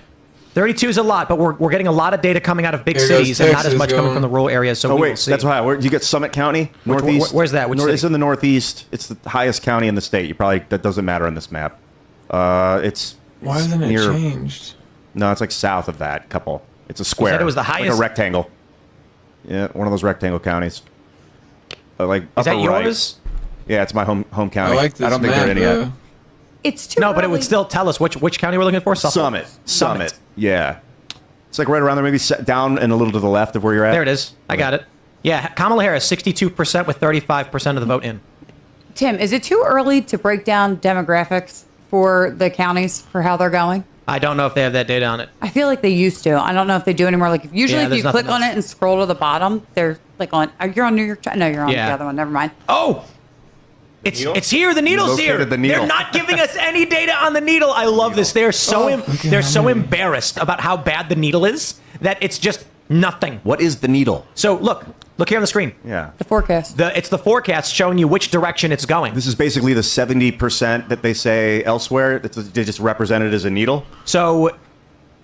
32 is a lot, but we're getting a lot of data coming out of big cities and not as much coming from the rural areas. So we will see. That's why. You get Summit County, Northeast. Where's that? It's in the Northeast. It's the highest county in the state. That doesn't matter on this map. It's why isn't it changed? No, it's like south of that couple. It's a square. You said it was the highest, like a rectangle. Yeah, one of those rectangle counties. Like is that yours? Right. Yeah, it's my home county. I like this don't think map, there are any yet. It's too early. But it would still tell us which county we're looking for. Summit. Yeah. It's like right around there, maybe down and a little to the left of where you're at. There it is. I got it. Yeah, Kamala Harris, 62% with 35% of the vote in. Tim, is it too early to break down demographics for the counties for how they're going? I don't know if they have that data on it. I feel like they used to. I don't know if they do anymore. Like if you click on it and scroll to the bottom, they're like on. You're on New York. No, you're on the other one. Never mind. Oh. It's here. The needle's here. They're not giving us any data on the needle. I love this. They're so embarrassed about how bad the needle is that it's just nothing. What is the needle? So look here on the screen. Yeah. The forecast. It's the forecast showing you which direction it's going. This is basically the 70% that they say elsewhere. They just represent it as a needle. So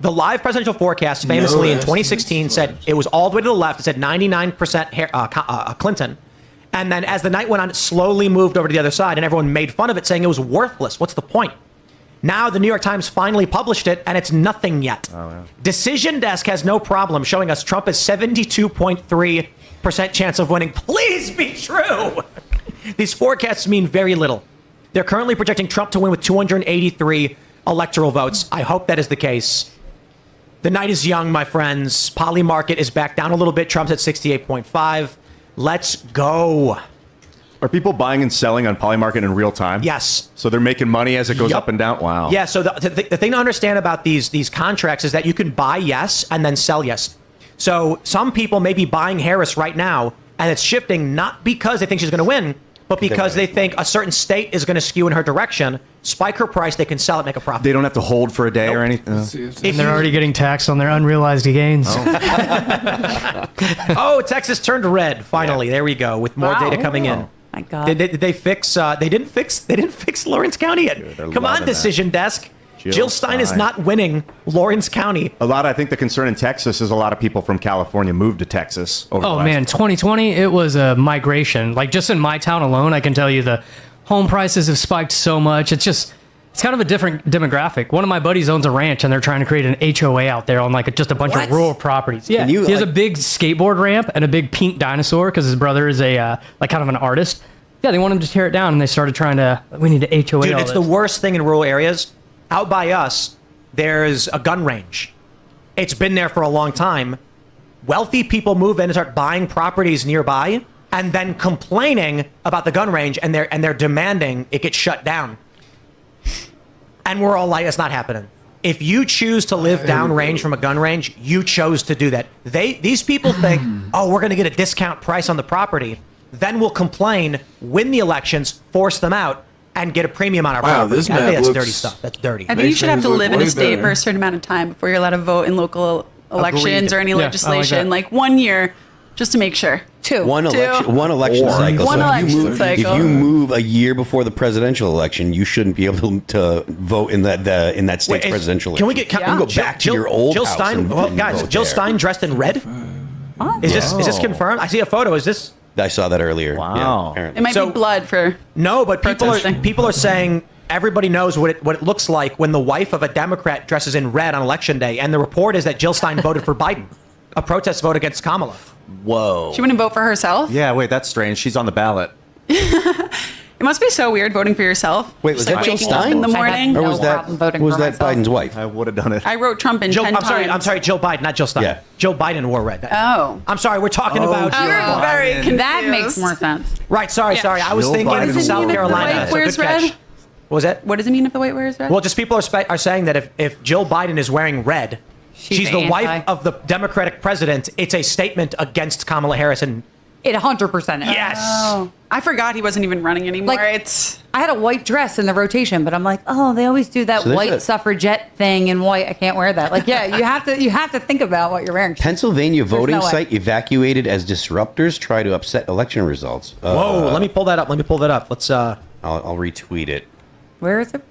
The live presidential forecast famously in 2016 said it was all the way to the left. It said 99% Clinton. And then as the night went on, it slowly moved over to the other side, and everyone made fun of it, saying it was worthless. What's the point? Now the New York Times finally published it, and it's nothing yet. Oh, yeah. Decision Desk has no problem showing us Trump has 72.3% chance of winning. Please be true. These forecasts mean very little. They're currently projecting Trump to win with 283 electoral votes. I hope that is the case. The night is young, my friends. Poly market is back down a little bit. Trump's at 68.5. Let's go. Are people buying and selling on Polymarket in real time? Yes. So they're making money as it goes up and down? Wow. Yeah, so the thing to understand about these contracts is that you can buy yes and then sell yes. So some people may be buying Harris right now, and it's shifting not because they think she's going to win, but because they think a certain state is going to skew in her direction, spike her price, they can sell it, make a profit. They don't have to hold for a day or anything? And they're already getting taxed on their unrealized gains. Oh, Texas turned red, finally. There we go, with more data coming in. My God. Did they fix? They didn't fix Lawrence County yet. Come on, Decision Desk. Jill Stein is not winning Lawrence County. I think the concern in Texas is a lot of people from California moved to Texas. Over the last 2020, it was a migration. Like just in my town alone, I can tell you the home prices have spiked so much. It's kind of a different demographic. One of my buddies owns a ranch, and they're trying to create an HOA out there on just a bunch of rural properties. Yeah, he has a big skateboard ramp and a big pink dinosaur because his brother is a kind of an artist. Yeah, they want him to tear it down, and they started trying to. We need to HOA. Dude, it's the worst thing in rural areas. Out by us, there's a gun range. It's been there for a long time. Wealthy people move in and start buying properties nearby, and then complaining about the gun range, and they're demanding it get shut down. And we're all like, it's not happening. If you choose to live downrange from a gun range, you chose to do that. These people think, oh, we're going to get a discount price on the property. Then we'll complain, win the elections, force them out, and get a premium on our property. This I think map that's looks dirty stuff. That's dirty. I think you should have to live in a state for a certain amount of time before you're allowed to vote in local elections or any legislation. Like 1 year, just to make sure. One election cycle. One election cycle. If you move a year before the presidential election, you shouldn't be able to vote in that state's presidential election. Can we go back to your old Jill Stein? Guys, Jill Stein dressed in red. Is this confirmed? I see a photo. Is this? I saw that earlier. Wow. Yeah, it might be blood for no, but people are saying everybody knows what it looks like when the wife of a Democrat dresses in red on election day, and the report is that Jill Stein voted for Biden, a protest vote against Kamala. Whoa. She wouldn't vote for herself? Yeah, wait, that's strange. She's on the ballot. It must be so weird voting for yourself. Wait, was that Jill Stein in the morning? Or was that Biden's wife? I would have done it. I wrote Trump in 10 times. I'm sorry, Jill Biden, not Jill Stein. Yeah. Jill Biden wore red. Oh. I'm sorry, we're talking about Jill Biden. Very confused. That makes more sense. Right, sorry. I was Jill thinking Biden South Carolina. The white wears red? What was that? What does it mean if the white wears red? Well, just people are saying that if Jill Biden is wearing red, she's the wife of the Democratic president. It's a statement against Kamala Harris. And it 100% is. Yes. Oh, I forgot he wasn't even running anymore. I had a white dress in the rotation, but I'm like, oh, they always do that white suffragette thing in white. I can't wear that. Like, yeah, you have to think about what you're wearing. Pennsylvania voting site evacuated as disruptors try to upset election results. Whoa, let me pull that up. Let's I'll retweet it. Where is it?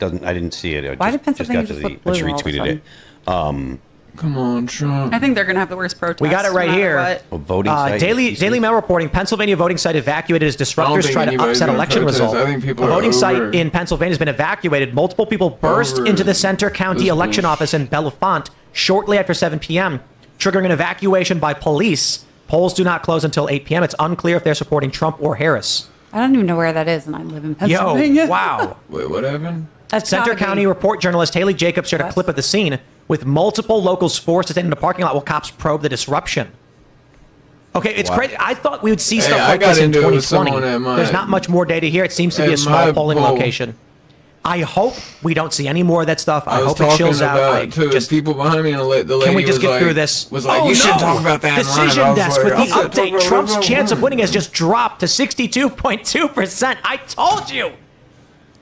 I didn't see it. Why did Pennsylvania just look blue I just all of a retweeted sudden? it. Come on, Trump. I think they're going to have the worst protest. We got it right here. Voting site. Daily Mail reporting: Pennsylvania voting site evacuated as disruptors try to upset election result. I think people a voting are site in Pennsylvania has been evacuated. Multiple people burst into the Center County election office in Bellefonte shortly after 7 p.m., triggering an evacuation by police. Polls do not close until 8 p.m. It's unclear if they're supporting Trump or Harris. I don't even know where that is, and I live in Pennsylvania. Yo, wow. Wait, what happened? Center County report journalist Haley Jacobs shared a clip of the scene with multiple locals forced to stand in the parking lot while cops probe the disruption. Okay, it's crazy. I thought we would see stuff like this in 2020. There's not much more data here. It seems to be a small polling location. I hope we don't see any more of that stuff. I hope it chills out. Just people behind me, and the lady can we just get through this? Was like, you shouldn't talk about that. Decision Desk with the update. Trump's chance of winning has just dropped to 62.2%. I told you.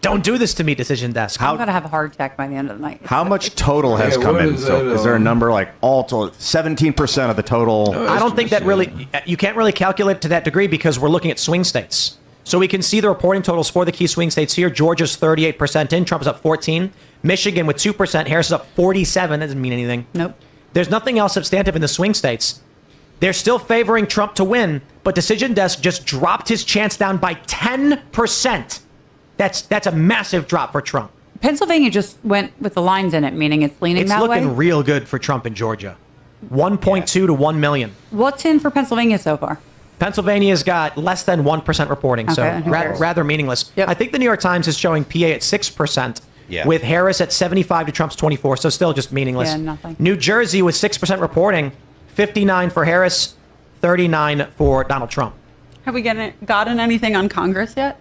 Don't do this to me, Decision Desk. I'm going to have a heart attack by the end of the night. How much total has come in? So is there a number like all total? 17% of the total? I don't think that really, you can't really calculate to that degree because we're looking at swing states. So we can see the reporting totals for the key swing states here. Georgia's 38% in. Trump's up 14. Michigan with 2%. Harris is up 47. That doesn't mean anything. Nope. There's nothing else substantive in the swing states. They're still favoring Trump to win, but Decision Desk just dropped his chance down by 10%. That's a massive drop for Trump. Pennsylvania just went with the lines in it, meaning it's leaning It's that way. looking real good for Trump in Georgia. 1.2 to 1 million. What's in for Pennsylvania so far? Pennsylvania's got less than 1% reporting, so Okay, who cares? rather meaningless. I think the New York Times is showing PA at 6%, with Harris at 75 to Trump's 24, so still just meaningless. Yeah, nothing. New Jersey with 6% reporting, 59 for Harris, 39 for Donald Trump. Have we gotten anything on Congress yet?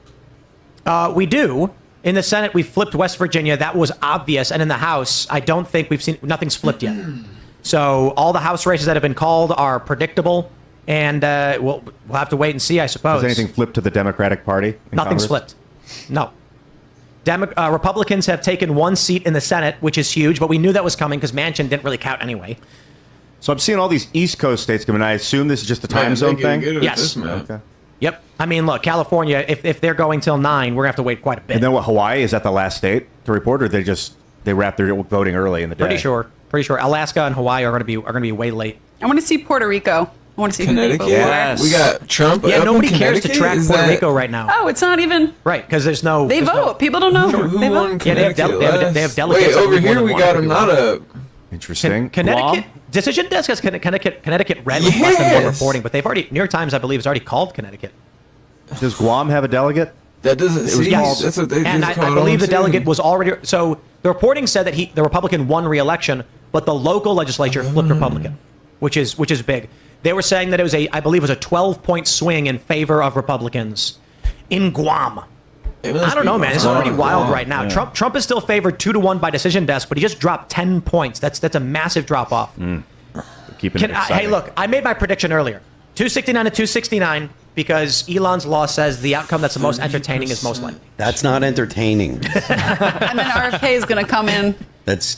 We do. In the Senate, we flipped West Virginia. That was obvious. And in the House, I don't think we've seen, nothing's flipped yet. So all the House races that have been called are predictable. And we'll have to wait and see, I suppose. Has anything flipped to the Democratic Party? in Nothing's Congress? flipped. No. Republicans have taken one seat in the Senate, which is huge, but we knew that was coming because Manchin didn't really count anyway. So I'm seeing all these East Coast states coming. I assume this is just a time zone thing? Yes. Yep. I mean, look, California, if they're going till 9, we're going to have to wait quite a bit. And then what, Hawaii, is that the last state to report, or they wrap their voting early in the day? Pretty sure. Alaska and Hawaii are going to be way late. I want to see Puerto Rico. I want to see Connecticut. Yes. We got Trump. Yeah, up nobody in cares to Connecticut? track Is Puerto that- Rico right now. Oh, it's not even. Right, because there's no. They there's vote. no- People don't know. Who They won vote. Yeah, they have Connecticut? they have delegates. Wait, I over believe, more here than we one. got not a. Interesting. Connecticut. Decision Desk has Connecticut red with less than one reporting, but they've already. New York Times, I believe, has already called Connecticut. Does Guam have a delegate? That doesn't. It was see, called- that's what they And just I called believe the on delegate CNN. was already. So the reporting said that the Republican won re-election, but the local legislature flipped Republican, which is big. They were saying that it was I believe it was a 12-point swing in favor of Republicans in Guam. I don't know, man. This is pretty wild right now. Yeah. Trump is still favored 2-1 by Decision Desk, but he just dropped 10 points. That's a massive drop off. Keeping it Hey, exciting. look, I made my prediction earlier. 269 to 269 because Elon's law says the outcome that's the most entertaining is most likely. That's not entertaining. And then RFK is going to come in. That's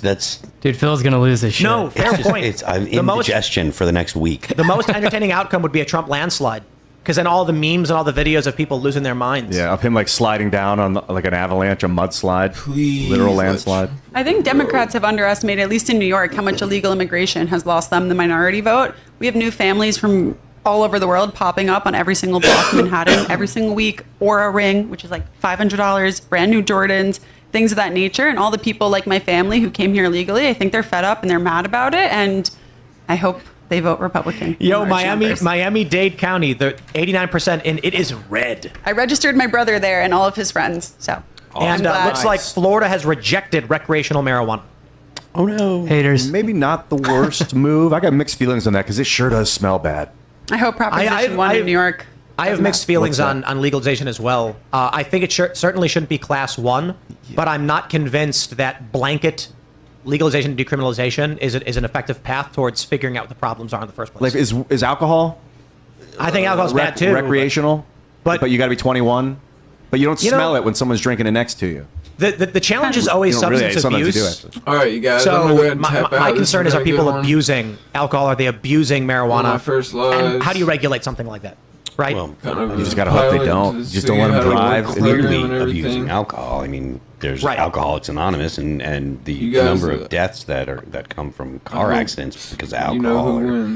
Dude, Phil's gonna lose his shit. No, fair point. It's The most- indigestion for the next week. The most entertaining outcome would be a Trump landslide because then all the memes and all the videos of people losing their minds. Yeah, of him like sliding down on like an avalanche, a mudslide, literal landslide. I think Democrats have underestimated, at least in New York, how much illegal immigration has lost them the minority vote. We have new families from all over the world popping up on every single block of Manhattan every single week, or a ring, which is like $500, brand new Jordans, things of that nature. And all the people like my family who came here legally, I think they're fed up and they're mad about it. And I hope they vote Republican. in Yo, large numbers. Miami-Dade County, the 89%, and it is red. I registered my brother there and all of his friends. So, And I'm glad. looks like Florida has rejected recreational marijuana. Oh no, haters. Maybe not the worst move. I got mixed feelings on that because it sure does smell bad. I hope Proposition 1 in New York. I have mixed feelings on legalization as well. I think it certainly shouldn't be class 1, but I'm not convinced that blanket legalization and decriminalization is an effective path towards figuring out what the problems are in the first place. Like, is alcohol? I think alcohol's bad too. Recreational, but you got to be 21. But you don't smell it when someone's drinking it next to you. The challenge is always You don't really, substance sometimes you abuse. do, actually. All right, you guys. I'm gonna go So ahead and tap my out. This concern has is, are been a good people one. abusing alcohol? Are they abusing marijuana? One of my first And lives. how do you regulate something like that? Right? Well, You just gotta hope they don't. You just don't let them drive. Clearly abusing alcohol. I mean, there's Alcoholics Anonymous, and the guys, number of deaths that come from car accidents because of alcohol. You know who or- wins.